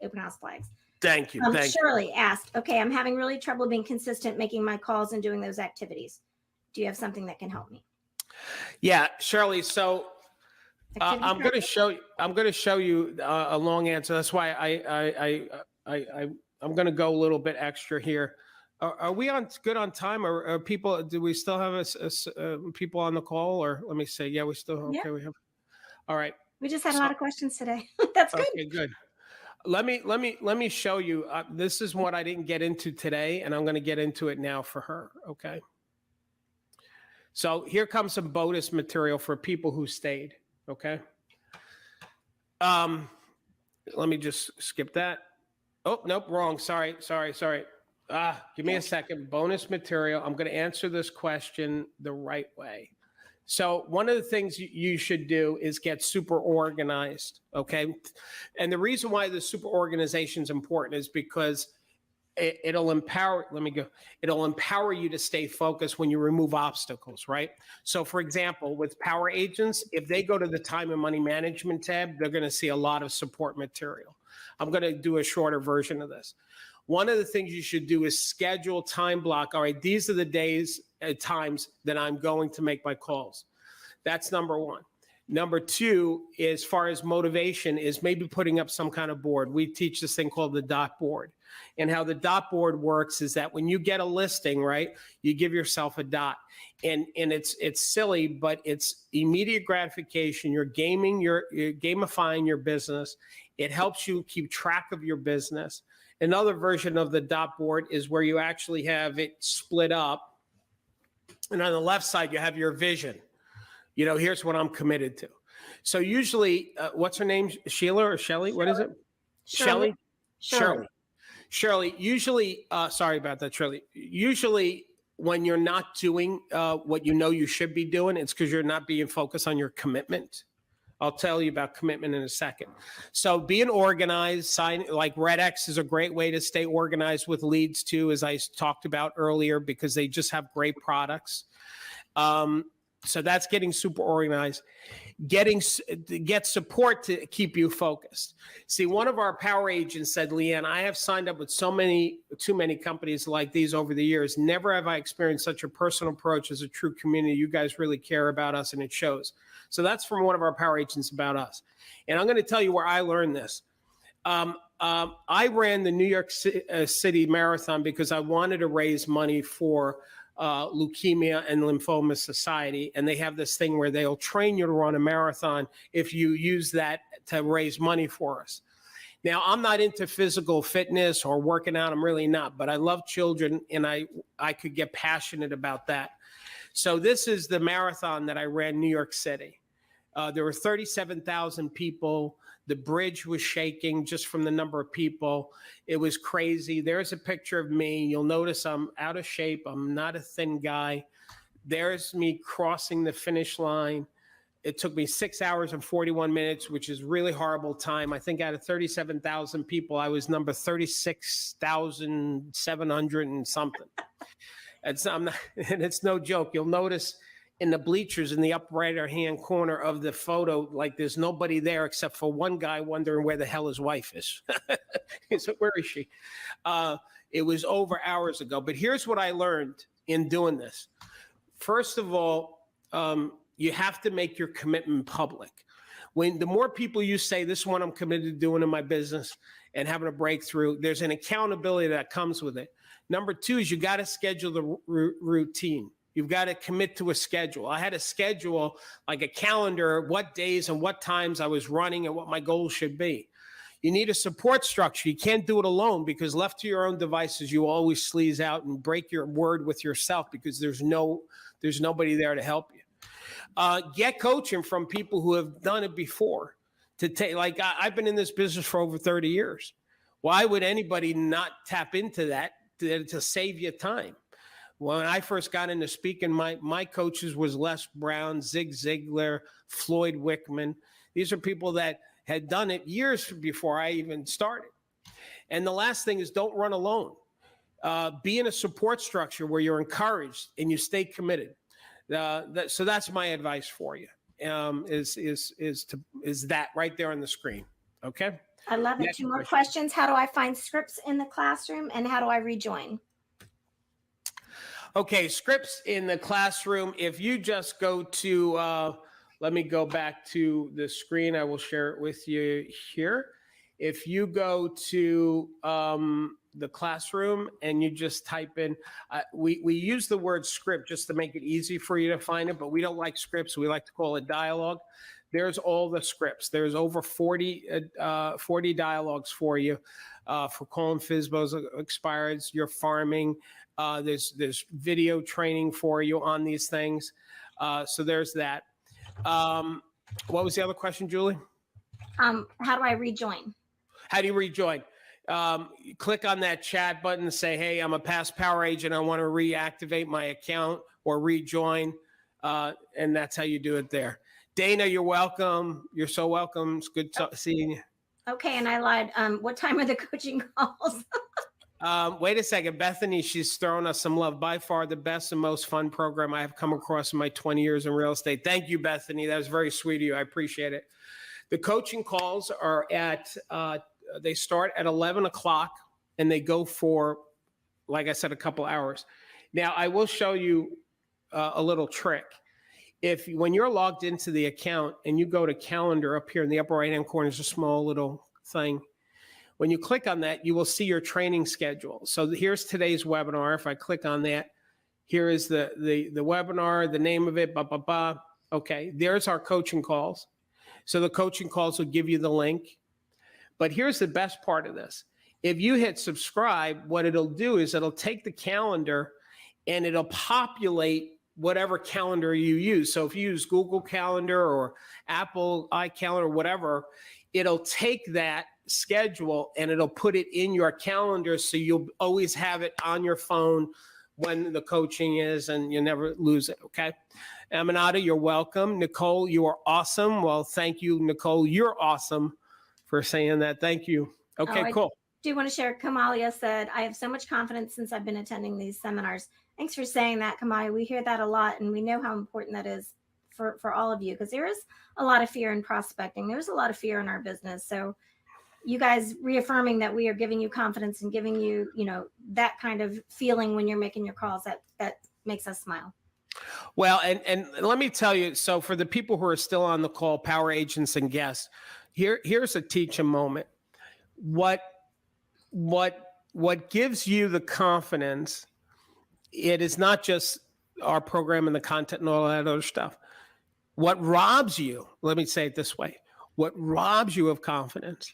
open house flags. Thank you. Shirley asked, okay, I'm having really trouble being consistent, making my calls and doing those activities. Do you have something that can help me? Yeah, Shirley. So I'm going to show you a long answer. That's why I'm going to go a little bit extra here. Are we on good on time? Or are people? Do we still have people on the call? Or let me see. Yeah, we still okay. Yeah. We have. All right. We just had a So lot of questions today. That's good. okay, good. Let me show you. This is what I didn't get into today, and I'm going to get into it now for her. Okay. So here comes some bonus material for people who stayed. Okay. Let me just skip that. Oh, nope, wrong. Sorry. Give me a second. Bonus material. I'm going to answer this question the right way. So one of the things you should do is get super organized, okay? And the reason why the super organization is important is because it'll empower, it'll empower you to stay focused when you remove obstacles, right? So for example, with power agents, if they go to the time and money management tab, they're going to see a lot of support material. I'm going to do a shorter version of this. One of the things you should do is schedule time block. All right, these are the days and times that I'm going to make my calls. That's number one. Number two, as far as motivation, is maybe putting up some kind of board. We teach this thing called the dot board. And how the dot board works is that when you get a listing, right, you give yourself a dot. And it's silly, but it's immediate gratification. You're gamifying your business. It helps you keep track of your business. Another version of the dot board is where you actually have it split up. And on the left side, you have your vision. You know, here's what I'm committed to. So usually, what's her name? Sheila or Shelly? What is it? Shelly? Shirley, usually, sorry about that, Shirley. Usually when you're not doing what you know you should be doing, it's because you're not being focused on your commitment. I'll tell you about commitment in a second. So being organized, like Red X is a great way to stay organized with leads too, as I talked about earlier, because they just have great products. So that's getting super organized. Get support to keep you focused. See, one of our power agents said, Leanne, I have signed up with too many companies like these over the years. Never have I experienced such a personal approach as a true community. You guys really care about us, and it shows. So that's from one of our power agents about us. And I'm going to tell you where I learned this. I ran the New York City Marathon because I wanted to raise money for Leukemia and Lymphoma Society. And they have this thing where they'll train you to run a marathon if you use that to raise money for us. Now, I'm not into physical fitness or working out. I'm really not, but I love children, and I could get passionate about that. So this is the marathon that I ran in New York City. There were 37,000 people. The bridge was shaking just from the number of people. It was crazy. There's a picture of me. You'll notice I'm out of shape. I'm not a thin guy. There's me crossing the finish line. It took me 6 hours and 41 minutes, which is really horrible time. I think out of 37,000 people, I was number 36,700 and something. And it's no joke. You'll notice in the bleachers in the upper right-hand corner of the photo, like there's nobody there except for one guy wondering where the hell his wife is. So where is she? It was over hours ago. But here's what I learned in doing this. First of all, you have to make your commitment public. The more people you say, this is what I'm committed to doing in my business and having a breakthrough, there's an accountability that comes with it. Number two is you got to schedule the routine. You've got to commit to a schedule. I had a schedule, like a calendar, what days and what times I was running and what my goals should be. You need a support structure. You can't do it alone because left to your own devices, you always sleaze out and break your word with yourself because there's nobody there to help you. Get coaching from people who have done it before. I've been in this business for over 30 years. Why would anybody not tap into that to save you time? When I first got into speaking, my coaches was Les Brown, Zig Ziglar, Floyd Wickman. These are people that had done it years before I even started. And the last thing is don't run alone. Be in a support structure where you're encouraged and you stay committed. So that's my advice for you. Is that right there on the screen? Okay. I love it. Two more questions. How do I find scripts in the classroom, and how do I rejoin? Okay, scripts in the classroom. If you just go to, let me go back to the screen. I will share it with you here. If you go to the classroom and you just type in, we use the word script just to make it easy for you to find it, but we don't like scripts. We like to call it dialogue. There's all the scripts. There's over 40 dialogues for you for calling FSBOs, Expireds, your farming. There's video training for you on these things. So there's that. What was the other question, Julie? How do I rejoin? How do you rejoin? Click on that chat button and say, hey, I'm a past power agent. I want to reactivate my account or rejoin. And that's how you do it there. Dana, you're welcome. You're so welcome. It's good seeing you. Okay, and I lied. What time are the coaching calls? Wait a second. Bethany, she's throwing us some love. By far the best and most fun program I have come across in my 20 years in real estate. Thank you, Bethany. That was very sweet of you. I appreciate it. The coaching calls are they start at 11 o'clock and they go for, like I said, a couple hours. Now, I will show you a little trick. When you're logged into the account and you go to calendar up here in the upper right-hand corner, there's a small little thing. When you click on that, you will see your training schedule. So here's today's webinar. If I click on that, here is the webinar, the name of it, Okay, there's our coaching calls. So the coaching calls will give you the link. But here's the best part of this. If you hit subscribe, what it'll do is it'll take the calendar and it'll populate whatever calendar you use. So if you use Google Calendar or Apple iCalendar, whatever, it'll take that schedule and it'll put it in your calendar so you'll always have it on your phone when the coaching is and you never lose it, okay? Aminata, you're welcome. Nicole, you are awesome. Well, thank you, Nicole. You're awesome for saying that. Thank you. Okay, cool. Do you want to share? Kamalia said, I have so much confidence since I've been attending these seminars. Thanks for saying that, Kamalia. We hear that a lot, and we know how important that is for all of you, because there is a lot of fear in prospecting. There's a lot of fear in our business. So you guys reaffirming that we are giving you confidence and giving you, that kind of feeling when you're making your calls, that makes us smile. Well, and let me tell you, so for the people who are still on the call, power agents and guests, here's a teaching moment. What gives you the confidence, it is not just our program and the content and all that other stuff. What robs you, let me say it this way, what robs you of confidence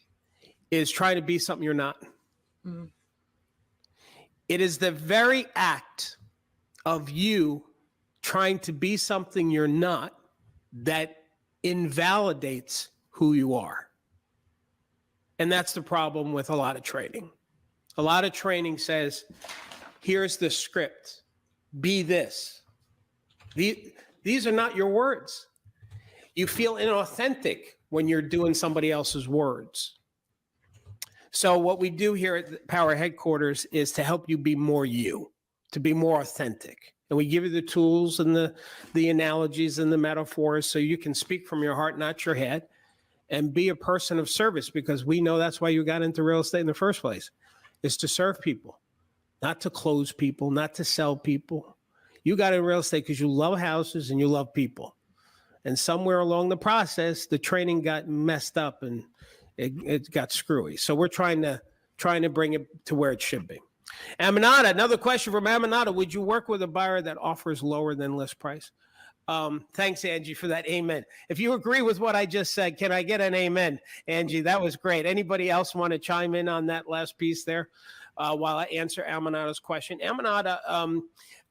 is trying to be something you're not. Mm. It is the very act of you trying to be something you're not that invalidates who you are. And that's the problem with a lot of training. A lot of training says, here's the script, be this. These are not your words. You feel inauthentic when you're doing somebody else's words. So what we do here at the Power Headquarters is to help you be more you, to be more authentic. And we give you the tools and the analogies and the metaphors so you can speak from your heart, not your head, and be a person of service, because we know that's why you got into real estate in the first place, is to serve people, not to close people, not to sell people. You got in real estate because you love houses and you love people. And somewhere along the process, the training got messed up and it got screwy. So we're trying to bring it to where it should be. Aminata, another question from Aminata. Would you work with a buyer that offers lower than list price? Thanks, Angie, for that amen. If you agree with what I just said, can I get an amen? Angie, that was great. Anybody else want to chime in on that last piece there while I answer Aminata's question? Aminata,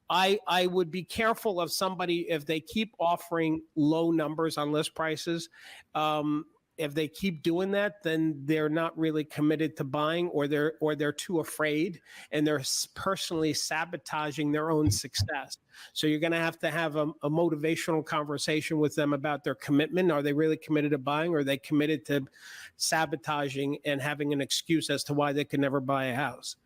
I would be careful of somebody if they keep offering low numbers on list prices. If they keep doing that, then they're not really committed to buying, or they're too afraid, and they're personally sabotaging their own success. So you're going to have a motivational conversation with them about their commitment. Are they really committed to buying, or are they committed to sabotaging and having an excuse as to why they could never buy a house?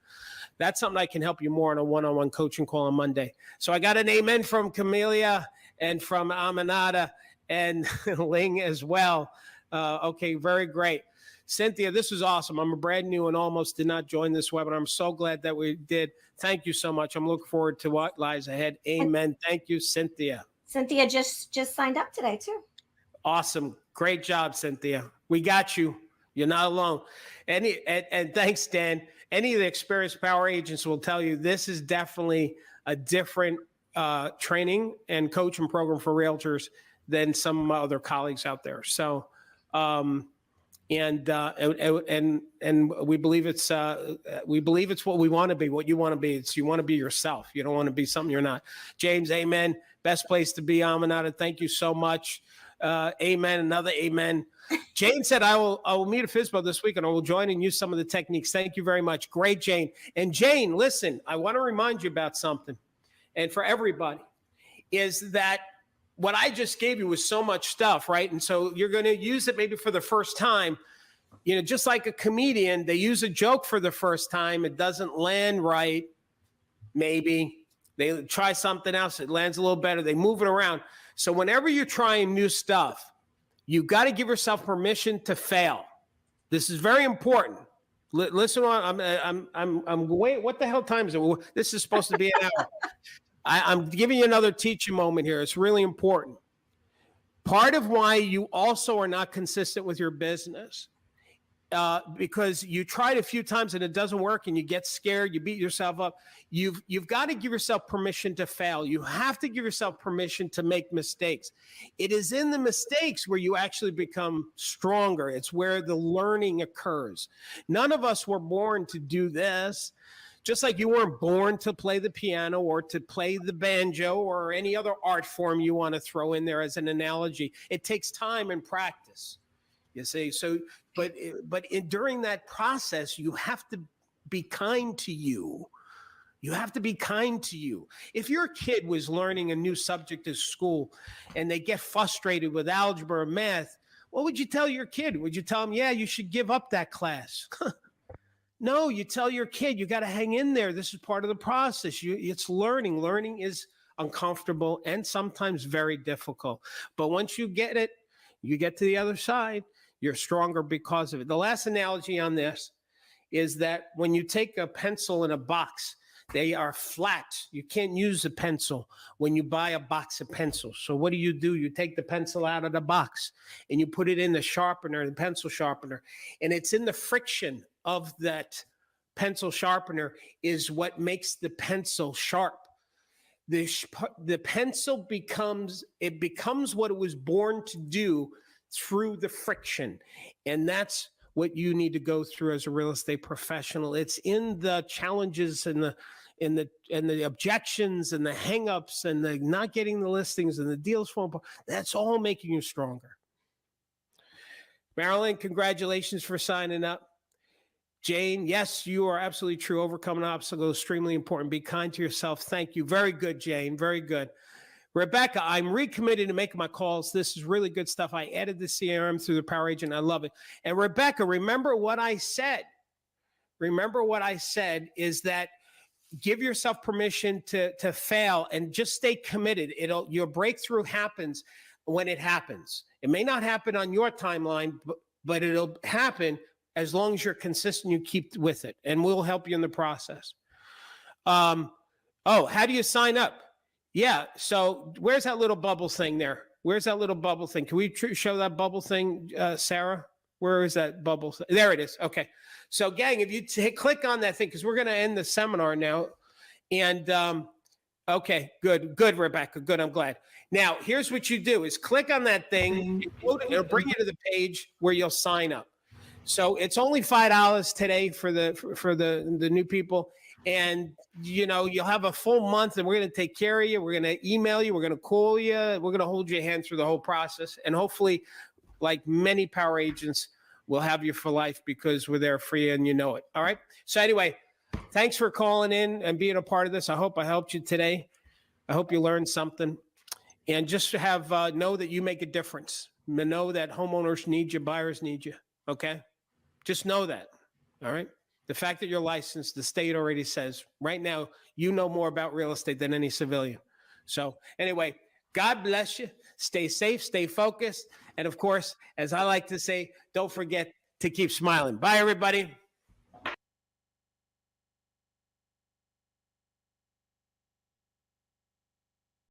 That's something I can help you more on a one-on-one coaching call on Monday. So I got an amen from Camellia and from Aminata and Ling as well. Okay, very great. Cynthia, this is awesome. I'm a brand new and almost did not join this webinar. I'm so glad that we did. Thank you so much. I'm looking forward to what lies ahead. Amen. Thank you, Cynthia. Cynthia just signed up today too. Awesome. Great job, Cynthia. We got you. You're not alone. And thanks, Dan. any of the experienced power agents will tell you this is definitely a different training and coaching program for realtors than some other colleagues out there. So, and we believe it's what we want to be, what you want to be. It's you want to be yourself. You don't want to be something you're not. James, amen. Best place to be, Aminata. Thank you so much. Amen. Another amen. Jane said, I will meet a FSBO this week and I will join and use some of the techniques. Thank you very much. Great, Jane. And Jane, listen, I want to remind you about something. And for everybody, is that what I just gave you was so much stuff, right? And so you're going to use it maybe for the first time. You know, just like a comedian, they use a joke for the first time. It doesn't land right. Maybe they try something else. It lands a little better. They move it around. So whenever you're trying new stuff, you got to give yourself permission to fail. This is very important. Listen on. I'm wait. What the hell time is it? This is supposed to be an hour. I'm giving you another teaching moment here. It's really important. Part of why you also are not consistent with your business, because you tried a few times and it doesn't work and you get scared, you beat yourself up. You've got to give yourself permission to fail. You have to give yourself permission to make mistakes. It is in the mistakes where you actually become stronger. It's where the learning occurs. None of us were born to do this. Just like you weren't born to play the piano or to play the banjo or any other art form you want to throw in there as an analogy. It takes time and practice, you see. So, during that process, you have to be kind to you. You have to be kind to you. If your kid was learning a new subject at school and they get frustrated with algebra or math, what would you tell your kid? Would you tell them, yeah, you should give up that class? No, you tell your kid, you got to hang in there. This is part of the process. It's learning. Learning is uncomfortable and sometimes very difficult. But once you get it, you get to the other side, you're stronger because of it. The last analogy on this is that when you take a pencil in a box, they are flat. You can't use a pencil when you buy a box of pencils. So what do? You take the pencil out of the box and you put it in the sharpener, the pencil sharpener, and it's in the friction of that pencil sharpener is what makes the pencil sharp. The pencil becomes what it was born to do through the friction. And that's what you need to go through as a real estate professional. It's in the challenges and the objections and the hangups and the not getting the listings and the deals falling apart. That's all making you stronger. Marilyn, congratulations for signing up. Jane, yes, you are absolutely true. Overcoming obstacles is extremely important. Be kind to yourself. Thank you. Very good, Jane. Very good. Rebecca, I'm recommitted to making my calls. This is really good stuff. I added the CRM through the Power Agent. I love it. And Rebecca, remember what I said. Remember what I said is that give yourself permission to fail and just stay committed. Your breakthrough happens when it happens. It may not happen on your timeline, but it'll happen as long as you're consistent, you keep with it, and we'll help you in the process. How do you sign up? Yeah, so where's that little bubble thing there? Where's that little bubble thing? Can we show that bubble thing, Sarah? Where is that bubble? There it is. Okay. So, gang, if you click on that thing, because we're going to end the seminar now. And, okay, good, Rebecca. Good, I'm glad. Now, here's what you do is click on that thing. It'll bring you to the page where you'll sign up. So it's only $5 today for the new people. And, you'll have a full month and we're going to take care of you. We're going to email you. We're going to call you. We're going to hold your hand through the whole process. And hopefully, like many power agents, we'll have you for life because we're there for you and you know it. All right. So anyway, thanks for calling in and being a part of this. I hope I helped you today. I hope you learned something. And just have know that you make a difference. Know that homeowners need you, buyers need you. Okay. Just know that. All right. The fact that you're licensed, the state already says right now, you know more about real estate than any civilian. So anyway, God bless you. Stay safe, stay focused. And of course, as I like to say, don't forget to keep smiling. Bye, everybody.